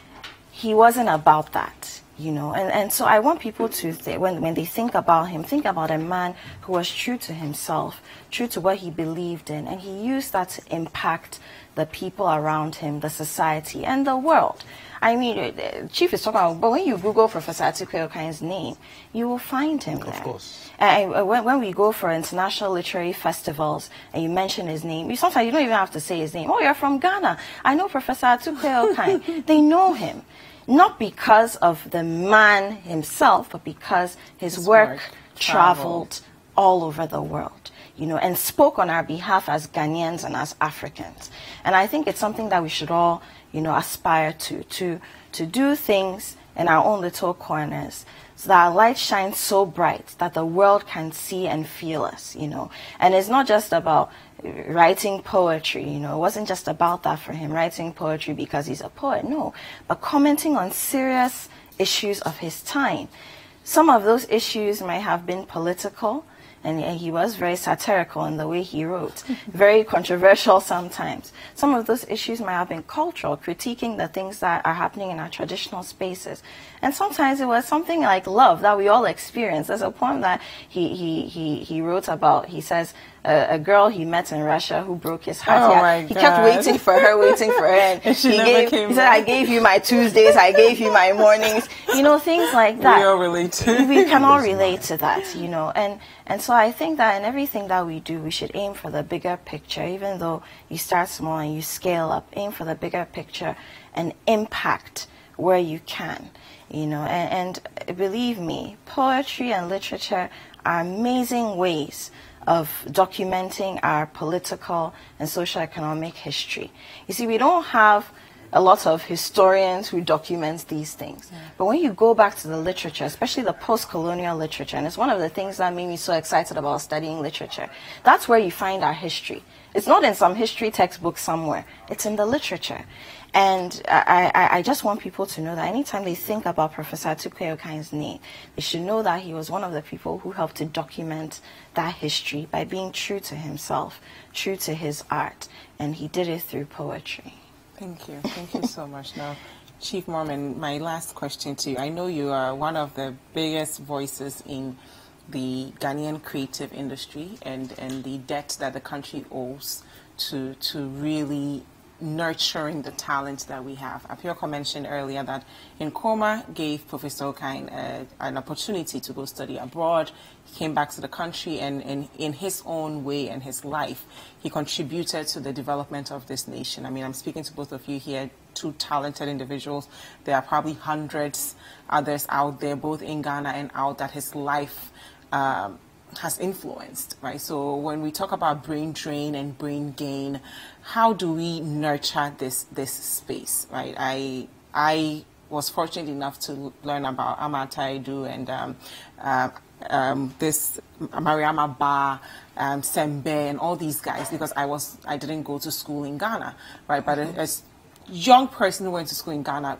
He wasn't about that, you know. And so I want people to, when they think about him, think about a man who was true to himself, true to what he believed in, and he used that to impact the people around him, the society, and the world. I mean, Chief is talking about, but when you Google Professor Atukwei Okai's name, you will find him there. Of course. When we go for international literary festivals and you mention his name, sometimes you don't even have to say his name. Oh, you're from Ghana. I know Professor Atukwei Okai. They know him. Not because of the man himself, but because his work traveled all over the world, you know, and spoke on our behalf as Ghanaians and as Africans. And I think it's something that we should all, you know, aspire to do things in our own little corners, so that our light shines so bright that the world can see and feel us, you know. And it's not just about writing poetry, you know. It wasn't just about that for him, writing poetry because he's a poet, no. But commenting on serious issues of his time. Some of those issues might have been political, and he was very satirical in the way he wrote, very controversial sometimes. Some of those issues might have been cultural, critiquing the things that are happening in our traditional spaces. And sometimes it was something like love that we all experience. There's a poem that he wrote about, he says, a girl he met in Russia who broke his heart. He kept waiting for her, and she never came he said, I gave you my Tuesdays, I gave you my mornings, you know, things like that. We all relate to We can all relate to that, you know. And so I think that in everything that we do, we should aim for the bigger picture. Even though you start small and you scale up, aim for the bigger picture and impact where you can, you know. And believe me, poetry and literature are amazing ways of documenting our political and socio-economic history. You see, we don't have a lot of historians who document these things. But when you go back to the literature, especially the post-colonial literature, and it's one of the things that made me so excited about studying literature, that's where you find our history. It's not in some history textbook somewhere. It's in the literature. And I just want people to know that anytime they think about Professor Atukwei Okai's name, they should know that he was one of the people who helped to document that history by being true to himself, true to his art, and he did it through poetry. Thank you. Thank you so much. Now, Chief Moomen, my last question to you. I know you are one of the biggest voices in the Ghanaian creative industry and the debt that the country owes to really nurturing the talent that we have? Apiorkor mentioned earlier that in Kumah gave Professor Okai an opportunity to go study abroad. He came back to the country, and in his own way and his life, he contributed to the development of this nation. I mean, I'm speaking to both of you here, two talented individuals. There are probably hundreds others out there, both in Ghana and out, that his life has influenced, right? So when we talk about brain drain and brain gain, how do we nurture this space, right? I was fortunate enough to learn about Amataidu and this Mariama Ba, Sembe, and all these guys, because I didn't go to school in Ghana, right? But as young person who went to school in Ghana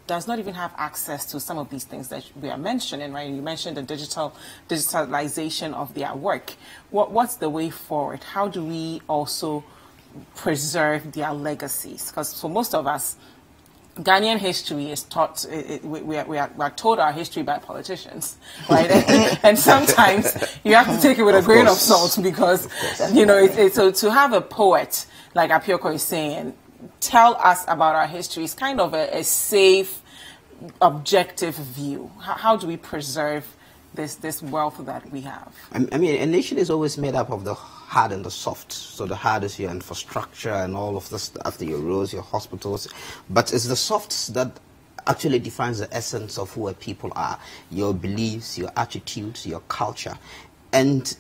does not even have access to some of these things that we are mentioning, right? You mentioned the digitalization of their work. What's the way forward? How do we also preserve their legacies? Because for most of us, Ghanaian history is taught, we are told our history by politicians, right? And sometimes you have to take it with a grain of salt, because, you know, so to have a poet, like Apiorkor is saying, tell us about our history is kind of a safe, objective view. How do we preserve this wealth that we have? I mean, a nation is always made up of the hard and the soft. So the hard is your infrastructure and all of the stuff, your roads, your hospitals. But it's the softs that actually defines the essence of who a people are. Your beliefs, your attitudes, your culture. And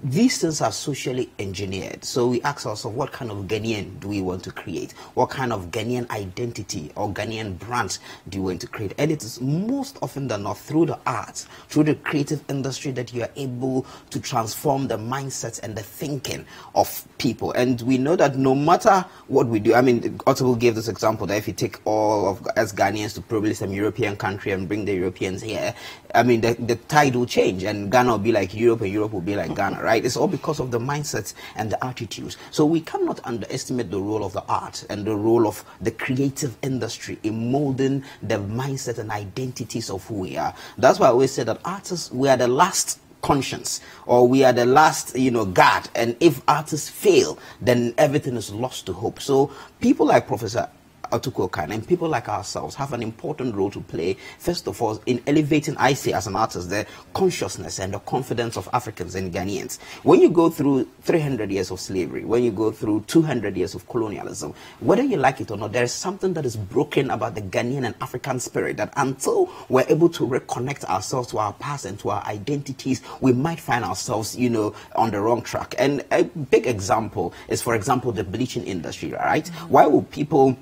these things are socially engineered. So we ask ourselves, what kind of Ghanaian do we want to create? What kind of Ghanaian identity or Ghanaian brand do you want to create? And it is most often than not through the arts, through the creative industry, that you are able to transform the mindsets and the thinking of people. And we know that no matter what we do, I mean, Otabil gave this example that if you take all of us Ghanaians to probably some European country and bring the Europeans here, I mean, the tide will change, and Ghana will be like Europe and Europe will be like Ghana, right? It's all because of the mindsets and the attitudes. So we cannot underestimate the role of the art and the role of the creative industry in molding the mindset and identities of who we are. That's why I always say that artists, we are the last conscience, or we are the last, guard. And if artists fail, then everything is lost to hope. So people like Professor Atukwei Okai and people like ourselves have an important role to play, first of all, in elevating, I say as an artist, the consciousness and the confidence of Africans and Ghanaians. When you go through 300 years of slavery, when you go through 200 years of colonialism, whether you like it or not, there is something that is broken about the Ghanaian and African spirit, that until we're able to reconnect ourselves to our past and to our identities, we might find ourselves, on the wrong track. And a big example is, for example, the bleaching industry, right? Why will people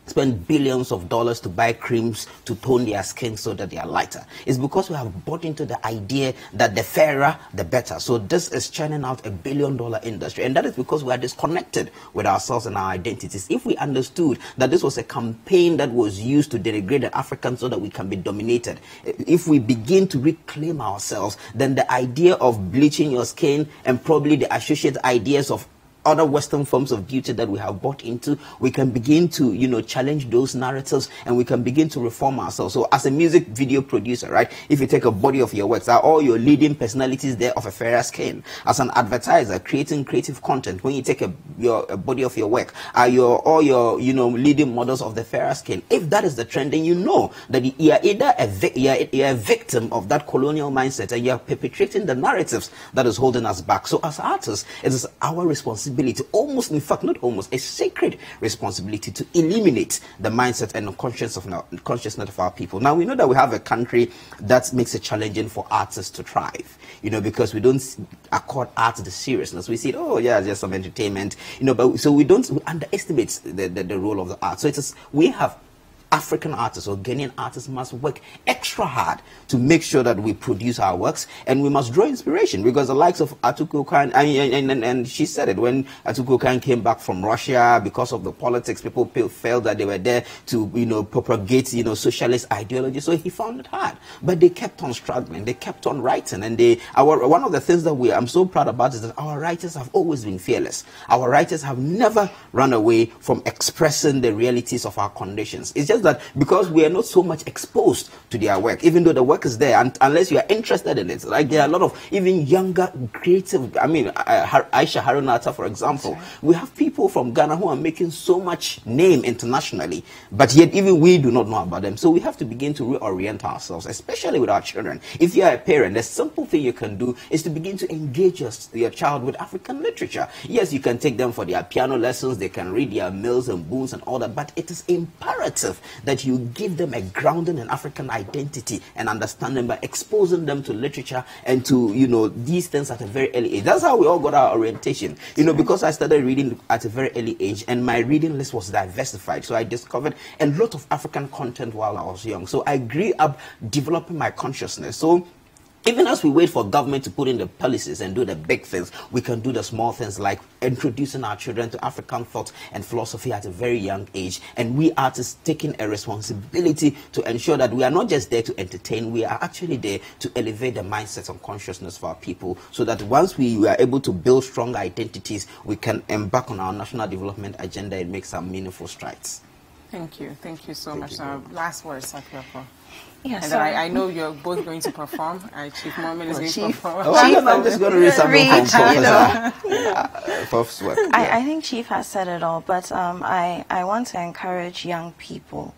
spend billions of dollars to buy creams to tone their skin so that they are lighter? It's because we have bought into the idea that the fairer, the better. So this is churning out $1 billion industry. And that is because we are disconnected with ourselves and our identities. If we understood that this was a campaign that was used to denigrate the Africans so that we can be dominated, if we begin to reclaim ourselves, then the idea of bleaching your skin and probably the associated ideas of other Western forms of beauty that we have bought into, we can begin to, challenge those narratives, and we can begin to reform ourselves. So as a music video producer, right, if you take a body of your works, are all your leading personalities there of a fairer skin? As an advertiser creating creative content, when you take a body of your work, are all your leading models of the fairer skin? If that is the trend, then you know that you are either you're a victim of that colonial mindset, and you are perpetrating the narratives that is holding us back. So as artists, it is our responsibility, almost, in fact, not almost, a sacred responsibility to eliminate the mindset and the consciousness of our people. Now, we know that we have a country that makes it challenging for artists to thrive, because we don't accord art the seriousness. We say, oh, yeah, just some entertainment, but so we underestimate the role of the art. So we have African artists or Ghanaian artists must work extra hard to make sure that we produce our works, and we must draw inspiration, because the likes of Atukwei Okai, and she said it, when Atukwei Okai came back from Russia, because of the politics, people felt that they were there to propagate socialist ideology, so he found it hard. But they kept on struggling, they kept on writing, and one of the things that I'm so proud about is that our writers have always been fearless. Our writers have never run away from expressing the realities of our conditions. It's just that because we are not so much exposed to their work, even though the work is there, and unless you are interested in it. Like there are a lot of even younger, creative, I mean, Aisha Harunata, for example. We have people from Ghana who are making so much name internationally, but yet even we do not know about them. So we have to begin to reorient ourselves, especially with our children. If you are a parent, the simple thing you can do is to begin to engage your child with African literature. Yes, you can take them for their piano lessons, they can read their Mills and Boons and all that, but it is imperative that you give them a grounding in African identity and understanding by exposing them to literature and to, you know, these things at a very early age. That's how we all got our orientation. You know, because I started reading at a very early age and my reading list was diversified. So I discovered a lot of African content while I was young. So I grew up developing my consciousness. So even as we wait for government to put in the policies and do the big things, we can do the small things like introducing our children to African thought and philosophy at a very young age. And we artists taking a responsibility to ensure that we are not just there to entertain, we are actually there to elevate the mindset and consciousness for our people, so that once we are able to build strong identities, we can embark on our national development agenda and make some meaningful strides. Thank you so much. Last words, Apiorkor. Yeah, and I know you're both going to perform. Chief Moomen is going to perform. I'm just going to read something from Prof's work. I think Chief has said it all, but I want to encourage young people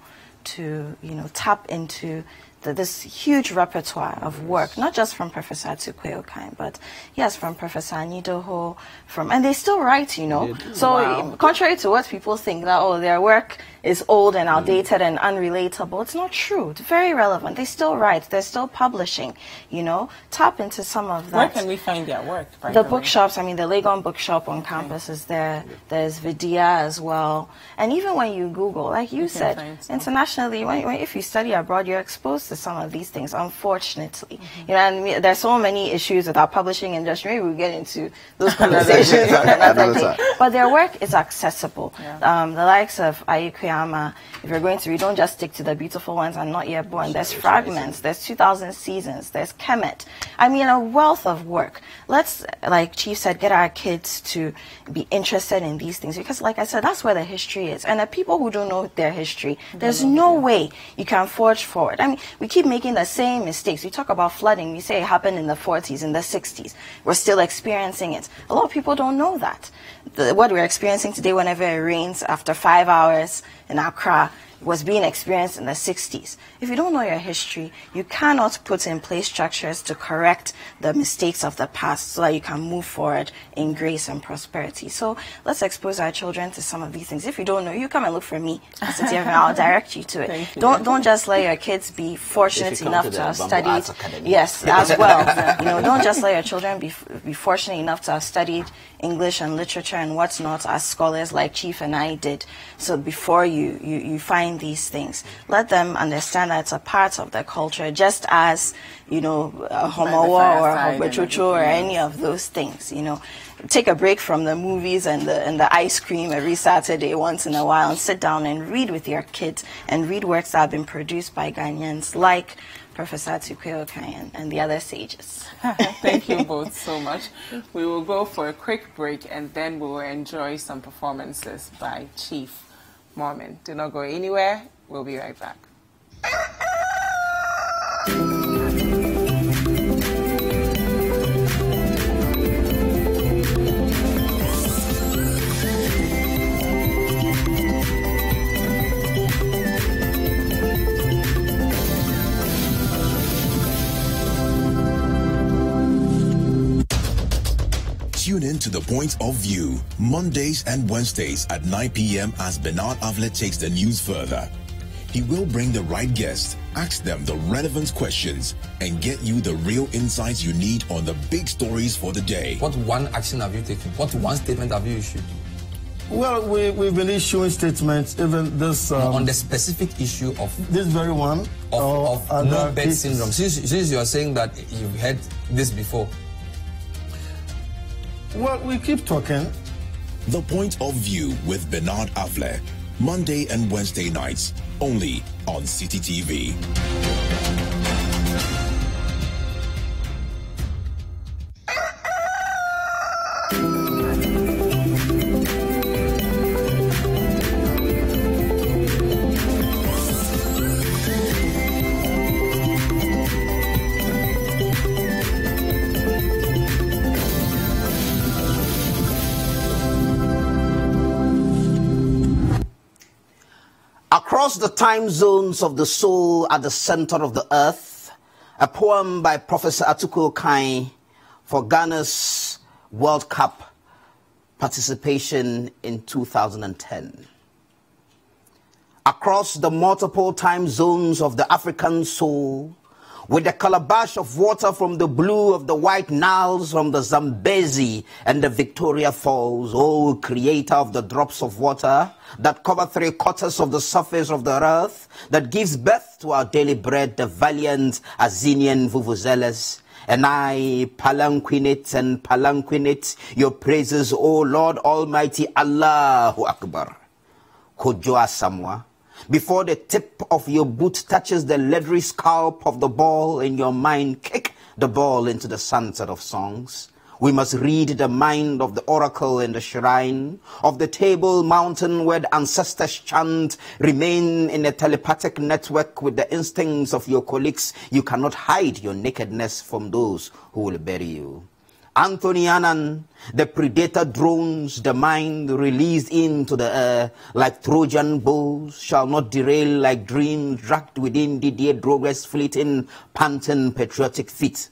to, you know, tap into this huge repertoire of work, not just from Professor Atukwei Okai, but yes, from Professor Anidoho, and they still write, you know. So contrary to what people think, that, oh, their work is old and outdated and unrelatable, it's not true. It's very relevant. They still write. They're still publishing, you know. Tap into some of that. Where can we find their work? The bookshops, I mean, the Legon bookshop on campus is there. There's Vidya as well. And even when you Google, like you said, internationally, if you study abroad, you're exposed to some of these things, unfortunately. You know, and there's so many issues with our publishing industry. Maybe we'll get into those conversations another day. But their work is accessible. The likes of Ayikwe, if you're going to read, don't just stick to the beautiful ones and not yet born. There's Fragments, there's 2000 Seasons, there's Kemet. I mean, a wealth of work. Let's, like Chief said, get our kids to be interested in these things, because like I said, that's where the history is. And the people who don't know their history, there's no way you can forge forward. I mean, we keep making the same mistakes. We talk about flooding. We say it happened in the 40s, in the 60s. We're still experiencing it. A lot of people don't know that. What we're experiencing today, whenever it rains after 5 hours in Accra, was being experienced in the 60s. If you don't know your history, you cannot put in place structures to correct the mistakes of the past so that you can move forward in grace and prosperity. So let's expose our children to some of these things. If you don't know, you come and look for me and I'll direct you to it. Don't just let your kids be fortunate enough to have studied. Yes, as well. You know, don't just let your children be fortunate enough to have studied English and literature and whatnot as scholars like Chief and I did. So before you find these things, let them understand that it's a part of their culture, just as, you know, a homowa or a hobechuchu or any of those things. You know, take a break from the movies and the ice cream every Saturday once in a while and sit down and read with your kids and read works that have been produced by Ghanaians like Professor Atukwei Okai and the other sages. Thank you both so much. We will go for a quick break and then we will enjoy some performances by Chief Moomen. Do not go anywhere. We'll be right back. Tune in to The Point of View, Mondays and Wednesdays at 9 p.m. as Bernard Avlet takes the news further. He will bring the right guests, ask them the relevant questions, and get you the real insights you need on the big stories for the day. What one action have you taken? What one statement have you issued? Well, we've been issuing statements, even this... on the specific issue of... This very one. Of no bed syndrome. Since you are saying that you've heard this before. Well, we keep talking. The Point of View with Bernard Avlet, Monday and Wednesday nights, only on City TV. Across the time zones of the soul at the center of the earth, a poem by Professor Atukwei Okai for Ghana's World Cup participation in 2010. Across the multiple time zones of the African soul, with the calabash of water from the blue of the white Niles, from the Zambezi and the Victoria Falls, O creator of the drops of water that cover 3/4 of the surface of the earth, that gives birth to our daily bread, the valiant Azinian vuvuzelas. And I palanquinate your praises, O Lord Almighty, Allahu Akbar. Kojoa Samwa. Before the tip of your boot touches the leathery scalp of the ball in your mind, kick the ball into the sunset of songs. We must read the mind of the oracle in the shrine, of the table mountain where the ancestors chant, remain in a telepathic network with the instincts of your colleagues. You cannot hide your nakedness from those who will bury you. Anthony Annan, the predator drones, the mind released into the air like Trojan bulls, shall not derail like dreams dragged within Didier Drogba's fleeting, panting, patriotic feet.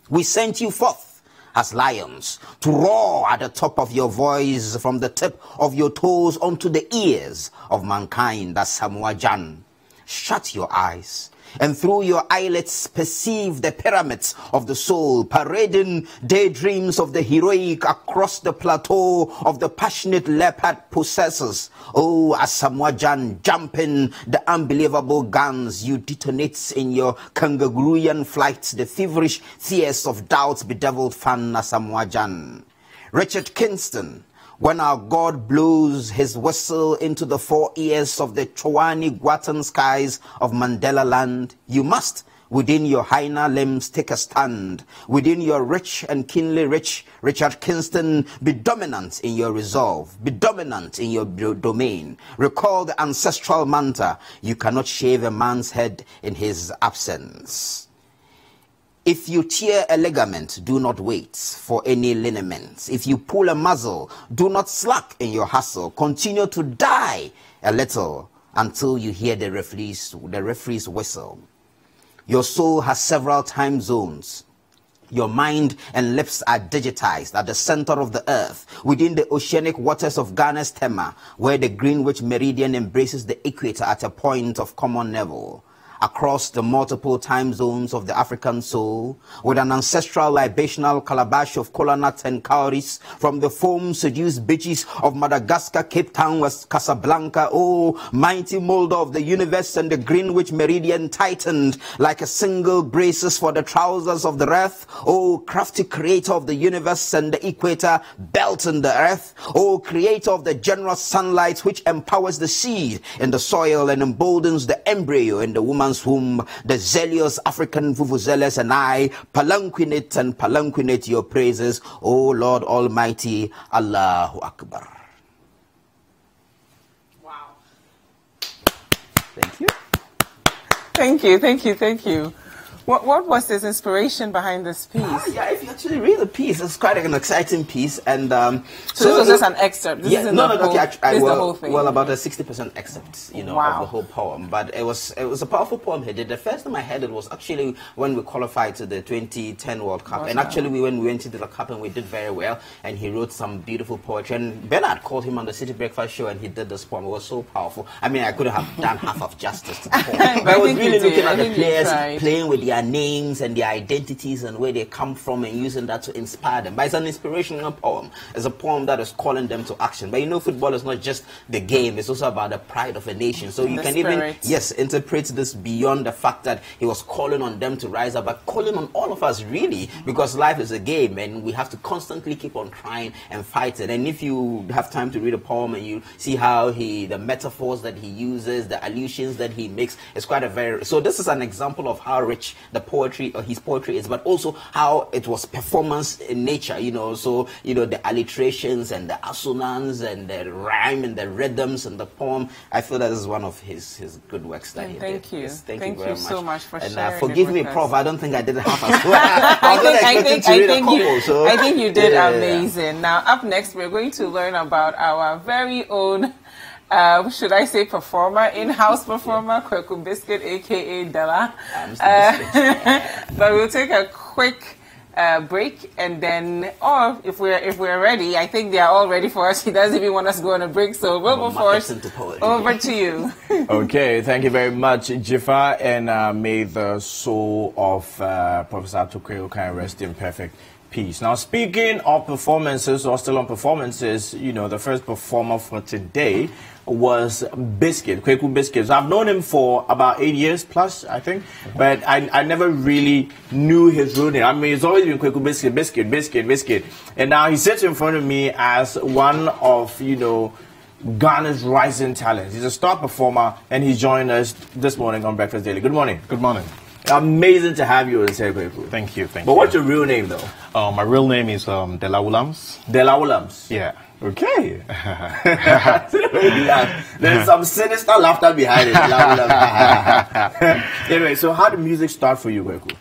We sent you forth as lions to roar at the top of your voice, from the tip of your toes onto the ears of mankind, as Samoa Jan. Shut your eyes, and through your eyelids perceive the pyramids of the soul, parading daydreams of the heroic across the plateau of the passionate leopard possessors. Oh, as Samoajan jumping the unbelievable guns you detonate in your kangarooian flight, the feverish fears of doubts bedeviled fan as Samoajan. Richard Kingston, when our God blows his whistle into the 4 ears of the Chowani Guatan skies of Mandela land, you must, within your hyena limbs, take a stand. Within your rich and keenly rich Richard Kingston, be dominant in your resolve. Be dominant in your domain. Recall the ancestral mantra, you cannot shave a man's head in his absence. If you tear a ligament, do not wait for any liniment. If you pull a muzzle, do not slack in your hustle. Continue to die a little until you hear the referee's whistle. Your soul has several time zones. Your mind and lips are digitized at the center of the earth, within the oceanic waters of Ghana's Tema, where the Greenwich Meridian embraces the equator at a point of common level. Across the multiple time zones of the African soul, with an ancestral libational calabash of kola nuts and cowries, from the foam-seduced beaches of Madagascar, Cape Town, West Casablanca, oh, mighty molder of the universe, and the Greenwich Meridian tightened like a single braces for the trousers of the earth, oh, crafty creator of the universe and the equator, belt in the earth, oh, creator of the generous sunlight which empowers the seed in the soil and emboldens the embryo in the woman's whom the zealous African vuvuzelas and I palanquinate your praises, O Lord Almighty, Allahu Akbar. Wow. Thank you. Thank you. What was this inspiration behind this piece? Yeah, if you actually read the piece, it's quite an exciting piece. And so this was just an excerpt. This isn't the whole thing. Well, about a 60% excerpt, of the whole poem. But it was a powerful poem he did. The first time I heard it was actually when we qualified to the 2010 World Cup. And actually, when we went to the Cup and we did very well, and he wrote some beautiful poetry. And Bernard called him on the City Breakfast Show, and he did this poem. It was so powerful. I mean, I couldn't have done half of justice to the poem. But I was really looking at the players playing with their names and their identities and where they come from, and using that to inspire them. But it's an inspirational poem. It's a poem that is calling them to action. But football is not just the game. It's also about the pride of a nation. So you can even, interpret this beyond the fact that he was calling on them to rise up, but calling on all of us, really, because life is a game and we have to constantly keep on trying and fighting. And if you have time to read a poem and you see how the metaphors that he uses, the allusions that he makes, it's quite so this is an example of how rich his poetry is, but also how it was performance in nature, so the alliterations and the assonance and the rhyme and the rhythms and the poem. I feel that this is one of his good works that he did. Thank you. Thank you so much for sharing. And forgive me, Prof, I don't think I did half as well. I think you did amazing. Now, up next, we're going to learn about our very own should I say performer, in-house performer, Kweku Biscuit, aka Della. But we'll take a quick break, and then, or if we're ready, I think they are all ready for us. He doesn't even want us to go on a break, so we'll go first. Over to you. Okay, thank you very much, Jifa, and may the soul of Professor Atukwei Okai rest in perfect peace. Now, speaking of performances, or still on performances, you know, the first performer for today was Biscuit, Kweku Biscuit. So I've known him for about 8 years plus, I think, but I never really knew his real name. I mean, it's always been Kweku Biscuit, Biscuit, Biscuit, Biscuit. And now he sits in front of me as one of, you know, Ghana's rising talents. He's a star performer, and he joined us this morning on Breakfast Daily. Good morning. Good morning. Amazing to have you on Kweku. Thank you, thank you. But what's your real name, though? My real name is Dela Williams. Dela Williams? Yeah. Okay. There's some sinister laughter behind it. Anyway, so how did music start for you, Kweku?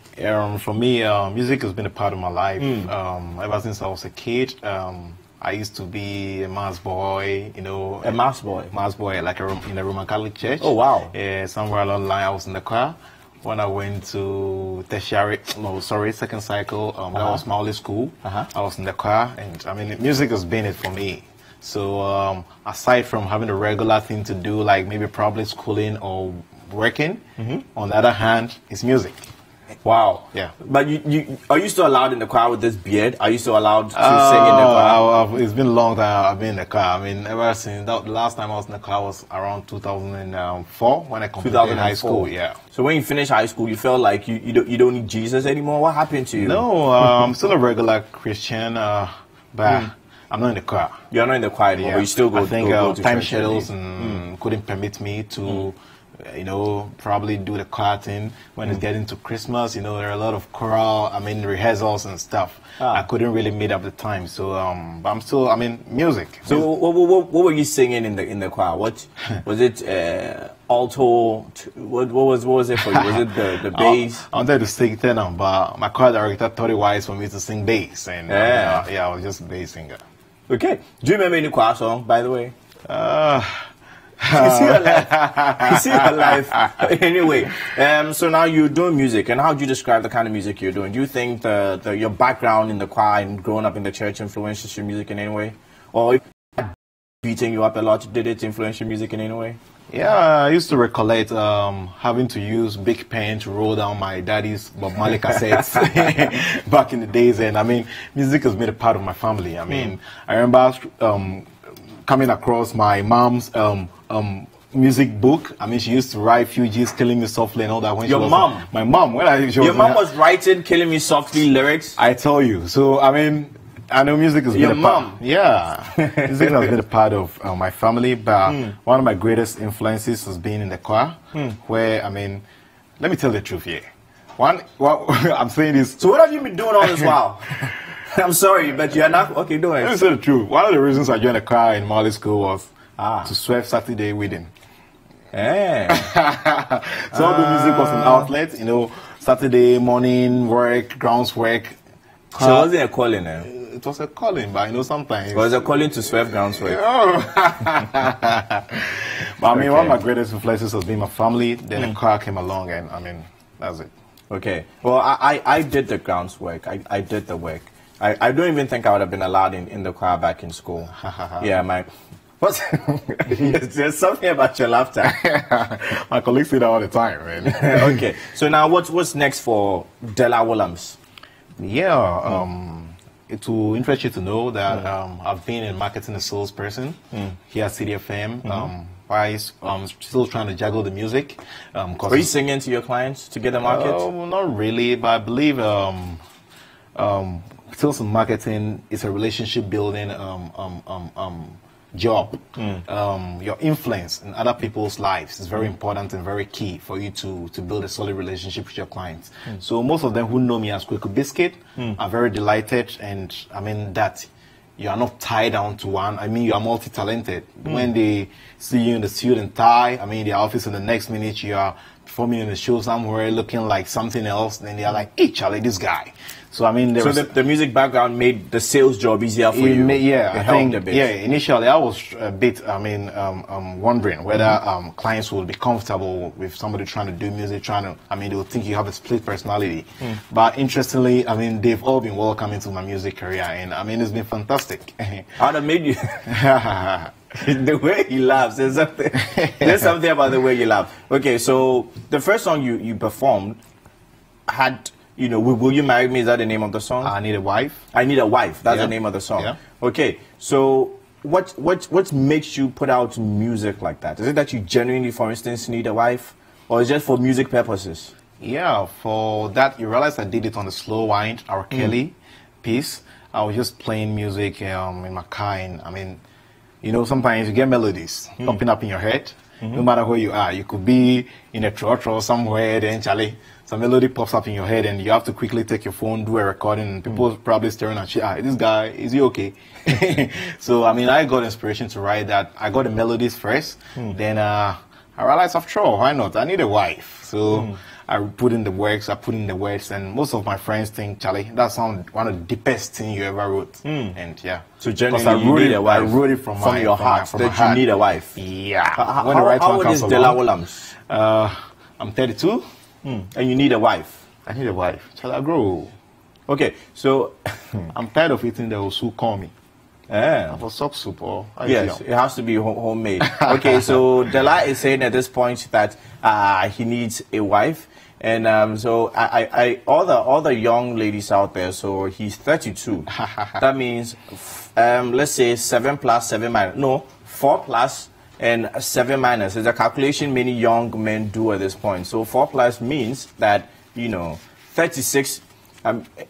For me, music has been a part of my life. Ever since I was a kid. I used to be a mass boy, you know. A mass boy? Mass boy, like in a Roman Catholic church. Oh, wow. Somewhere along the line, I was in the choir. When I went to second cycle, that was my only school. I was in the choir, and I mean, music has been it for me. So aside from having a regular thing to do, like maybe probably schooling or working, on the other hand, it's music. Wow. Yeah. But are you still allowed in the choir with this beard? Are you still allowed to sing in the choir? It's been a long time I've been in the choir. I mean, ever since the last time I was in the choir was around 2004 when I completed high school. Yeah. So when you finished high school, you felt like you don't need Jesus anymore? What happened to you? No, I'm still a regular Christian, but I'm not in the choir. You're not in the choir anymore, but you still go. I think go to time schedules couldn't permit me to. You know, probably do the choir thing when it's getting to Christmas. You know, there are a lot of choral, rehearsals and stuff. I couldn't really meet up the time. So, but I'm still, music. So, what were you singing in the choir? What was it? Alto? What was it for you? Was it the bass? I wanted to sing tenor, but my choir director thought it wise for me to sing bass, and I was just a bass singer. Okay. Do you remember any choir song, by the way? You see your life. Anyway, so now you're doing music, and how do you describe the kind of music you're doing? Do you think your background in the choir and growing up in the church influences your music in any way? Or if beating you up a lot, did it influence your music in any way? Yeah, I used to recollect having to use big pen to roll down my daddy's Bob Marley cassettes back in the days, and music has been a part of my family. I remember coming across my mom's music book. She used to write Fugees, Killing Me Softly and all that. When Your mom? My mom. Your mom was writing Killing Me Softly lyrics? I tell you. So, I know music has been a part. Yeah. Music has been a part of my family, but one of my greatest influences has been in the choir, where, let me tell the truth here. I'm saying this. So what have you been doing all this while? I'm sorry, but you're not... Okay, do it. Let me say the truth. One of the reasons I joined the choir in Marley School was to swerve Saturday wedding. So the music was an outlet, Saturday morning work, grounds work. So was it a calling? It was a calling, but sometimes... It was a calling to swerve grounds work. But one of my greatest influences has been my family. Then the choir came along, and that's it. Okay. Well, I did the grounds work. I did the work. I don't even think I would have been allowed in the choir back in school. Yeah, there's something about your laughter. My colleagues say that all the time, man. Okay, so now what's next for Dela Williams? Yeah, it will interest you to know that I've been a marketing and sales person here at CDFM. I'm still trying to juggle the music. Are you singing to your clients to get the market? Not really, but I believe sales and marketing is a relationship building job. Your influence in other people's lives is very important and very key for you to build a solid relationship with your clients. So most of them who know me as Kweku Biscuit are very delighted, and that you are not tied down to one. You are multi-talented. When they see you in the suit and tie, the office, and the next minute you are performing in a show somewhere looking like something else, then they are like, hey, Charlie, this guy. So I mean, the music background made the sales job easier for you. I think initially I was a bit, wondering whether clients will be comfortable with somebody trying to do music, they will think you have a split personality. But interestingly, I mean, they've all been welcoming to my music career, and I mean, it's been fantastic. How that made you? The way he laughs, there's something about the way you laugh. Okay, so the first song you performed had, Will You Marry Me? Is that the name of the song? I Need a Wife. I Need a Wife. That's the name of the song. Yeah. Okay, so what makes you put out music like that? Is it that you genuinely, for instance, need a wife, or is it just for music purposes? Yeah, for that, you realize I did it on the slow wind, R. Kelly piece. I was just playing music in my car, and I mean, sometimes you get melodies popping up in your head, no matter where you are. You could be in a church or somewhere, then Charlie, some melody pops up in your head, and you have to quickly take your phone, do a recording, and people probably staring at you, this guy, is he okay? So, I mean, I got inspiration to write that. I got the melodies first, then I realized, after all, why not? I need a wife. So I put in the words, and most of my friends think, Charlie, that sounds one of the deepest things you ever wrote. And yeah. So genuinely, you need a wife. I wrote it from your heart. From that you need a wife. Yeah. How old is Dela Williams? I'm 32. And you need a wife. I need a wife. Shall I grow? Okay, so I'm tired of eating those who call me. For soap soup or yes, it has to be homemade. Okay, so Dela is saying at this point that he needs a wife, and so all the young ladies out there. So he's 32. That means let's say 7 plus 7 minus 4 plus and 7 minus is a calculation many young men do at this point. So 4 plus means that 36,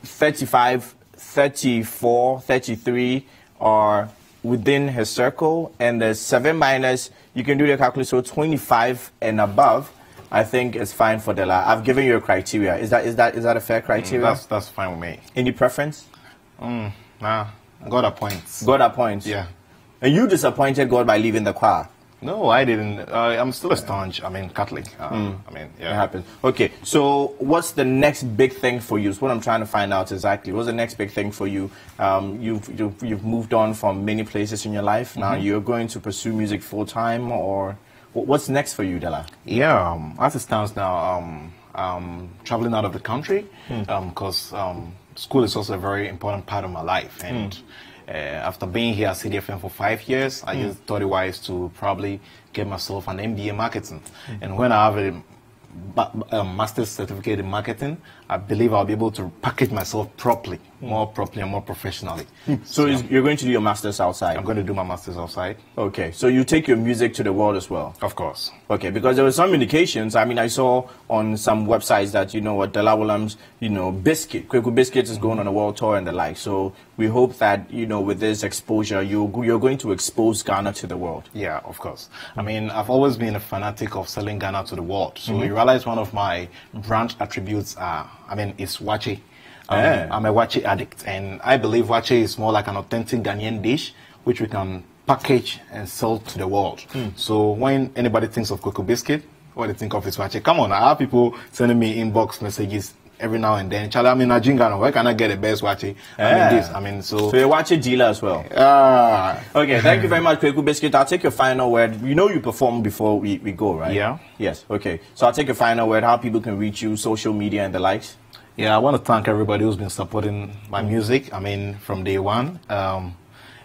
35, 34, 33 are within his circle, and the 7 minus, you can do the calculation, so 25 and above, I think is fine for Dela. I've given you a criteria. Is that a fair criteria? That's fine with me. Any preference? Nah, God appoints. God appoints? Yeah. And you disappointed God by leaving the choir? No, I didn't. I'm still a staunch, Catholic. It happens. Okay, so what's the next big thing for you? It's what I'm trying to find out exactly. What's the next big thing for you? You've moved on from many places in your life. Now you're going to pursue music full time, or what's next for you, Dela? Yeah, as it stands now, traveling out of the country because school is also a very important part of my life, and after being here at CDFM for 5 years, I just thought it wise to probably get myself an MBA marketing. And when I have a master's certificate in marketing, I believe I'll be able to package myself more properly and more professionally. So you're going to do your master's outside? I'm going to do my master's outside. Okay, so you take your music to the world as well? Of course. Okay, because there were some indications. I mean, I saw on some websites that, Dela Williams, Kweku Biscuit is going on a world tour and the like. So we hope that, with this exposure, you're going to expose Ghana to the world. Yeah, of course. I mean, I've always been a fanatic of selling Ghana to the world. So you realize one of my brand attributes is wache. I'm a wache addict, and I believe wache is more like an authentic Ghanaian dish, which we can package and sell to the world. So when anybody thinks of Kweku Biscuit, what do you think of is wache? Come on, I have people sending me inbox messages every now and then. Charlie, I'm in Ghana. Where can I get the best wache? So you're a wache dealer as well. Okay, thank you very much, Kweku Biscuit. I'll take your final word. You perform before we go, right? Yeah. Yes. Okay. So I'll take your final word. How people can reach you, social media and the likes. Yeah, I want to thank everybody who's been supporting my music. from day one. And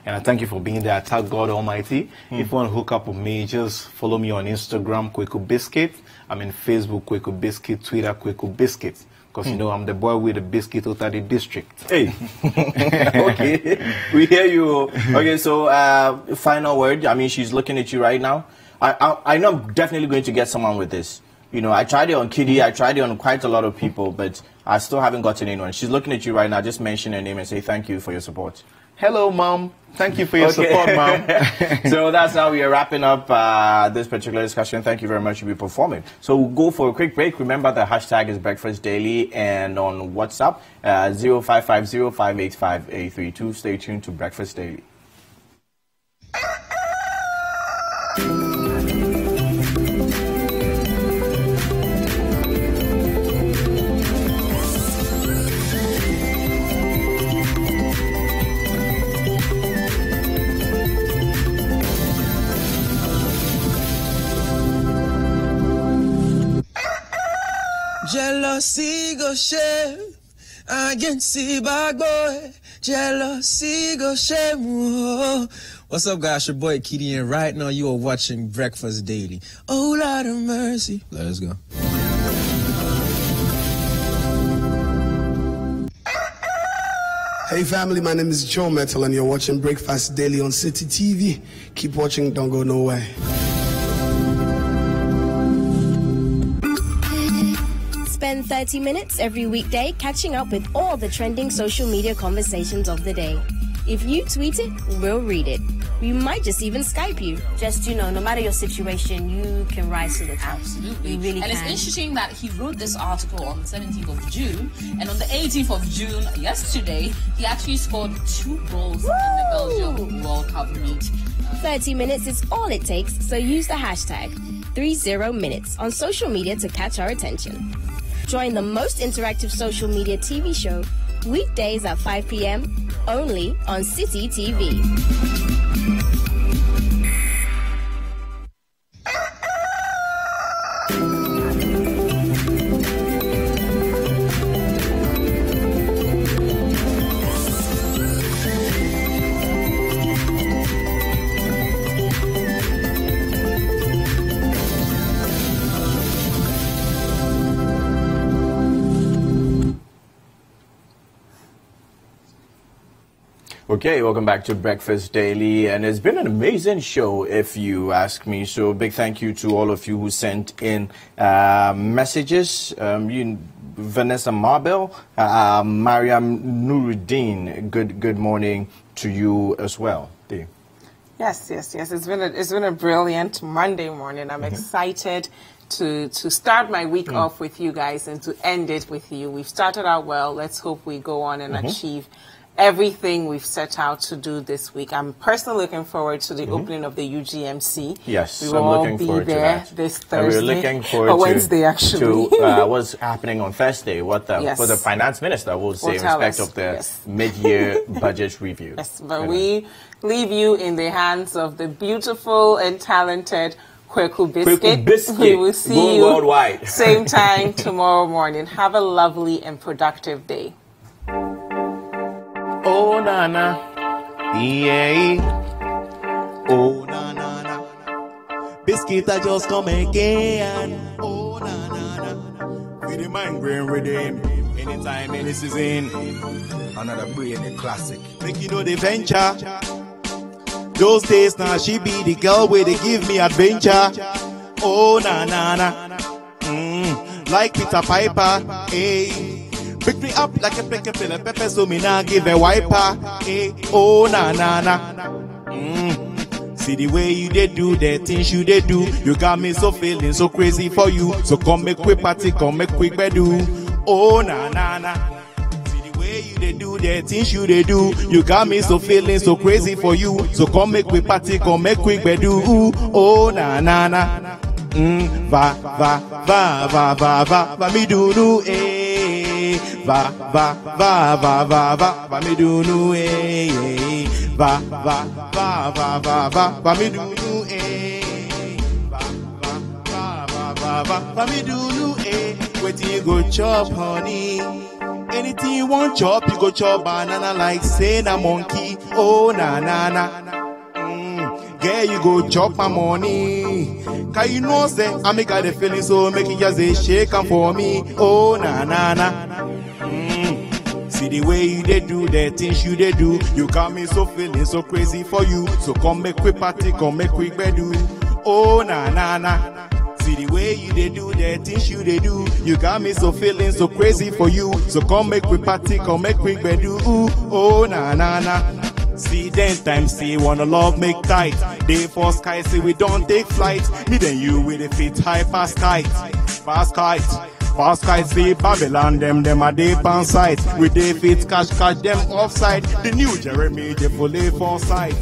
I thank you for being there. I thank God Almighty. If you want to hook up with me, just follow me on Instagram, Kweku Biscuit. Facebook, Kweku Biscuit. Twitter, Kweku Biscuit. Because, I'm the boy with the biscuit out of the district. Hey. Okay. We hear you. Okay, so final word. She's looking at you right now. I know I'm definitely going to get someone with this. I tried it on Kiddy. I tried it on quite a lot of people, but I still haven't gotten anyone. She's looking at you right now. Just mention her name and say thank you for your support. Hello, Mom. Thank you for your support, Mom. So that's how we are wrapping up this particular discussion. Thank you very much for performing. So we'll go for a quick break. Remember the hashtag is Breakfast Daily, and on WhatsApp 0550585832. Stay tuned to Breakfast Daily. jealousy go shame. Against the bad boy, jealousy go shame. Whoa. What's up, guys? Your boy Kitty, and right now you are watching Breakfast Daily. Oh, Lord of mercy. Let's go. Hey family, my name is Joe Metal and you're watching Breakfast Daily on City TV. Keep watching, don't go nowhere. Spend 30 minutes every weekday catching up with all the trending social media conversations of the day. If you tweet it, we'll read it. We might just even Skype you. Just, no matter your situation, you can rise to the top. Absolutely. You really and can. It's interesting that he wrote this article on the 17th of June, and on the 18th of June, yesterday, he actually scored 2 goals in the Belgium World Cup meet. 30 minutes is all it takes, so use the hashtag 30minutes on social media to catch our attention. Join the most interactive social media TV show weekdays at 5 p.m. only on City TV. Okay, welcome back to Breakfast Daily, and it's been an amazing show if you ask me. So big thank you to all of you who sent in messages. Vanessa Marbell, Mariam Nuruddin, good morning to you as well. Dee. Yes. It's been a brilliant Monday morning. I'm excited to start my week off with you guys and to end it with you. We've started out well. Let's hope we go on and achieve everything we've set out to do this week. I'm personally looking forward to the opening of the UGMC. Yes, we I'm will all looking be forward there to that. this Thursday. We're looking forward or Wednesday, actually. to what's happening on Thursday. What the finance minister will say in respect of the mid-year budget review. Yes, but we leave you in the hands of the beautiful and talented Kweku Biscuit. We will see you worldwide. Same time tomorrow morning. Have a lovely and productive day. Oh na na, yeah. Oh na na na, biscuit I just come again. Oh na na na, with the mind brain rhythm. Anytime, any season, another brain classic. Make you know the venture. Those days now she be the girl where they give me adventure. Oh na na na, like Peter Piper, hey. Pick me up like a pepper, so me nah give a wiper. Hey, oh na na na. See the way you they do the things you they do. You got me so feeling so crazy for you. So come make quick party, come make quick bedu. Oh na na na. See the way you they do the things you they do. You got me so feeling so crazy for you. So come make quick party, come make quick bedu. Oh na na na. Va me do eh. Va me do no eh. Va me do no eh. Va me do no eh. Wait till you go chop, honey. Anything you want chop, you go chop banana like say na monkey. Oh na na na. Girl, you go chop my money. Cause you know say I make her the feeling so make it just a shake and for me. Oh na na na. See the way you they do the things you they do. You got me so feeling so crazy for you. So come make quick party, come make quick bedu. Oh na na na. See the way you they do the things you they do. You got me so feeling so crazy for you. So come make quick party, come make quick bedu. Oh na na na. See then time see wanna love make tight. Day for sky see we don't take flight. Me then you with a fit high past kite. Fast kite see Babylon them a day pan sight. With they fit catch them offside. The new Jeremy they fully foresight.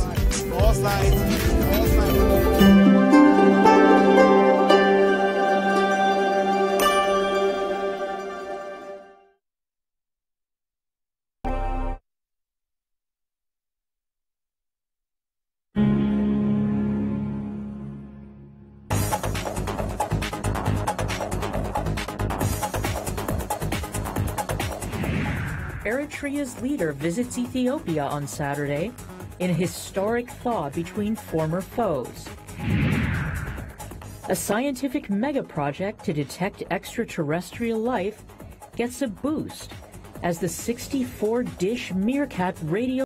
Eritrea's leader visits Ethiopia on Saturday in a historic thaw between former foes. A scientific mega-project to detect extraterrestrial life gets a boost as the 64-dish meerkat radio